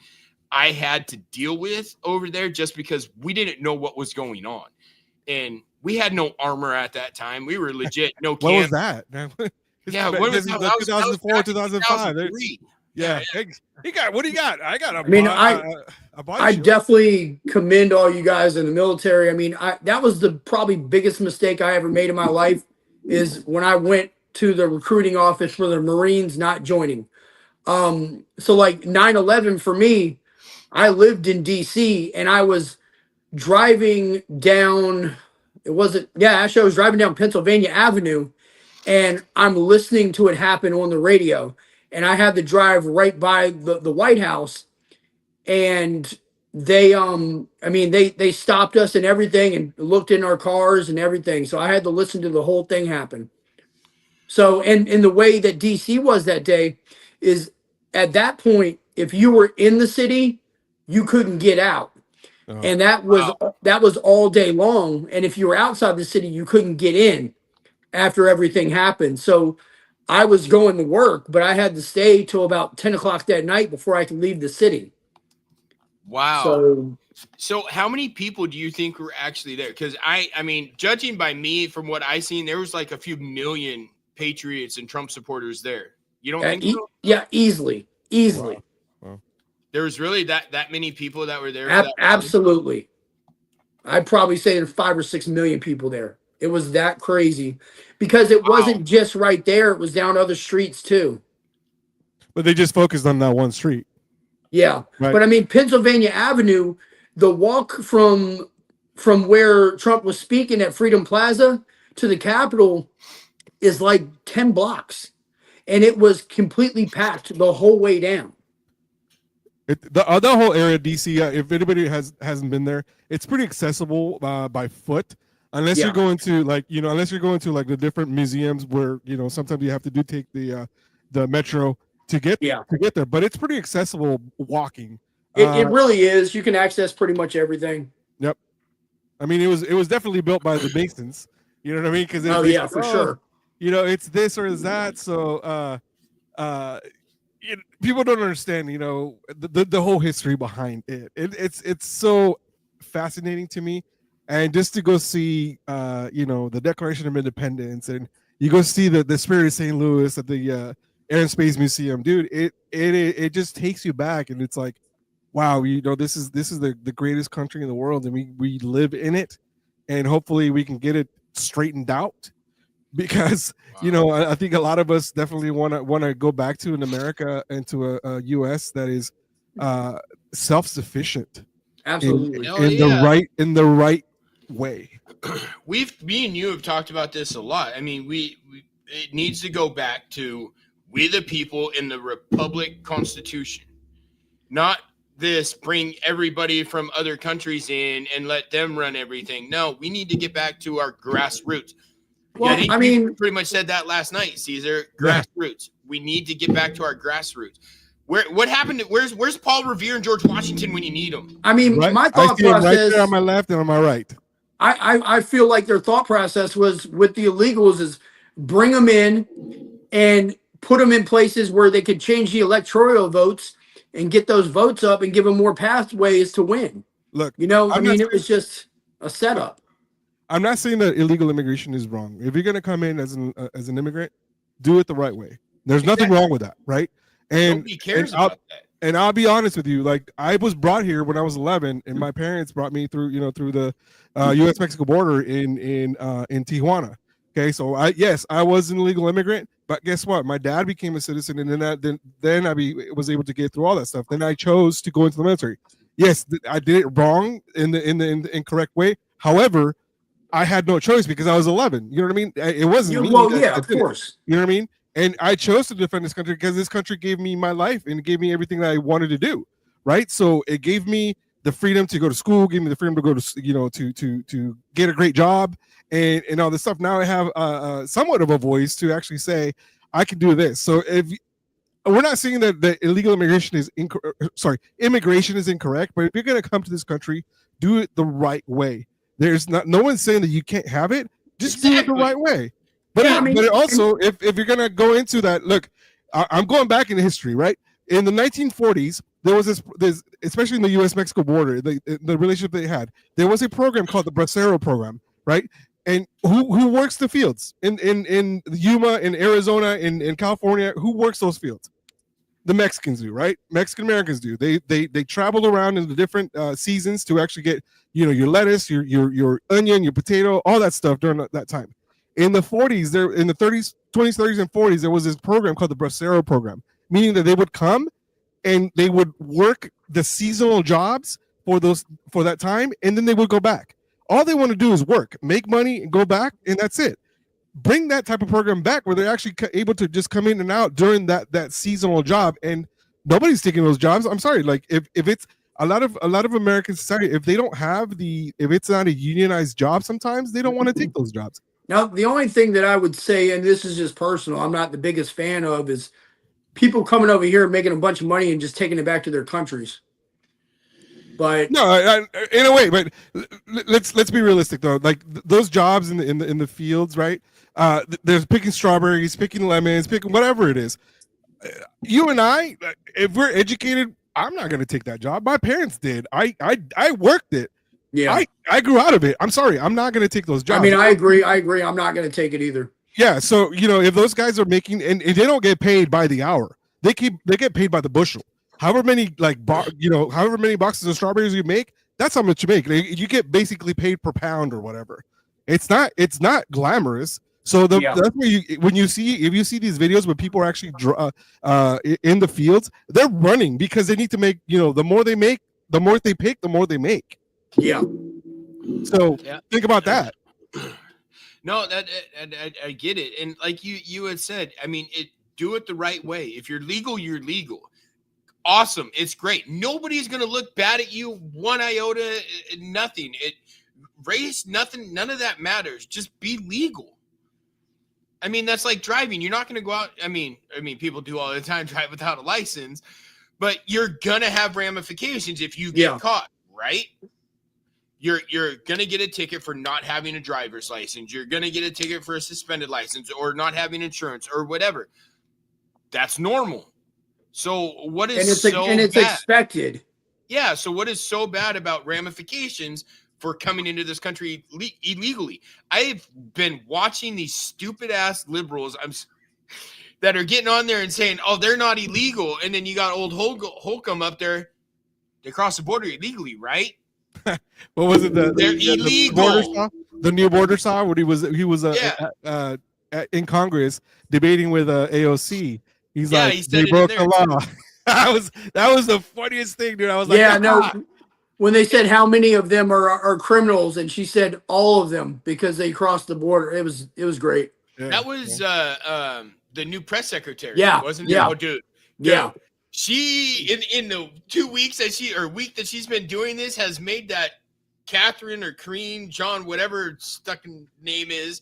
I had to deal with over there, just because we didn't know what was going on. And we had no armor at that time. We were legit no camp. What was that? Yeah, what was that? 2004, 2005. Yeah. What do you got? I got I definitely commend all you guys in the military. I mean, that was the probably biggest mistake I ever made in my life, is when I went to the recruiting office for the Marines not joining. So like 9/11 for me, I lived in DC, and I was driving down, I was driving down Pennsylvania Avenue, and I'm listening to it happen on the radio. And I had to drive right by the White House, and they stopped us and everything and looked in our cars and everything. So I had to listen to the whole thing happen. So, and the way that DC was that day is, at that point, if you were in the city, you couldn't get out. Oh, and that was all day long. And if you were outside the city, you couldn't get in after everything happened. So I was going to work, but I had to stay till about 10 o'clock that night before I could leave the city. Wow. So how many people do you think were actually there? Because I mean, judging by me, from what I seen, there was like a few million Patriots and Trump supporters there. You don't think so? Yeah, easily. Wow. There was really that many people that were there? Absolutely. I'd probably say there's 5 or 6 million people there. It was that crazy, because it wasn't just right there. It was down other streets too. But they just focused on that one street. Yeah. Right. But I mean, Pennsylvania Avenue, the walk from where Trump was speaking at Freedom Plaza to the Capitol is like 10 blocks. And it was completely packed the whole way down. The whole area of DC, if anybody hasn't been there, it's pretty accessible by foot, unless you're going to unless you're going to like the different museums where sometimes you have to take the metro to get there, but it's pretty accessible walking. It really is. You can access pretty much everything. Yep. I mean, it was definitely built by the Masons. You know what I mean? Because for sure. It's this or that. So people don't understand, the whole history behind it. It's so fascinating to me, and just to go see, the Declaration of Independence, and you go see the Spirit of St. Louis at the Air and Space Museum, dude. It just takes you back, and it's like, wow, this is the greatest country in the world, and we live in it, and hopefully we can get it straightened out. Because I think a lot of us definitely want to go back to an America and to a U.S. that is self-sufficient, absolutely, in the right way. Me and you have talked about this a lot. I mean, it needs to go back to we the people in the Republic Constitution, not this bring everybody from other countries in and let them run everything. No, we need to get back to our grassroots. Well, I mean, you pretty much said that last night, Caesar. Grassroots. We need to get back to our grassroots. What happened? Where's Paul Revere and George Washington when you need them? I mean, my thought process right there on my left and on my right. I feel like their thought process was with the illegals is bring them in and put them in places where they could change the electoral votes and get those votes up and give them more pathways to win. Look, it was just a setup. I'm not saying that illegal immigration is wrong. If you're going to come in as an immigrant, do it the right way. There's nothing wrong with that, right? And nobody cares about that. And I'll be honest with you, like I was brought here when I was 11, and my parents brought me through the U.S.-Mexico border in Tijuana. Okay, so I was an illegal immigrant, but guess what? My dad became a citizen, and then I was able to get through all that stuff. Then I chose to go into the military. Yes, I did it wrong in the incorrect way. However, I had no choice because I was 11. You know what I mean? It wasn't me. Well, yeah, of course. You know what I mean? And I chose to defend this country because this country gave me my life and gave me everything that I wanted to do, right? So it gave me the freedom to go to school, gave me the freedom to go to, to get a great job and all this stuff. Now I have somewhat of a voice to actually say I can do this. So we're not saying that the illegal immigration is immigration is incorrect, but if you're going to come to this country, do it the right way. There's no one's saying that you can't have it. Just do it the right way. But also, if you're gonna go into that, look, I'm going back in history, right? In the 1940s, there was this, especially in the U.S.-Mexico border, the relationship they had. There was a program called the Bracero program, right? And who works the fields in Yuma, in Arizona, in California? Who works those fields? The Mexicans do, right? Mexican Americans do. They traveled around in the different seasons to actually get your lettuce, your onion, your potato, all that stuff during that time. In the 40s, in the 30s, 20s, 30s, and 40s, there was this program called the Bracero program, meaning that they would come and they would work the seasonal jobs for that time, and then they would go back. All they want to do is work, make money, and go back, and that's it. Bring that type of program back where they're actually able to just come in and out during that seasonal job, and nobody's taking those jobs. I'm sorry, like if it's a lot of American society, if it's not a unionized job, sometimes they don't want to take those jobs. Now, the only thing that I would say, and this is just personal, I'm not the biggest fan of, is people coming over here making a bunch of money and just taking it back to their countries. But no, in a way, but let's be realistic though. Like those jobs in the fields, right? There's picking strawberries, picking lemons, picking whatever it is. You and I, if we're educated, I'm not going to take that job. My parents did. I worked it. Yeah, I grew out of it. I'm sorry. I'm not going to take those jobs. I mean, I agree. I'm not going to take it either. Yeah. So, if those guys are making, and they don't get paid by the hour, they get paid by the bushel. However many, however many boxes of strawberries you make, that's how much you make. You get basically paid per pound or whatever. It's not glamorous. So that's where if you see these videos where people are actually in the fields, they're running because they need to make, the more they make, the more they pick, the more they make. Yeah. So think about that. No, I get it. And like you had said, I mean, do it the right way. If you're legal, you're legal. awesome. It's great. Nobody's going to look bad at you. One iota, nothing. Race, nothing. None of that matters. Just be legal. I mean, that's like driving. You're not going to go out. I mean, people do all the time, drive without a license, but you're going to have ramifications if you get caught, right? You're going to get a ticket for not having a driver's license. You're going to get a ticket for a suspended license or not having insurance or whatever. That's normal. So what is it's bad? Expected. Yeah. So what is so bad about ramifications for coming into this country illegally? I've been watching these stupid ass liberals that are getting on there and saying, "Oh, they're not illegal," and then you got old Holcomb up there. They crossed the border illegally, right? What was it? They're illegal. The new border saw when he was in Congress debating with AOC. He's like, he they broke the law. that was the funniest thing, dude. I was like, no. When they said how many of them are criminals, and she said all of them because they crossed the border, it was great. Yeah, that was the new press secretary. Yeah, wasn't it? Yeah. Oh, dude. Yeah. She in the 2 weeks that week that she's been doing this has made that Catherine or Karine John, whatever her stuck name is,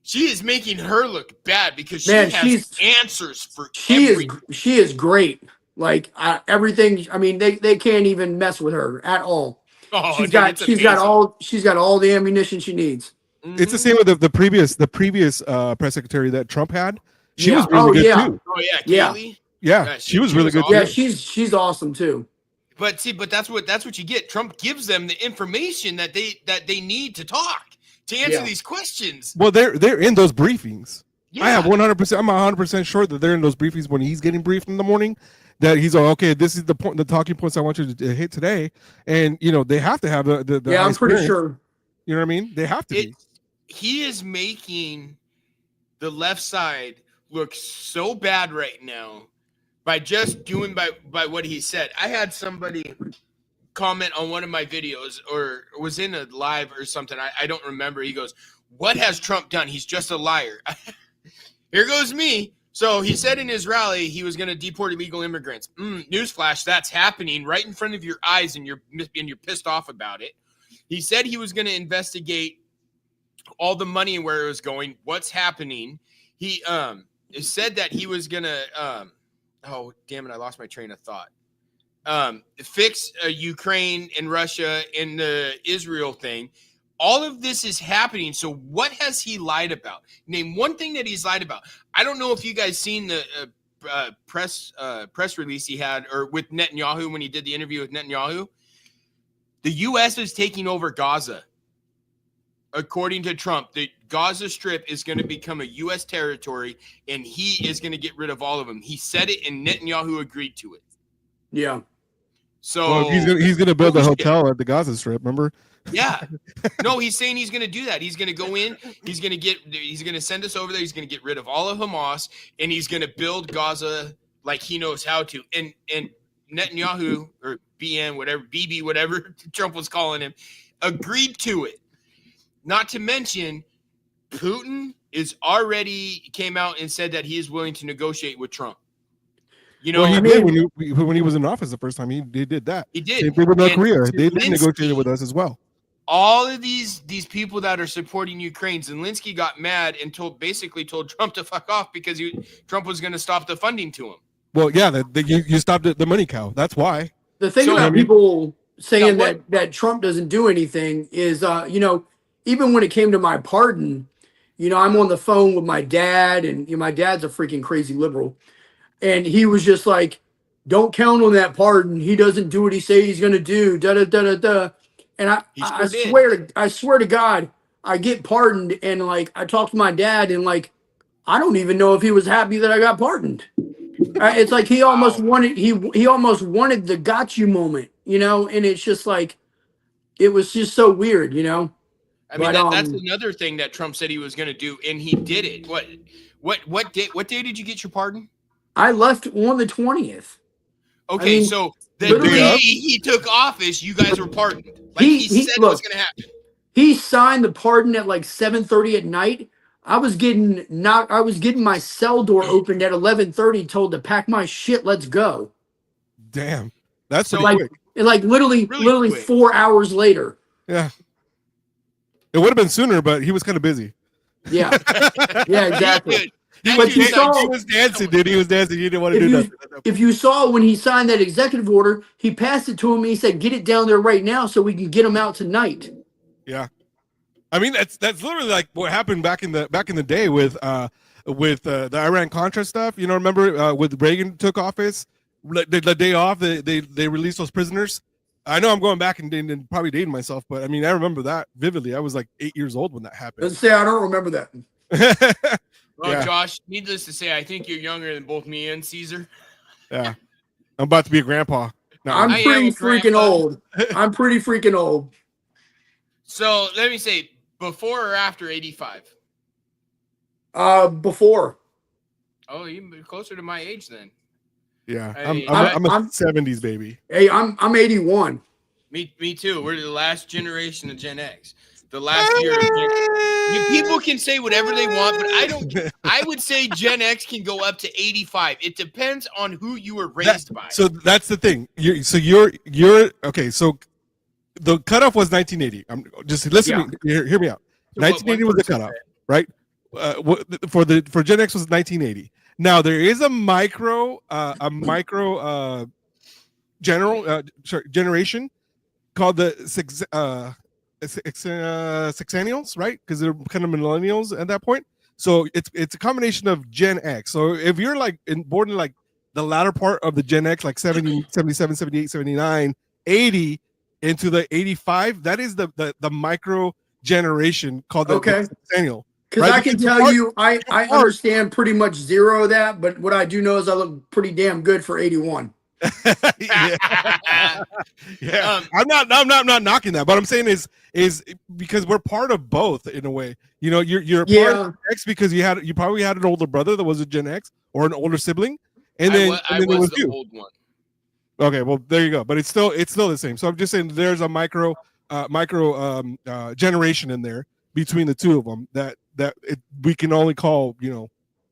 she is making her look bad because she has answers for everything. She is great. Like everything. I mean, they can't even mess with her at all. Oh, she's got all the ammunition she needs. Mm-hmm. It's the same with the previous press secretary that Trump had. She was really good too. Oh yeah, Kaylee. Yeah, she was really good. Awesome. Yeah, she's awesome too. But that's what you get. Trump gives them the information that they need to talk to answer these questions. Well, they're in those briefings. Yeah. I have 100%. I'm 100% sure that they're in those briefings when he's getting briefed in the morning. That he's like, okay, this is the talking points I want you to hit today, and they have to have the I'm pretty sure. You know what I mean? They have to be. He is making the left side look so bad right now by just doing by what he said. I had somebody comment on one of my videos or was in a live or something. I don't remember. He goes, "What has Trump done? He's just a liar." Here goes me. So he said in his rally he was going to deport illegal immigrants. Newsflash, that's happening right in front of your eyes, and you're pissed off about it. He said he was going to investigate all the money and where it was going. What's happening? He said that he was going to oh, damn it, I lost my train of thought. Fix Ukraine and Russia and the Israel thing. All of this is happening. So what has he lied about? Name one thing that he's lied about. I don't know if you guys seen the press release he had or with Netanyahu when he did the interview with Netanyahu. The U.S. is taking over Gaza. According to Trump, the Gaza Strip is going to become a U.S. territory, and he is going to get rid of all of them. He said it, and Netanyahu agreed to it. Yeah. So he's going to build a hotel at the Gaza Strip. Remember? Yeah. No, he's saying he's going to do that. He's going to go in. He's going to send us over there. He's going to get rid of all of Hamas, and he's going to build Gaza like he knows how to. And Netanyahu or BB, whatever Trump was calling him, agreed to it. Not to mention, Putin came out and said that he is willing to negotiate with Trump. He did when he was in office the first time. He did that. He did. Same thing with North Korea. They negotiated with us as well. All of these people that are supporting Ukraine, Zelensky got mad and basically told Trump to fuck off because Trump was going to stop the funding to him. Well, yeah, you stopped the money cow. That's why. The thing about people saying that Trump doesn't do anything is, even when it came to my pardon, I'm on the phone with my dad, and my dad's a freaking crazy liberal. And he was just like, don't count on that pardon. He doesn't do what he says he's going to do. Da, da, da, da, da. And I swear to God, I get pardoned. And like, I talked to my dad and like, I don't even know if he was happy that I got pardoned. It's like he almost wanted, he almost wanted the got you moment, and it's just like, it was just so weird, I mean, that's another thing that Trump said he was going to do, and he did it. What day did you get your pardon? I left on the 20th. Okay, so the day he took office, you guys were pardoned. Like he said it was going to happen. He signed the pardon at like 7:30 at night. I was getting my cell door opened at 11:30, told to pack my shit, let's go. Damn, that's So, pretty like quick. like literally quick. 4 hours later. Yeah, it would have been sooner, but he was kind of busy. Yeah, yeah, exactly. Dude, He that was, dude's saw- like, he was dancing, dude. He was dancing. He didn't want to If do you nothing. if you saw when he signed that executive order, he passed it to him. And he said, "Get it down there right now, so we can get him out tonight." Yeah, I mean that's literally like what happened back in the day with the Iran Contra stuff. You know, remember when Reagan took office, the day off, they released those prisoners. I know I'm going back and probably dating myself, but I mean I remember that vividly. I was like 8 years old when that happened. Let's say I don't remember that. well, Yeah. Josh, needless to say, I think you're younger than both me and Caesar. Yeah, I'm about to be a grandpa. No, I'm I am pretty a freaking grandpa. old. I'm pretty freaking old. So let me say, before or after 85? Before. Oh, you're closer to my age then. yeah, I I'm mean, a I'm- 70s baby. Hey, I'm 81. Me too. We're the last generation of Gen X. The last year of Gen People can say whatever they want, but I don't. I would say Gen X can go up to 85. It depends on who you were raised by. So that's the thing. You're okay. So the cutoff was 1980. I'm just listen. Yeah. To me, hear me out. So what 1980 one was the person cutoff, right? For Gen X was 1980. Now there is a micro generation called the sexennials, right? Because they're kind of millennials at that point. So it's a combination of Gen X. So if you're like born in like the latter part of the Gen X, like 70, 77, 78, 79, 80 into the 85, that is the micro generation called the sexennial. Because Right? I can tell you, I understand pretty much zero of that, but what I do know is I look pretty damn good for 81. yeah. I'm not knocking that, but I'm saying is because we're part of both in a way. You know, you're a part of X because you probably had an older brother that was a Gen X or an older sibling, and then it was the you. old one. Okay, well there you go. But it's still the same. So I'm just saying there's a micro generation in there between the two of them that we can only call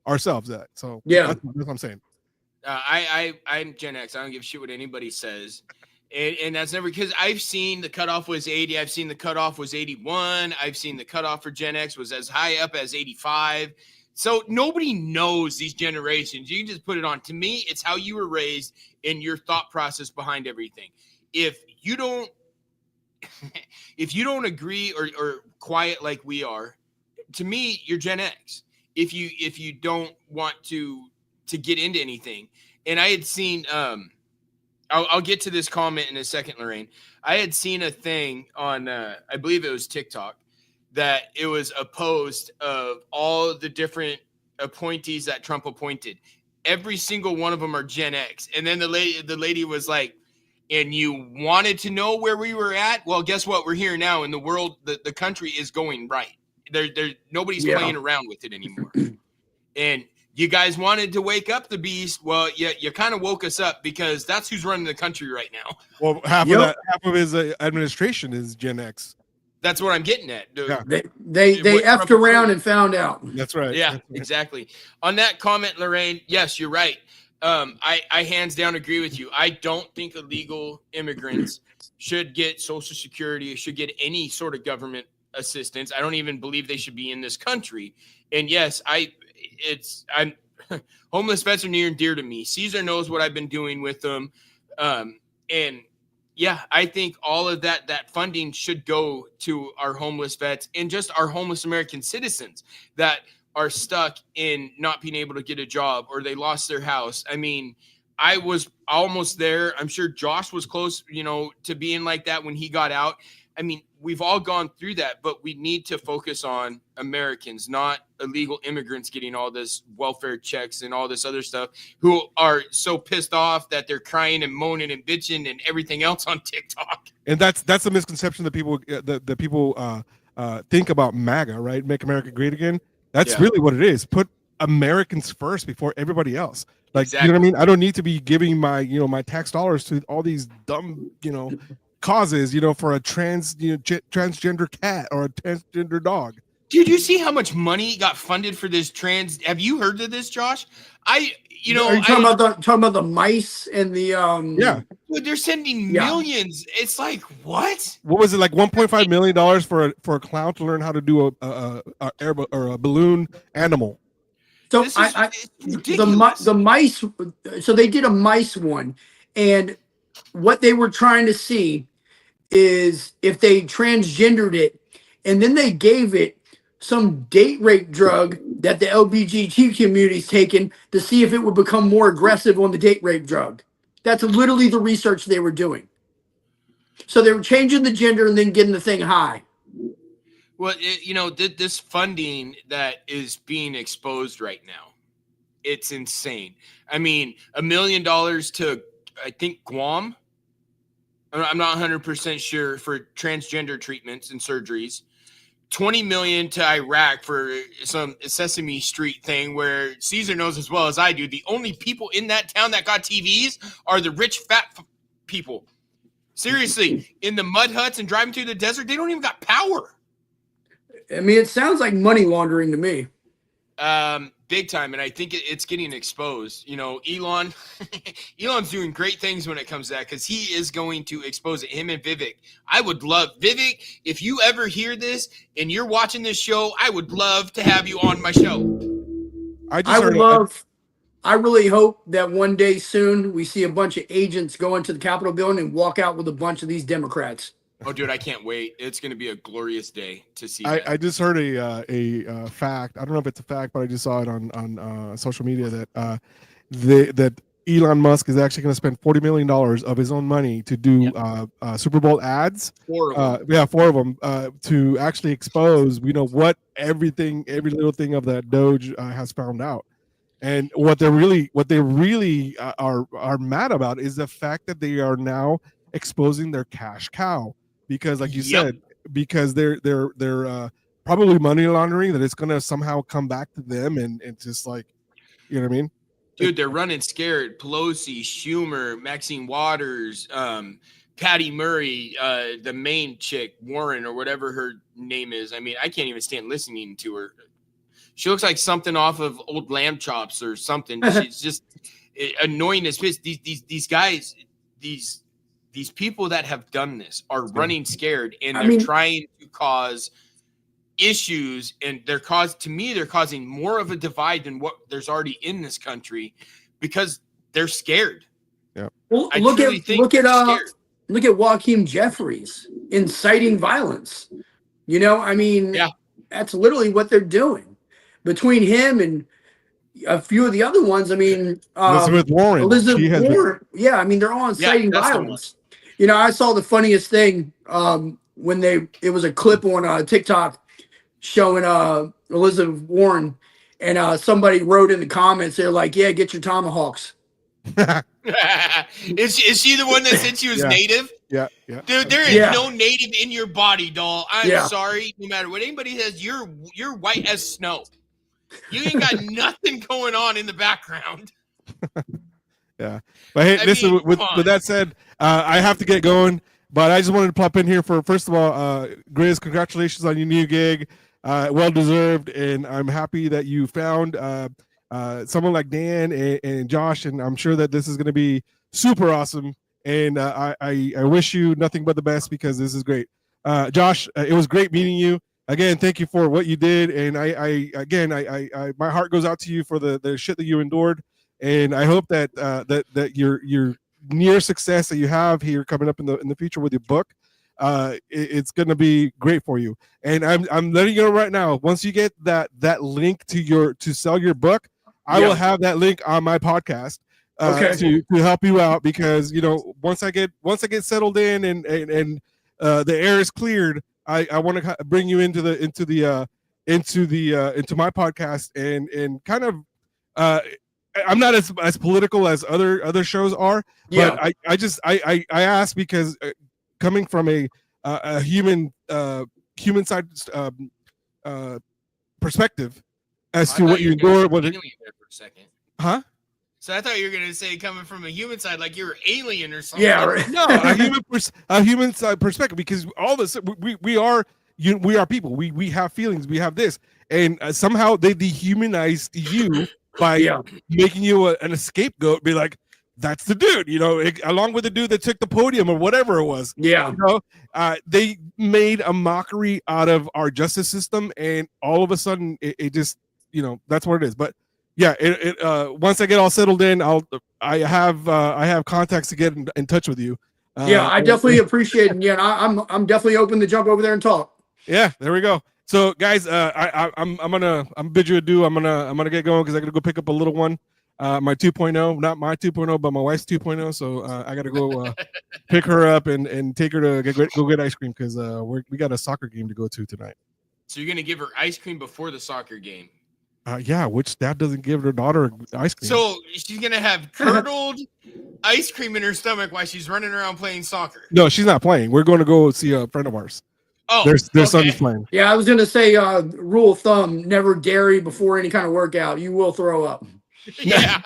ourselves that. So yeah, that's what I'm saying. I'm Gen X. I don't give a shit what anybody says. And that's never because I've seen the cutoff was 80. I've seen the cutoff was 81. I've seen the cutoff for Gen X was as high up as 85. So nobody knows these generations. You can just put it on. To me, it's how you were raised and your thought process behind everything. If you don't agree or quiet like we are, to me, you're Gen X. If you don't want to get into anything. And I had seen I'll get to this comment in a second, Lorraine. I had seen a thing on I believe it was TikTok that it was a post of all the different appointees that Trump appointed. Every single one of them are Gen X. And then the lady was like, and you wanted to know where we were at? Well, guess what? We're here now, and the world, the country is going right. Nobody's playing around with it anymore. And you guys wanted to wake up the beast. Well, you kind of woke us up because that's who's running the country right now. Well, half of his administration is Gen X. That's what I'm getting at. Yeah. They effed around and found out. That's right. Yeah, exactly. On that comment, Lorraine, yes, you're right. I hands down agree with you. I don't think illegal immigrants should get Social Security or should get any sort of government assistance. I don't even believe they should be in this country. And yes, I'm homeless vets are near and dear to me. Caesar knows what I've been doing with them. And yeah, I think all of that funding should go to our homeless vets and just our homeless American citizens that are stuck in not being able to get a job or they lost their house. I mean, I was almost there. I'm sure Josh was close, to being like that when he got out. I mean, we've all gone through that, but we need to focus on Americans, not illegal immigrants getting all this welfare checks and all this other stuff who are so pissed off that they're crying and moaning and bitching and everything else on TikTok. And that's the misconception that people think about MAGA, right? Make America Great Again. That's really what it is. Put Americans first before everybody else. Like, exactly. You know what I mean? I don't need to be giving my, my tax dollars to all these dumb, causes, for a transgender cat or a transgender dog. Did you see how much money got funded for this trans? Have you heard of this, Josh? Are you talking about the mice and the Yeah. Dude, they're sending Yeah. millions. It's like what? What was it, like $1.5 million for a clown to learn how to do a balloon animal? So This is it's the ridiculous. mice. So they did a mice one, and what they were trying to see is if they transgendered it, and then they gave it some date rape drug that the LBGT community's taken to see if it would become more aggressive on the date rape drug. That's literally the research they were doing. So they were changing the gender and then getting the thing high. Well, this funding that is being exposed right now, it's insane. I mean, $1 million to, I think, Guam. I'm not 100% sure, for transgender treatments and surgeries. 20 million to Iraq for some Sesame Street thing where Caesar knows as well as I do. The only people in that town that got TVs are the rich, fat people. Seriously, in the mud huts and driving through the desert, they don't even got power. I mean, it sounds like money laundering to me. Big time, and I think it's getting exposed. Elon's doing great things when it comes to that, because he is going to expose it. Him and Vivek. I would love, Vivek, if you ever hear this and you're watching this show, I would love to have you on my show. I really hope that one day soon we see a bunch of agents go into the Capitol building and walk out with a bunch of these Democrats. Oh, dude, I can't wait. It's going to be a glorious day to see. I just heard a fact. I don't know if it's a fact, but I just saw it on social media that that Elon Musk is actually going to spend $40 million of his own money to do Super Bowl ads. 4 of them. Yeah, 4 of them to actually expose, what every little thing of that Doge has found out. And what they really are mad about is the fact that they are now exposing their cash cow. Because, like you said, because they're probably money laundering, that it's gonna somehow come back to them, and just like, you know what I mean? Dude, they're running scared. Pelosi, Schumer, Maxine Waters, Patty Murray, the main chick, Warren, or whatever her name is. I mean, I can't even stand listening to her. She looks like something off of old lamb chops or something. She's just annoying as piss. These guys, these people that have done this are running scared, and they're trying to cause issues, and they're causing more of a divide than what there's already in this country, because they're scared. Yeah. Well, look at Joaquin Jeffries inciting violence. That's literally what they're doing. Between him and a few of the other ones, Elizabeth Warren. They're all inciting violence. I saw the funniest thing when it was a clip on TikTok showing Elizabeth Warren, and somebody wrote in the comments, they're like, "Yeah, get your tomahawks." Is she the one that said she was native? Yeah. Dude, there is no native in your body, doll. I'm sorry. No matter what anybody says, you're white as snow. You ain't got nothing going on in the background. Yeah. But hey, listen, with that said, I have to get going, but I just wanted to pop in here for, first of all, Grizz, congratulations on your new gig. Well deserved, and I'm happy that you found someone like Dan and Josh, and I'm sure that this is going to be super awesome. And I wish you nothing but the best, because this is great. Josh, it was great meeting you. Again, thank you for what you did, and I my heart goes out to you for the shit that you endured, and I hope that that your near success that you have here coming up in the future with your book, it's going to be great for you. And I'm letting you know right now, once you get that link to sell your book, I will have that link on my podcast to help you out, because once I get settled in and the air is cleared, I want to bring you into my podcast and kind of I'm not as political as other shows are, but I ask because coming from a human side perspective as to what you endure. What it, for a second. Huh? So I thought you were going to say coming from a human side, like you're an alien or something. Yeah, right. No, a human side perspective, because all this we are we are people. We have feelings. We have this, and somehow they dehumanized you by making you an scapegoat. Be like, that's the dude, along with the dude that took the podium or whatever it was. Yeah. They made a mockery out of our justice system, and all of a sudden, it just, that's what it is. But yeah, once I get all settled in, I have contacts to get in touch with you. Yeah, I definitely appreciate it. Yeah, I'm definitely open to jump over there and talk. Yeah, there we go. So guys, I'm gonna bid you adieu. I'm gonna get going because I gotta go pick up a little one. My 2.0, not my 2.0, but my wife's 2.0. So I gotta go pick her up and take her to go get ice cream because we got a soccer game to go to tonight. So you're gonna give her ice cream before the soccer game? Yeah, which dad doesn't give their daughter ice cream? So she's gonna have curdled ice cream in her stomach while she's running around playing soccer. No, she's not playing. We're going to go see a friend of ours. Oh, their son's playing. Yeah, I was gonna say rule of thumb: never dairy before any kind of workout. You will throw up. Yeah,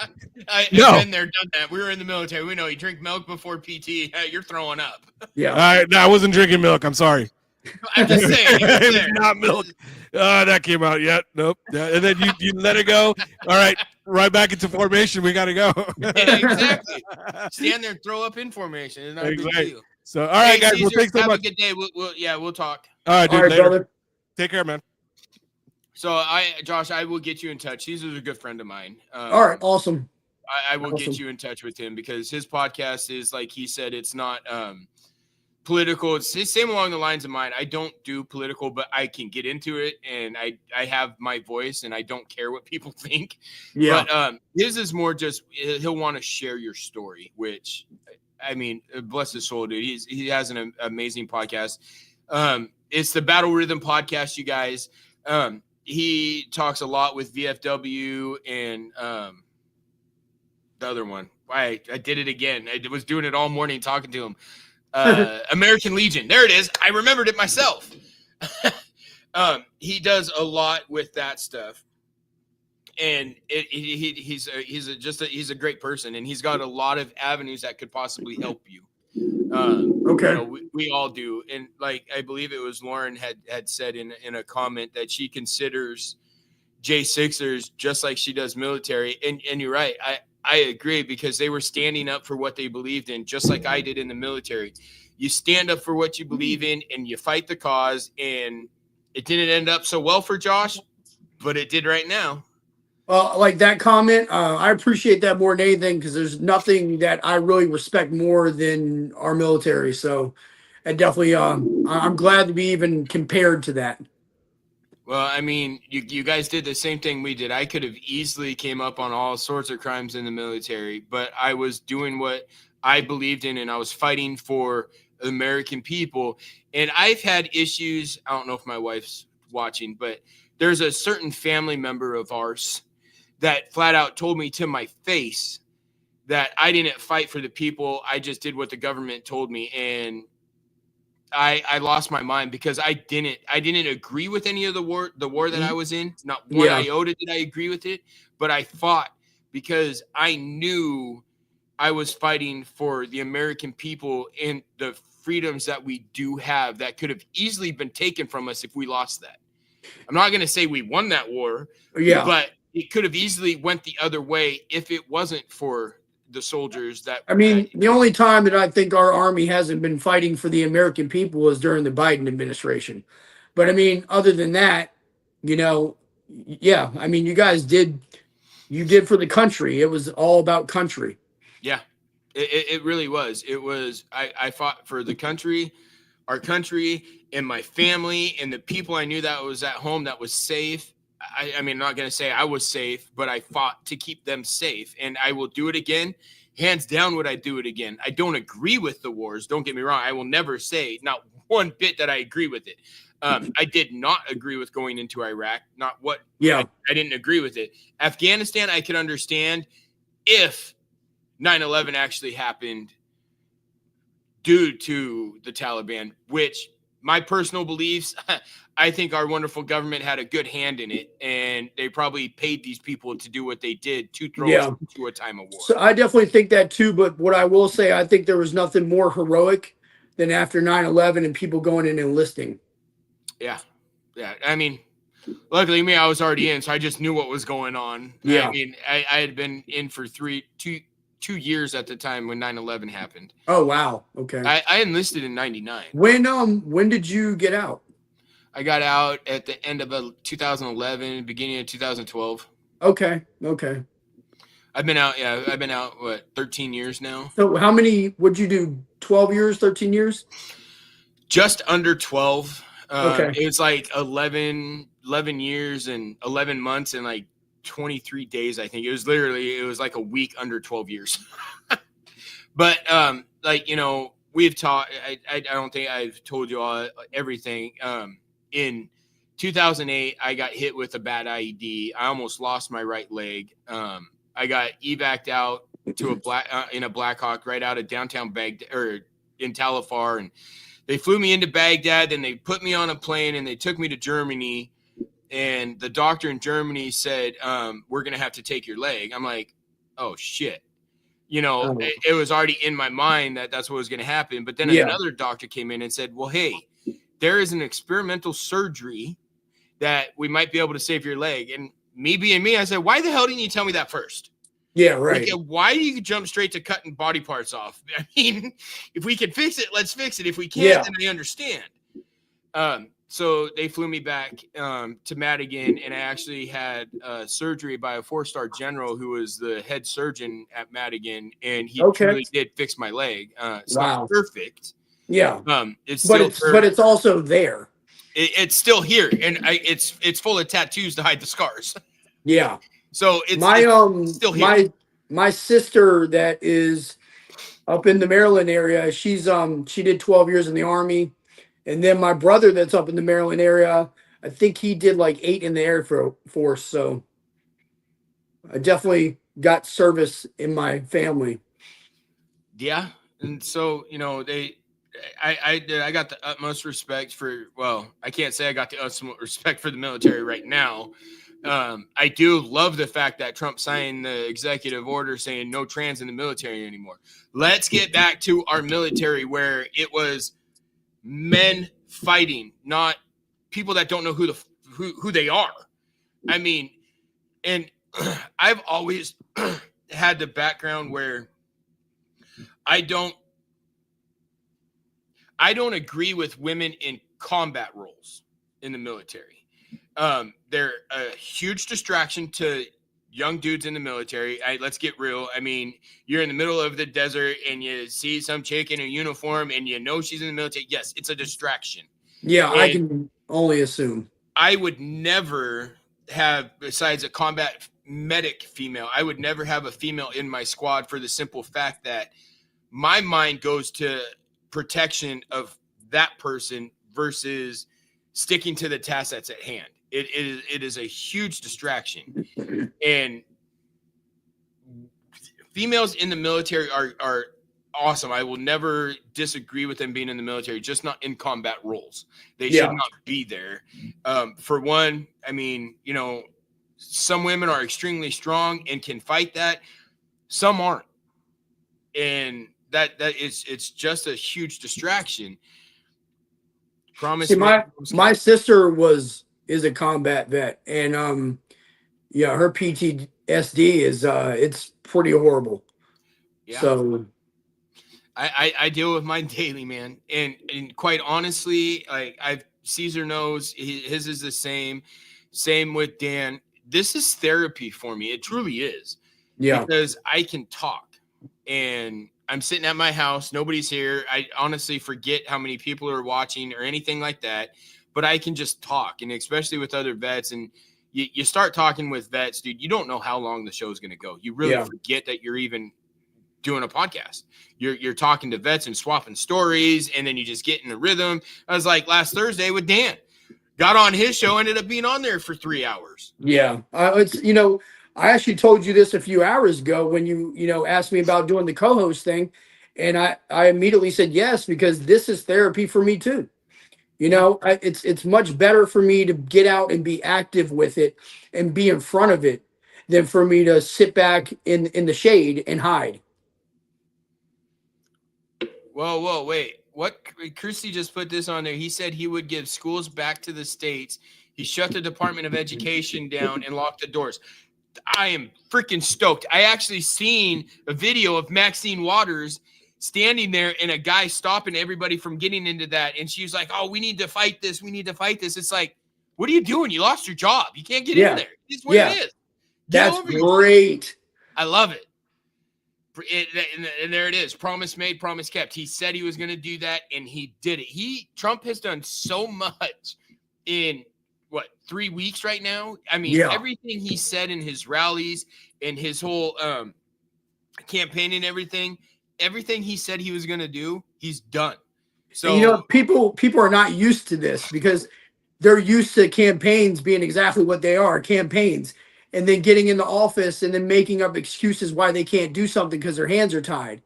I've been there, done that. We were in the military. We know you drink milk before PT, you're throwing up. Yeah, I wasn't drinking milk. I'm sorry. I'm just saying, it's not milk. That came out yet. Nope. And then you let it go. All right, right back into formation. We got to go. Yeah, exactly. Stand there and throw up in formation. It's not a big deal. So, all right, guys. Caesar, Well, thanks so have much. a good day. We'll talk. All right, dude. all right, Later. brother. Take care, man. So Josh, I will get you in touch. Caesar's a good friend of mine. All right, awesome. I will get you in touch with him because his podcast is, like he said, it's not political. It's the same along the lines of mine. I don't do political, but I can get into it, and I have my voice, and I don't care what people think. Yeah. But his is more just he'll want to share your story, which, I mean, bless his soul, dude. He has an amazing podcast. It's the Battle Rhythm Podcast, you guys. He talks a lot with VFW and the other one. I did it again. I was doing it all morning talking to him. American Legion. There it is. I remembered it myself. He does a lot with that stuff. And he's a great person, and he's got a lot of avenues that could possibly help you. Okay. We all do, and like I believe it was Lauren had said in a comment that she considers J6ers just like she does military, and you're right. I agree because they were standing up for what they believed in, just like I did in the military. You stand up for what you believe in, and you fight the cause. And it didn't end up so well for Josh, but it did right now. Like that comment, I appreciate that more than anything because there's nothing that I really respect more than our military. So, I definitely, I'm glad to be even compared to that. Well, I mean, you guys did the same thing we did. I could have easily came up on all sorts of crimes in the military, but I was doing what I believed in, and I was fighting for the American people. And I've had issues. I don't know if my wife's watching, but there's a certain family member of ours that flat out told me to my face that I didn't fight for the people. I just did what the government told me. And I lost my mind because I didn't agree with any of the war that I was in. Not one iota did I agree with it, but I fought because I knew I was fighting for the American people and the freedoms that we do have that could have easily been taken from us if we lost that. I'm not going to say we won that war, but it could have easily went the other way if it wasn't for the soldiers that. I mean, the only time that I think our army hasn't been fighting for the American people was during the Biden administration. But I mean, other than that, I mean, you guys did for the country. It was all about country. Yeah, it really was. It was, I fought for the country, our country, and my family, and the people I knew that was at home that was safe. I mean, I'm not going to say I was safe, but I fought to keep them safe, and I will do it again. Hands down would I do it again. I don't agree with the wars. Don't get me wrong. I will never say not one bit that I agree with it. I did not agree with going into Iraq. Not what. Yeah. I didn't agree with it. Afghanistan, I could understand if 9/11 actually happened due to the Taliban, which my personal beliefs, I think our wonderful government had a good hand in it, and they probably paid these people to do what they did to throw us into a time of war. So I definitely think that too, but what I will say, I think there was nothing more heroic than after 9/11 and people going in and enlisting. Yeah. Yeah. I mean, luckily me, I was already in, so I just knew what was going on. Yeah. I mean, I had been in for 2 years at the time when 9/11 happened. Oh wow. Okay. I enlisted in 99. When did you get out? I got out at the end of 2011, beginning of 2012. Okay. Okay. I've been out, what, 13 years now? So how many would you do? 12 years, 13 years? Just under 12. Okay. It was like 11 years and 11 months and like 23 days, I think. It was like a week under 12 years. But like, we've talked, I don't think I've told you all everything. In 2008, I got hit with a bad IED. I almost lost my right leg. I got evac'd out to in a Black Hawk right out of downtown Baghdad, or in Tal Afar, and they flew me into Baghdad. Then they put me on a plane and they took me to Germany. And the doctor in Germany said, "We're gonna have to take your leg." I'm like, "Oh shit." It was already in my mind that that's what was going to happen. But then another doctor came in and said, well, hey, there is an experimental surgery that we might be able to save your leg. And me being me, I said, why the hell didn't you tell me that first? Yeah, right. Like, why do you jump straight to cutting body parts off? I mean, if we can fix it, let's fix it. If we can't, then I understand. So they flew me back to Madigan, and I actually had surgery by a 4-star general who was the head surgeon at Madigan, and he really did fix my leg. It's not perfect. Yeah. But it's also there. It's still here, and it's full of tattoos to hide the scars. Yeah. So it's still here. My sister that is up in the Maryland area, she did 12 years in the Army. And then my brother that's up in the Maryland area, I think he did like 8 in the Air Force. So I definitely got service in my family. Yeah. And so, I got the utmost respect for, well, I can't say I got the utmost respect for the military right now. I do love the fact that Trump signed the executive order saying no trans in the military anymore. Let's get back to our military where it was men fighting, not people that don't know who they are. I mean, and I've always had the background where I don't agree with women in combat roles in the military. They're a huge distraction to young dudes in the military. Let's get real. I mean, you're in the middle of the desert and you see some chick in a uniform and she's in the military. Yes, it's a distraction. Yeah, and I can only assume. I would never have, besides a combat medic female, I would never have a female in my squad for the simple fact that my mind goes to protection of that person versus sticking to the task that's at hand. It is a huge distraction. And females in the military are awesome. I will never disagree with them being in the military, just not in combat roles. They should not be there. For one, I mean, some women are extremely strong and can fight that. Some aren't. And it's just a huge distraction. Promise. See, my sister is a combat vet, and her PTSD is it's pretty horrible. Yeah. So I deal with mine daily, man, and quite honestly, like Caesar knows his is the same with Dan. This is therapy for me. It truly is. Yeah, because I can talk, and I'm sitting at my house. Nobody's here. I honestly forget how many people are watching or anything like that. But I can just talk, and especially with other vets, and you start talking with vets, dude, you don't know how long the show is going to go. You really forget that you're even doing a podcast. You're talking to vets and swapping stories, and then you just get in the rhythm. I was like last Thursday with Dan. Got on his show, ended up being on there for 3 hours. Yeah. I actually told you this a few hours ago when you asked me about doing the co-host thing, and I immediately said yes, because this is therapy for me too. It's much better for me to get out and be active with it and be in front of it than for me to sit back in the shade and hide. Whoa, wait. what Christie just put this on there. He said he would give schools back to the states. He shut the Department of Education down and locked the doors. I am freaking stoked. I actually seen a video of Maxine Waters standing there and a guy stopping everybody from getting into that. And she was like, oh, we need to fight this. We need to fight this. It's like, what are you doing? You lost your job. You can't get in there. It's what it is. That's great. I love it. And there it is. Promise made, promise kept. He said he was going to do that, and he did it. Trump has done so much in, 3 weeks right now? I mean, everything he said in his rallies and his whole campaign and everything he said he was going to do, he's done. So, and, people are not used to this because they're used to campaigns being exactly what they are, campaigns. And then getting into office and then making up excuses why they can't do something because their hands are tied.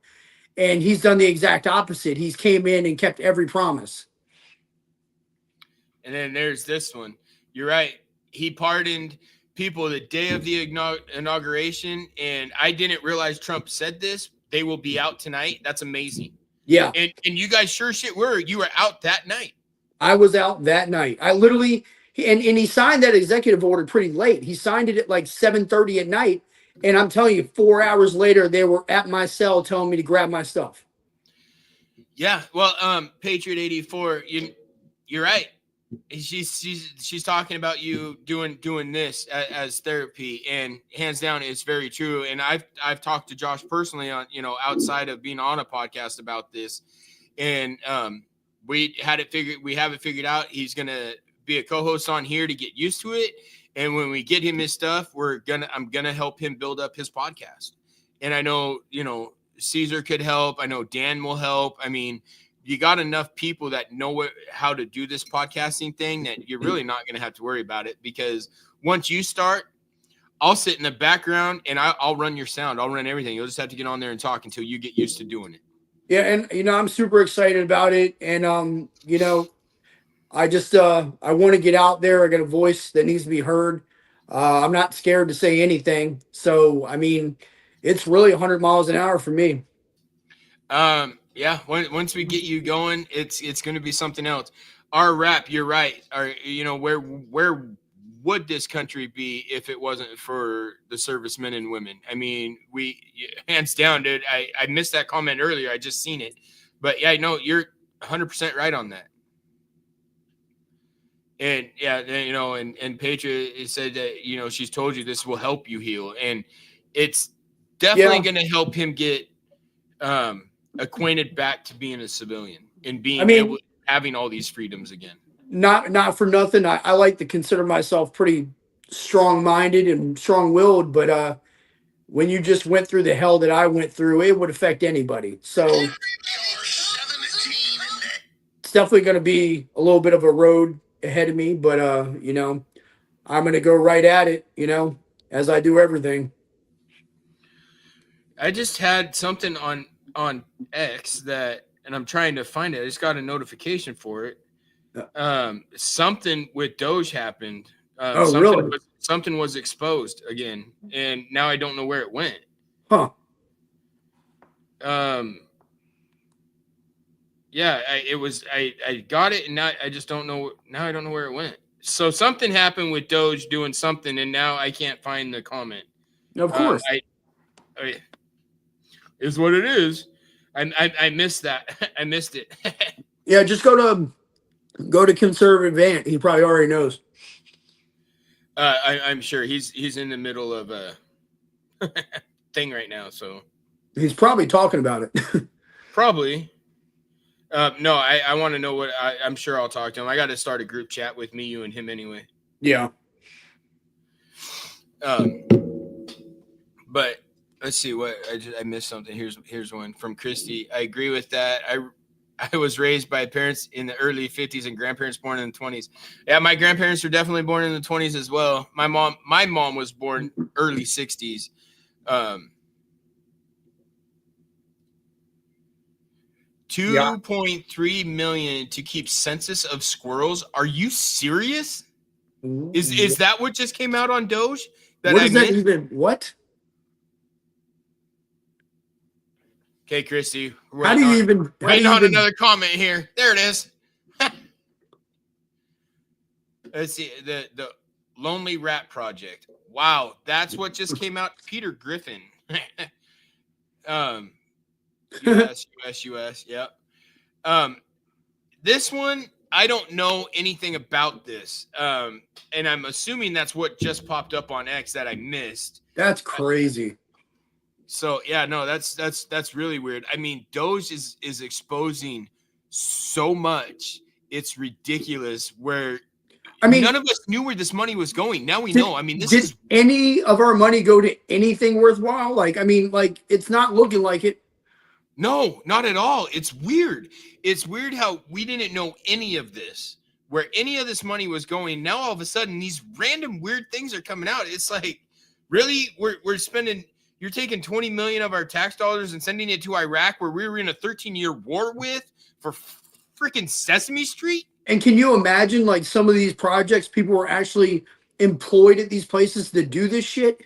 And he's done the exact opposite. He's came in and kept every promise. And then there's this one. You're right. He pardoned people the day of the inauguration. And I didn't realize Trump said this. They will be out tonight. That's amazing. Yeah. And you guys sure shit were. You were out that night. I was out that night. I literally... And he signed that executive order pretty late. He signed it at like 7:30 at night. And I'm telling you, 4 hours later, they were at my cell telling me to grab my stuff. Yeah. Well, Patriot 84, you're right. She's talking about you doing this as therapy, and hands down, it's very true. And I've talked to Josh personally on, outside of being on a podcast about this. And we have it figured out. He's going to be a co-host on here to get used to it, and when we get him his stuff, I'm gonna help him build up his podcast. And I know Caesar could help. I know Dan will help. I mean, you got enough people that know how to do this podcasting thing that you're really not gonna have to worry about it, because once you start, I'll sit in the background and I'll run your sound. I'll run everything. You'll just have to get on there and talk until you get used to doing it. Yeah, and I'm super excited about it, and I just I want to get out there. I got a voice that needs to be heard. I'm not scared to say anything. So, I mean, it's really 100 miles an hour for me. Yeah. Once we get you going, it's going to be something else. Our rap, you're right. Where would this country be if it wasn't for the servicemen and women? I mean, hands down, dude. I missed that comment earlier. I just seen it, but yeah, no, you're 100% right on that. And yeah, and Patriot said that, she's told you this will help you heal. And it's definitely going to help him get acquainted back to being a civilian and having all these freedoms again. Not for nothing. I like to consider myself pretty strong-minded and strong-willed, but when you just went through the hell that I went through, it would affect anybody. So it's definitely going to be a little bit of a road ahead of me, but I'm going to go right at it, as I do everything. I just had something on X that, and I'm trying to find it. I just got a notification for it. Something with Doge happened. Really? Something was exposed again, and now I don't know where it went. Huh. Yeah, I got it, and now I just don't know. Now I don't know where it went. So something happened with Doge doing something, and now I can't find the comment. Of course, is what it is. I missed that. I missed it. Yeah, just go to Conservative Ant. He probably already knows. I'm sure he's in the middle of a thing right now, so he's probably talking about it. Probably. No, I want to know what I'm sure I'll talk to him. I got to start a group chat with me, you, and him anyway. Yeah. But let's see what I missed something. Here's one from Christy. I agree with that. I was raised by parents in the early 50s and grandparents born in the 20s. Yeah, my grandparents were definitely born in the 20s as well. My mom was born early 60s. 2.3 million to keep census of squirrels. Are you serious? Is that what just came out on Doge? What is that even? What? Okay, Christy. How do you even waiting on another comment here? There it is. Let's see the Lonely Rat Project. Wow, that's what just came out. Peter Griffin. US. Yep. This one, I don't know anything about this. And I'm assuming that's what just popped up on X that I missed. That's crazy. So yeah, no, that's really weird. I mean, Doge is exposing so much. It's ridiculous. Where I mean, none of us knew where this money was going. Now we know. I mean, did any of our money go to anything worthwhile? Like, I mean, like it's not looking like it. No, not at all. It's weird. It's weird how we didn't know any of this, where any of this money was going. Now all of a sudden, these random weird things are coming out. It's like, really, we're spending. You're taking 20 million of our tax dollars and sending it to Iraq, where we were in a 13-year war with for freaking Sesame Street. And can you imagine, like, some of these projects, people were actually employed at these places to do this shit?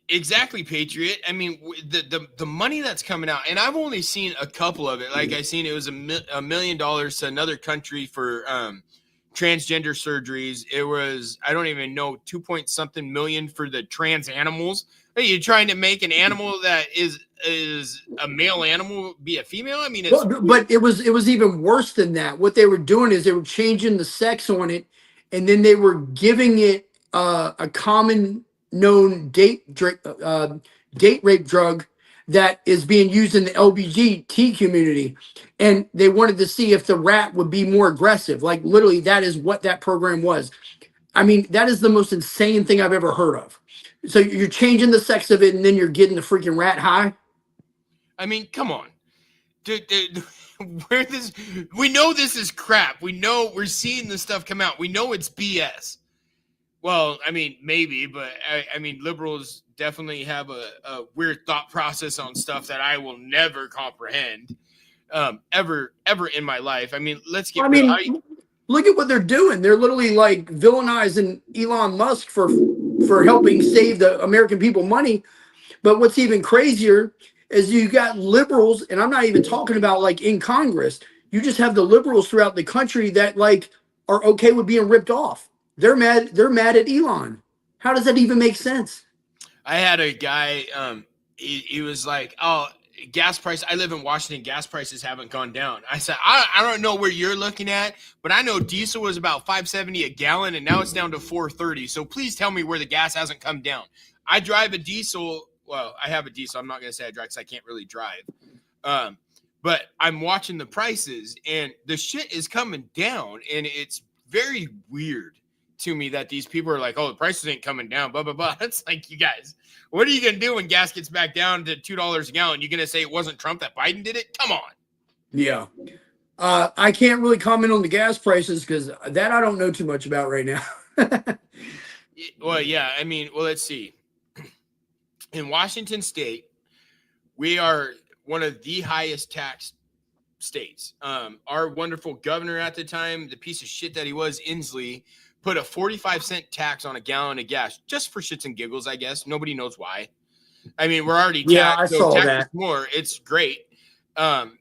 Exactly, Patriot. I mean, the money that's coming out, and I've only seen a couple of it. Like I seen it was $1 million to another country for transgender surgeries. It was, I don't even know, 2 million for the trans animals. Are you trying to make an animal that is a male animal be a female? I mean, but it was even worse than that. What they were doing is they were changing the sex on it, and then they were giving it a common known date rape drug that is being used in the LGBT community. And they wanted to see if the rat would be more aggressive. Like literally that is what that program was. I mean, that is the most insane thing I've ever heard of. So you're changing the sex of it and then you're getting the freaking rat high. I mean, come on. Dude, we know this is crap. We know we're seeing this stuff come out. We know it's BS. Well, I mean, maybe, but I mean, liberals definitely have a weird thought process on stuff that I will never comprehend, ever in my life. I mean, let's get. Look at what they're doing. They're literally like villainizing Elon Musk for helping save the American people money. But what's even crazier is you got liberals, and I'm not even talking about like in Congress. You just have the liberals throughout the country that like are okay with being ripped off. They're mad at Elon. How does that even make sense? I had a guy, he was like, oh, gas price. I live in Washington. Gas prices haven't gone down. I said, I don't know where you're looking at, but I know diesel was about $5.70 a gallon and now it's down to $4.30. So please tell me where the gas hasn't come down. I drive a diesel. Well, I have a diesel. I'm not going to say I drive because I can't really drive. But I'm watching the prices and the shit is coming down, and it's very weird to me that these people are like, oh, the prices ain't coming down, blah, blah, blah. It's like, you guys, what are you going to do when gas gets back down to $2 a gallon? You're going to say it wasn't Trump, that Biden did it? Come on. Yeah. I can't really comment on the gas prices because that I don't know too much about right now. Well, yeah. I mean, well, let's see. In Washington State, we are one of the highest taxed states. Our wonderful governor at the time, the piece of shit that he was, Inslee, put a 45-cent tax on a gallon of gas just for shits and giggles, I guess. Nobody knows why. I mean, we're already taxed. Yeah, I saw that. More. It's great. But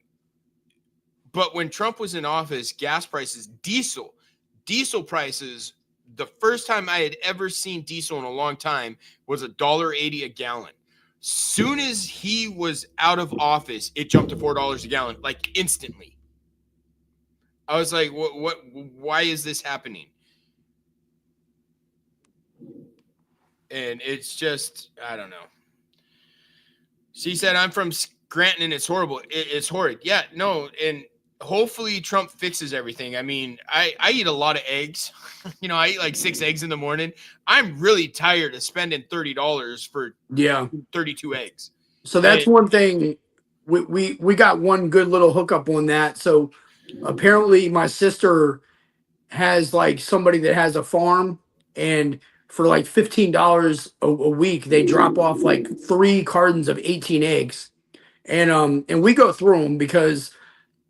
when Trump was in office, gas prices, diesel prices, the first time I had ever seen diesel in a long time was $1.80 a gallon. Soon as he was out of office, it jumped to $4 a gallon, like instantly. I was like, what, why is this happening? And it's just, I don't know. She said, I'm from Scranton and it's horrible. It's horrid. Yeah, no. And hopefully Trump fixes everything. I mean, I eat a lot of eggs. You know, I eat like 6 eggs in the morning. I'm really tired of spending $30 for 32 eggs. So that's one thing. We got one good little hookup on that. So apparently my sister has like somebody that has a farm, and for like $15 a week, they drop off like 3 cartons of 18 eggs. And we go through them because,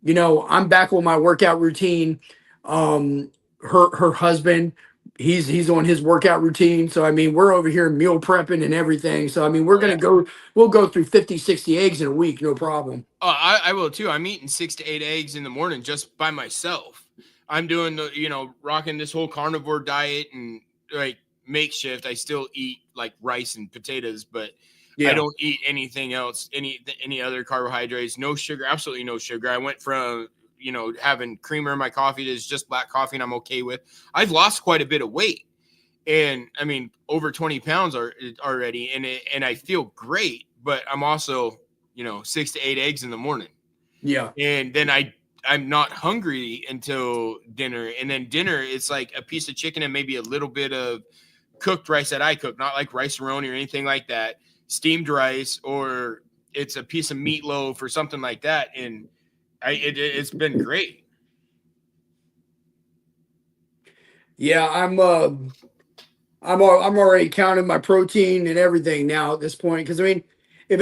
you know, I'm back on my workout routine. Her husband, he's on his workout routine. So I mean, we're over here meal prepping and everything. So I mean, Yeah. we'll go through 50, 60 eggs in a week, no problem. Oh, I will too. I'm eating 6 to 8 eggs in the morning just by myself. I'm doing rocking this whole carnivore diet and like makeshift. I still eat like rice and potatoes, but I don't eat anything else, any other carbohydrates, no sugar, absolutely no sugar. I went from, having creamer in my coffee to just black coffee, and I'm okay with. I've lost quite a bit of weight, and I mean over 20 pounds already, and I feel great, but I'm also 6 to 8 eggs in the morning. Yeah. And then I'm not hungry until dinner. And then dinner, it's like a piece of chicken and maybe a little bit of cooked rice that I cook, not like rice-a-roni or anything like that, steamed rice, or it's a piece of meatloaf or something like that. And it's been great. Yeah, I'm already counting my protein and everything now at this point. Because I mean, if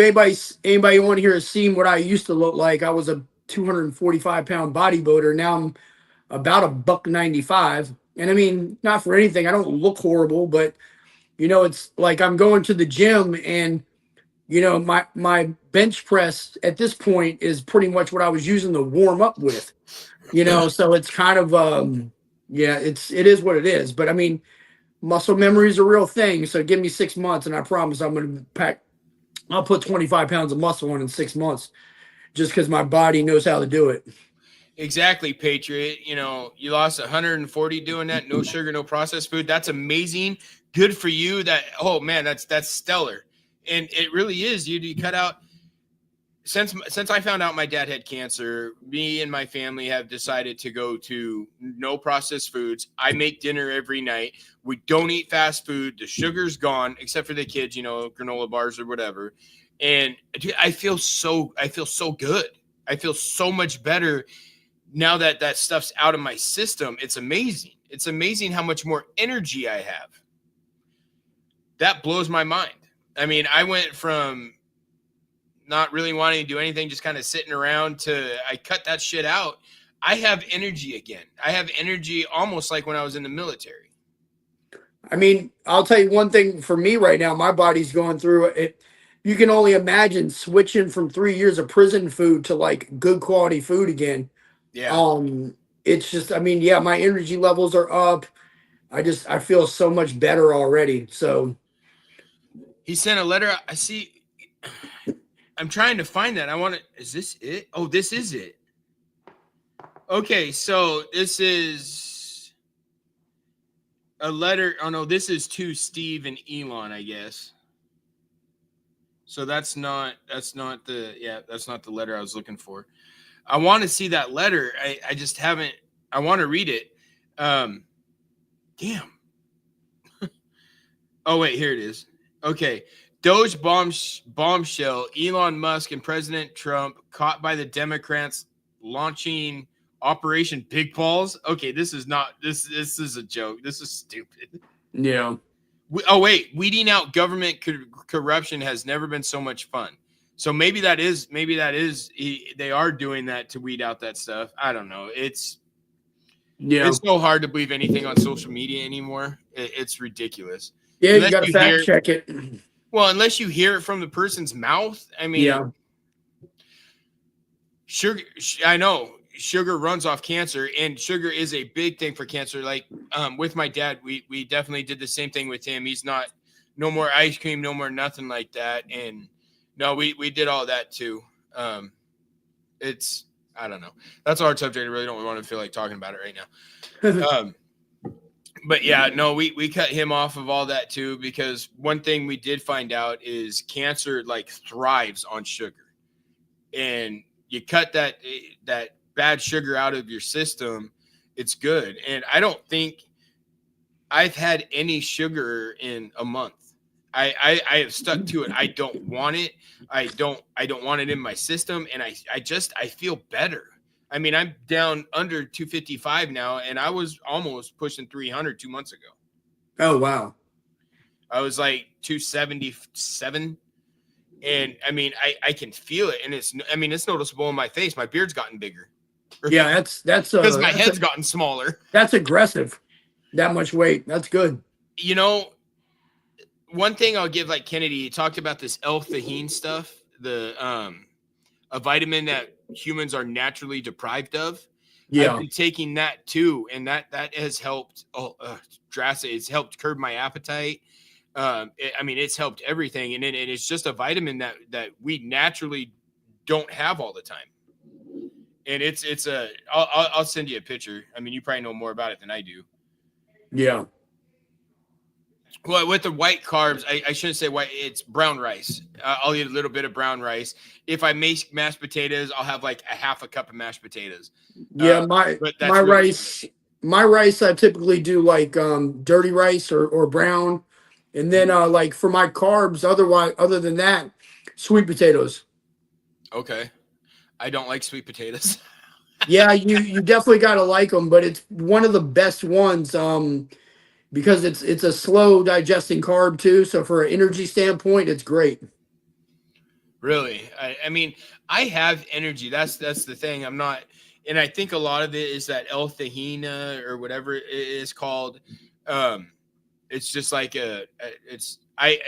anybody want to hear a scene what I used to look like, I was a 245-pound bodybuilder. Now I'm about $195, and I mean, not for anything, I don't look horrible, but it's like I'm going to the gym, and my bench press at this point is pretty much what I was using to warm up with. So it's kind of yeah, it is what it is. But I mean, muscle memory is a real thing. So give me 6 months, and I promise I'll put 25 pounds of muscle on in 6 months, just because my body knows how to do it. Exactly, Patriot. You lost 140 doing that. No sugar, no processed food. That's amazing. Good for you. Oh man, that's stellar. And it really is. You cut out. Since I found out my dad had cancer, me and my family have decided to go to no processed foods. I make dinner every night. We don't eat fast food. The sugar's gone, except for the kids, granola bars or whatever. And dude, I feel so good. I feel so much better now that stuff's out of my system. It's amazing. It's amazing how much more energy I have. That blows my mind. I mean, I went from not really wanting to do anything, just kind of sitting around, to I cut that shit out. I have energy again. I have energy almost like when I was in the military. I mean, I'll tell you one thing for me right now, my body's going through it. You can only imagine switching from 3 years of prison food to like good quality food again. Yeah. It's just, I mean, yeah, my energy levels are up. I feel so much better already. So he sent a letter. I see. I'm trying to find that. Is this it? Oh, this is it. Okay, so this is a letter. Oh no, this is to Steve and Elon, I guess. So that's not the letter I was looking for. I want to see that letter. I just haven't. I want to read it. Damn. Oh wait, here it is. Okay. Doge bombshell, Elon Musk and President Trump caught by the Democrats launching Operation Big Balls. Okay, this is a joke. This is stupid. yeah. Weeding out government corruption has never been so much fun. So maybe that is they are doing that to weed out that stuff. I don't know. It's so hard to believe anything on social media anymore. It's ridiculous. Yeah, you got to fact check it. Well, unless you hear it from the person's mouth. I mean, sugar, I know sugar runs off cancer, and sugar is a big thing for cancer. Like with my dad, we definitely did the same thing with him. He's no more ice cream, no more nothing like that. And no, we did all that too. It's, I don't know. That's a hard subject. I really don't want to feel like talking about it right now. But yeah, no, we cut him off of all that too, because one thing we did find out is cancer like thrives on sugar, and you cut that bad sugar out of your system, it's good. And I don't think I've had any sugar in a month. I have stuck to it. I don't want it. I don't want it in my system, and I feel better. I mean, I'm down under 255 now, and I was almost pushing 300 2 months ago. Oh, wow. I was like 277. And I mean, I can feel it. And it's noticeable in my face. My beard's gotten bigger. Yeah, that's because my head's gotten smaller. That's aggressive. that much weight. That's good. You know, one thing I'll give like Kennedy, he talked about this L-theanine stuff, a vitamin that humans are naturally deprived of. I've Yeah. been taking that too, and that has helped drastically. It's helped curb my appetite. It's helped everything, and it's just a vitamin that we naturally don't have all the time. And I'll send you a picture. I mean, you probably know more about it than I do. Yeah. Well, with the white carbs, I shouldn't say white. It's brown rice. I'll eat a little bit of brown rice. If I make mashed potatoes, I'll have like a half a cup of mashed potatoes. Yeah. But that's My really rice, my rice, I typically do like dirty rice or brown. And then like for my carbs, other than that, sweet potatoes. okay. I don't like sweet potatoes. Yeah, you definitely gotta like them, but it's one of the best ones because it's a slow digesting carb too. So for an energy standpoint, it's great. Really, I mean, I have energy. That's the thing. I'm not, and I think a lot of it is that L-theanine or whatever it is called. It's just like a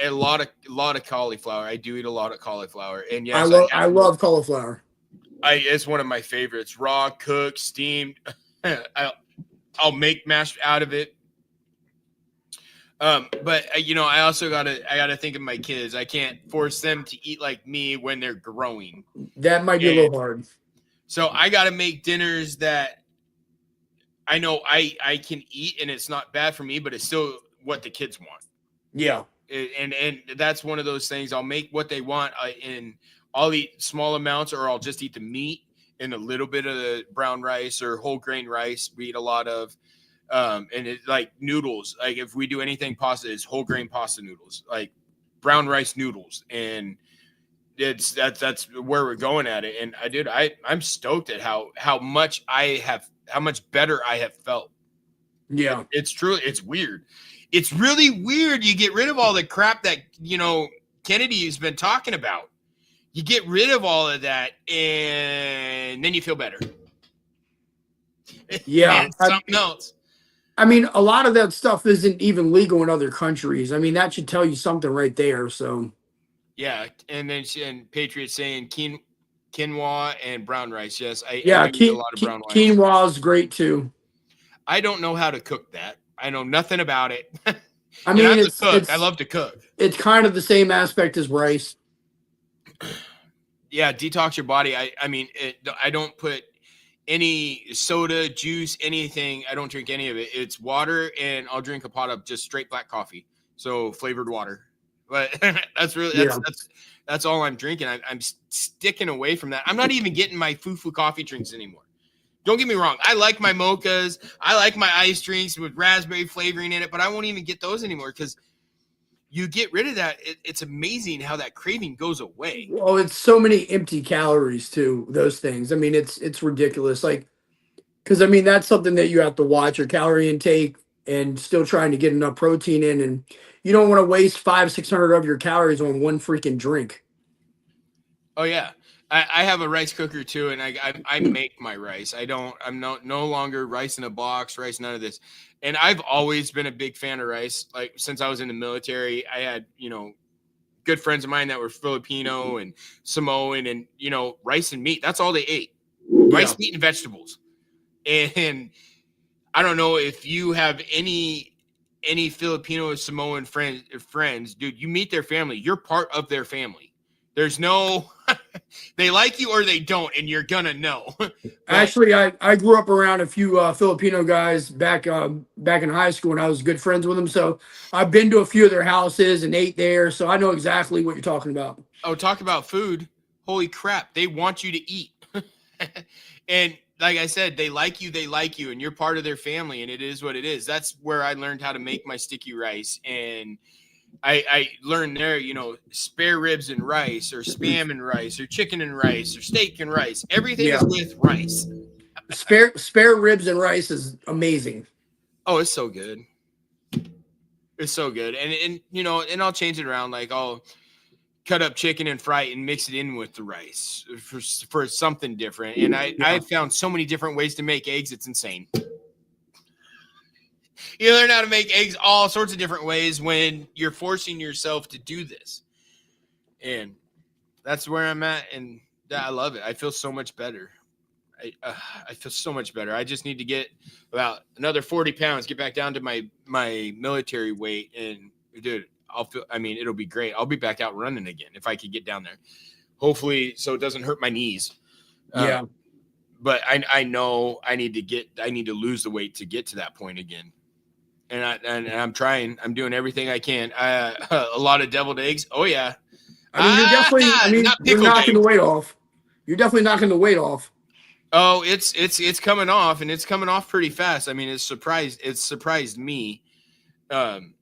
lot of cauliflower. I do eat a lot of cauliflower, and yes, I love cauliflower. It's one of my favorites. Raw, cooked, steamed. I'll make mashed out of it. But I also gotta think of my kids. I can't force them to eat like me when they're growing. That might be a little hard. So I gotta make dinners that I know I can eat, and it's not bad for me, but it's still what the kids want. Yeah. And that's one of those things. I'll make what they want, and I'll eat small amounts, or I'll just eat the meat and a little bit of the brown rice or whole grain rice. We eat a lot of, and it's like noodles. Like if we do anything pasta, it's whole grain pasta noodles, like brown rice noodles, and that's where we're going at it. And I'm stoked at how much better I have felt. Yeah. It's weird. It's really weird. You get rid of all the crap that Kennedy has been talking about. You get rid of all of that, and then you feel better. Yeah. It's something else. I mean, a lot of that stuff isn't even legal in other countries. I mean, that should tell you something right there. So, yeah. And then Patriot saying quinoa and brown rice. Yes, I eat a lot of brown rice. Quinoa is great too. I don't know how to cook that. I know nothing about it. I mean, I love to cook. It's kind of the same aspect as rice. Yeah, detox your body. I don't put any soda, juice, anything. I don't drink any of it. It's water, and I'll drink a pot of just straight black coffee, so flavored water. But that's all I'm drinking. I'm sticking away from that. I'm not even getting my foo-foo coffee drinks anymore. Don't get me wrong. I like my mochas. I like my ice drinks with raspberry flavoring in it, but I won't even get those anymore because you get rid of that. It's amazing how that craving goes away. Well, it's so many empty calories too, those things. I mean, it's ridiculous. Like, because I mean, that's something that you have to watch your calorie intake and still trying to get enough protein in. And you don't want to waste 500-600 of your calories on one freaking drink. Oh, yeah. I have a rice cooker too, and I make my rice. I'm no longer rice in a box, rice, none of this. And I've always been a big fan of rice. Like since I was in the military, I had, good friends of mine that were Filipino and Samoan, and, rice and meat. That's all they ate. Rice, meat, and vegetables. And I don't know if you have any Filipino or Samoan friends, dude, you meet their family. You're part of their family. There's no, they like you or they don't, and you're gonna know. Actually, I grew up around a few Filipino guys back in high school, and I was good friends with them. So I've been to a few of their houses and ate there, so I know exactly what you're talking about. Oh, talk about food! Holy crap, they want you to eat, and like I said, they like you, and you're part of their family, and it is what it is. That's where I learned how to make my sticky rice, and I learned there, spare ribs and rice, or spam and rice, or chicken and rice, or steak and rice. Everything is with rice. Spare ribs and rice is amazing. Oh, it's so good. It's so good. And I'll change it around. Like I'll cut up chicken and fry it and mix it in with the rice for something different. And I've found so many different ways to make eggs. It's insane. You learn how to make eggs all sorts of different ways when you're forcing yourself to do this. And that's where I'm at. And I love it. I feel so much better. I feel so much better. I just need to get about another 40 pounds, get back down to my military weight. And dude, it'll be great. I'll be back out running again if I could get down there. Hopefully, so it doesn't hurt my knees. Yeah. But I know I need to lose the weight to get to that point again. And I'm trying. I'm doing everything I can. A lot of deviled eggs. Oh yeah. I mean, you're definitely. You're knocking the weight off. You're definitely knocking the weight off. Oh, it's coming off, and it's coming off pretty fast. I mean, it's surprised me. I'm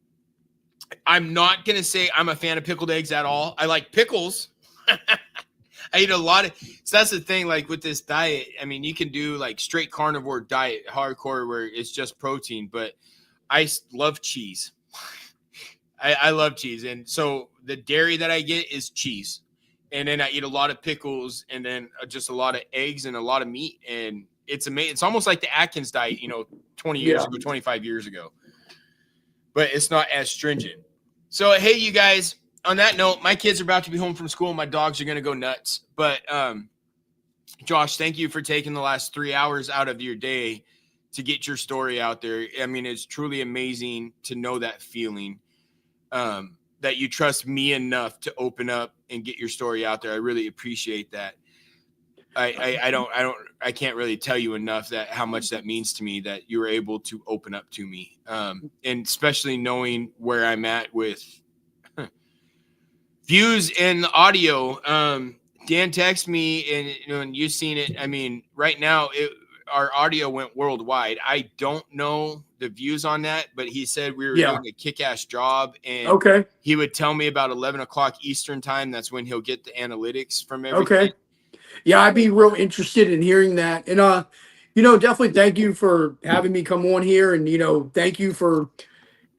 not gonna say I'm a fan of pickled eggs at all. I like pickles. I eat a lot of. So that's the thing. Like with this diet, I mean, you can do like straight carnivore diet, hardcore, where it's just protein. But I love cheese. I love cheese, and so the dairy that I get is cheese. And then I eat a lot of pickles and then just a lot of eggs and a lot of meat. And it's amazing. It's almost like the Atkins diet, 20 years ago, 25 years ago. But it's not as stringent. So, hey, you guys, on that note, my kids are about to be home from school. My dogs are going to go nuts. But, Josh, thank you for taking the last 3 hours out of your day to get your story out there. I mean, it's truly amazing to know that feeling. That you trust me enough to open up and get your story out there. I really appreciate that. I can't really tell you enough that how much that means to me that you were able to open up to me. And especially knowing where I'm at with views and the audio. Dan texted me and you've seen it. I mean, right now our audio went worldwide. I don't know the views on that, but he said we were doing a kick-ass job, and he would tell me about 11 o'clock Eastern time. That's when he'll get the analytics from everything. Okay. Yeah, I'd be real interested in hearing that. And, definitely thank you for having me come on here. And, thank you for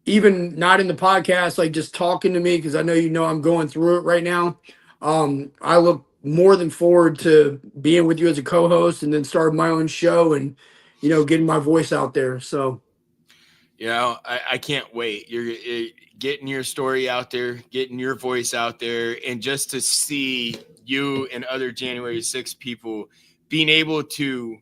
even not in the podcast, like just talking to me, because I know I'm going through it right now. I look more than forward to being with you as a co-host and then starting my own show and, getting my voice out there. So, I can't wait. You're getting your story out there, getting your voice out there, and just to see you and other January 6th people being able to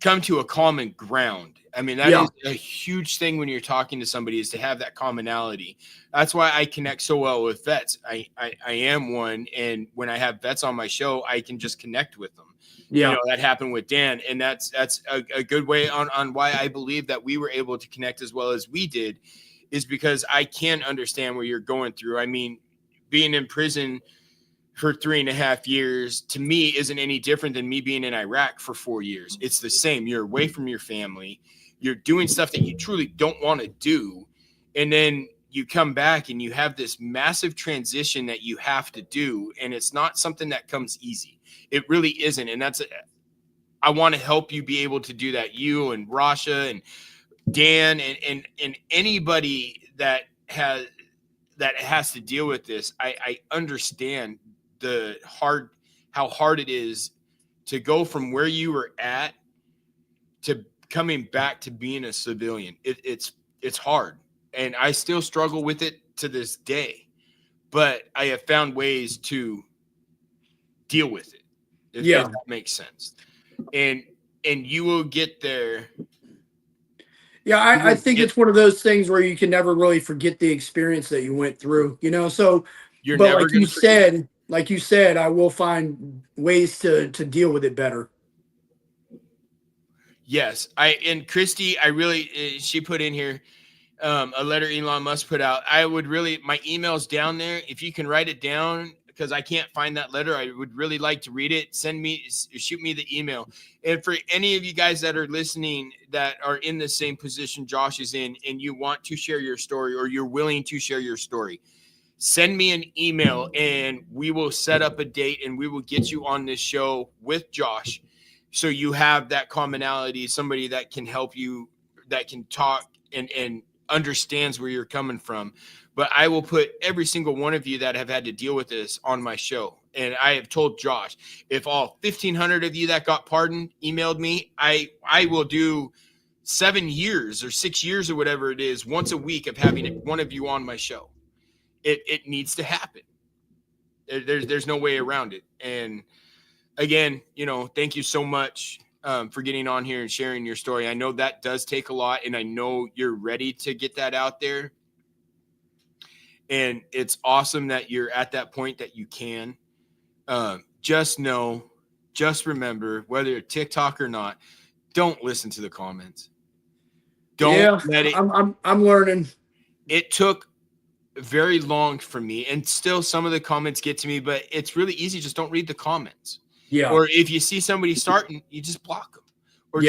come to a common ground. I mean, that is a huge thing when you're talking to somebody, is to have that commonality. That's why I connect so well with vets. I am one. And when I have vets on my show, I can just connect with them. Yeah. That happened with Dan. And that's a good way on why I believe that we were able to connect as well as we did, is because I can understand what you're going through. I mean, being in prison for 3.5 years to me isn't any different than me being in Iraq for 4 years. It's the same. You're away from your family. You're doing stuff that you truly don't want to do. And then you come back and you have this massive transition that you have to do. And it's not something that comes easy. It really isn't. And I want to help you be able to do that. You and Rasha and Dan and anybody that has to deal with this. I understand how hard it is to go from where you were at to coming back to being a civilian. It's hard, and I still struggle with it to this day, but I have found ways to deal with it. If that makes sense. And you will get there. Yeah, I think it's one of those things where you can never really forget the experience that you went through, so you're but never like you said, I will find ways to deal with it better. Yes. And Christy, she put in here a letter Elon Musk put out. My email's down there. If you can write it down, because I can't find that letter, I would really like to read it. Shoot me the email. And for any of you guys that are listening that are in the same position Josh is in, and you want to share your story, or you're willing to share your story, send me an email and we will set up a date and we will get you on this show with Josh. So you have that commonality, somebody that can help you, that can talk and understands where you're coming from. But I will put every single one of you that have had to deal with this on my show. And I have told Josh, if all 1,500 of you that got pardoned emailed me, I will do 7 years or 6 years or whatever it is, once a week of having one of you on my show. It needs to happen. There's no way around it. And again, thank you so much for getting on here and sharing your story. I know that does take a lot, and I know you're ready to get that out there. And it's awesome that you're at that point that you can. Just remember, whether you're TikTok or not, don't listen to the comments. Don't let it. I'm learning. It took very long for me, and still some of the comments get to me, but it's really easy. Just don't read the comments. Yeah. Or if you see somebody starting, you just block them, or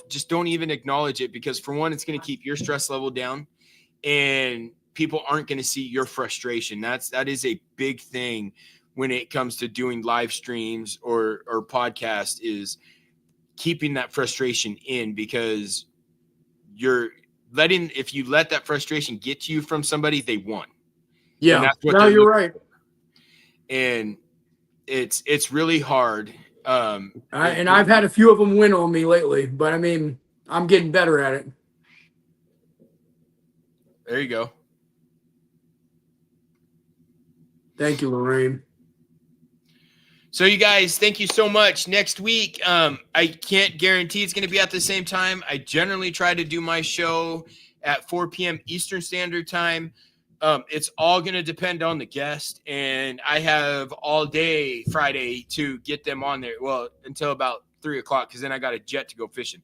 just don't even acknowledge it, because for one, it's going to keep your stress level down, and people aren't going to see your frustration. That is a big thing when it comes to doing live streams or podcast, is keeping that frustration in, because if you let that frustration get to you from somebody, they won. Yeah. And that's what you're right. And it's really hard. And I've had a few of them win on me lately, but I mean, I'm getting better at it. There you go. Thank you, Lorraine. So you guys, thank you so much. Next week, I can't guarantee it's going to be at the same time. I generally try to do my show at 4 p.m. Eastern Standard Time. It's all going to depend on the guest, and I have all day Friday to get them on there. Well, until about 3 o'clock, because then I got a jet to go fishing.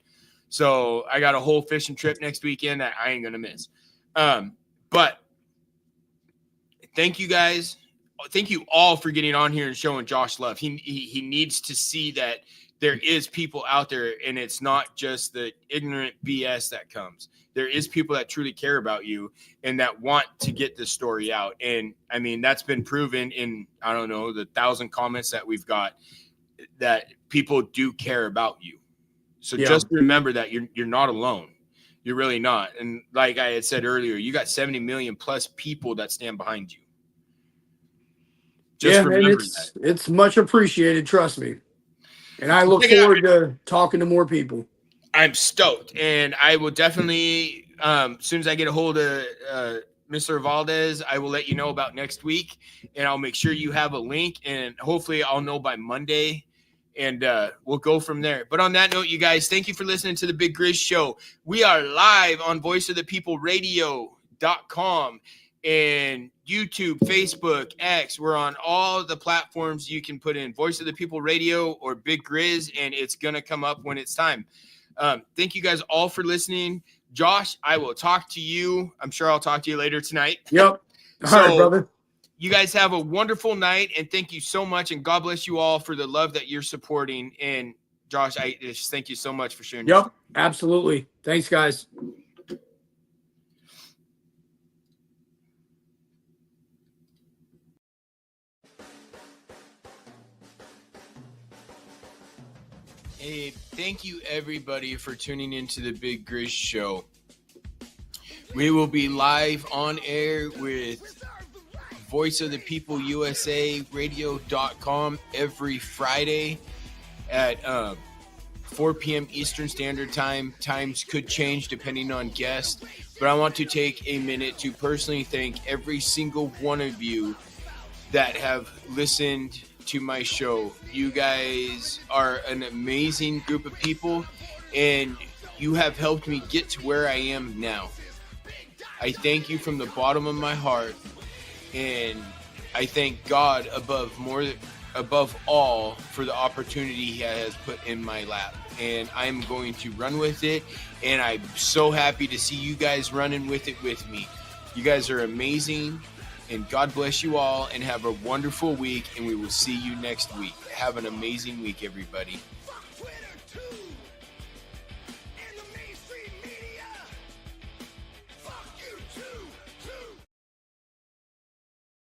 So I got a whole fishing trip next weekend that I ain't going to miss. But thank you guys. Thank you all for getting on here and showing Josh love. He needs to see that there is people out there, and it's not just the ignorant BS that comes. There is people that truly care about you and that want to get this story out. And I mean, that's been proven in, I don't know, the 1,000 comments that we've got, that people do care about you. So just remember that you're not alone. You're really not. And like I had said earlier, you got 70 million plus people that stand behind you. Just remember that. It's much appreciated, trust me. And I look forward to talking to more people. I'm stoked, and I will definitely, as soon as I get a hold of Mr. Valdez, I will let you know about next week, and I'll make sure you have a link, and hopefully I'll know by Monday, and we'll go from there. But on that note, you guys, thank you for listening to the Big Grizz Show. We are live on voiceofthepeopleradio.com. and YouTube, Facebook, X. We're on all the platforms you can put in Voice of the People Radio or Big Grizz, and it's going to come up when it's time. Thank you guys all for listening. Josh, I will talk to you. I'm sure I'll talk to you later tonight. Yep. All right, brother. You guys have a wonderful night, and thank you so much, and God bless you all for the love that you're supporting. And Josh, I just thank you so much for sharing. Yep, absolutely. Thanks, guys. Hey, thank you everybody for tuning into the Big Grizz Show. We will be live on air with Voice of the People USA Radio.com every Friday at 4 p.m. Eastern Standard Time. Times could change depending on guests, but I want to take a minute to personally thank every single one of you that have listened to my show. You guys are an amazing group of people, and you have helped me get to where I am now. I thank you from the bottom of my heart, and I thank God above all for the opportunity He has put in my lap, and I'm going to run with it, and I'm so happy to see you guys running with it with me. You guys are amazing. And God bless you all, and have a wonderful week, and we will see you next week. Have an amazing week, everybody.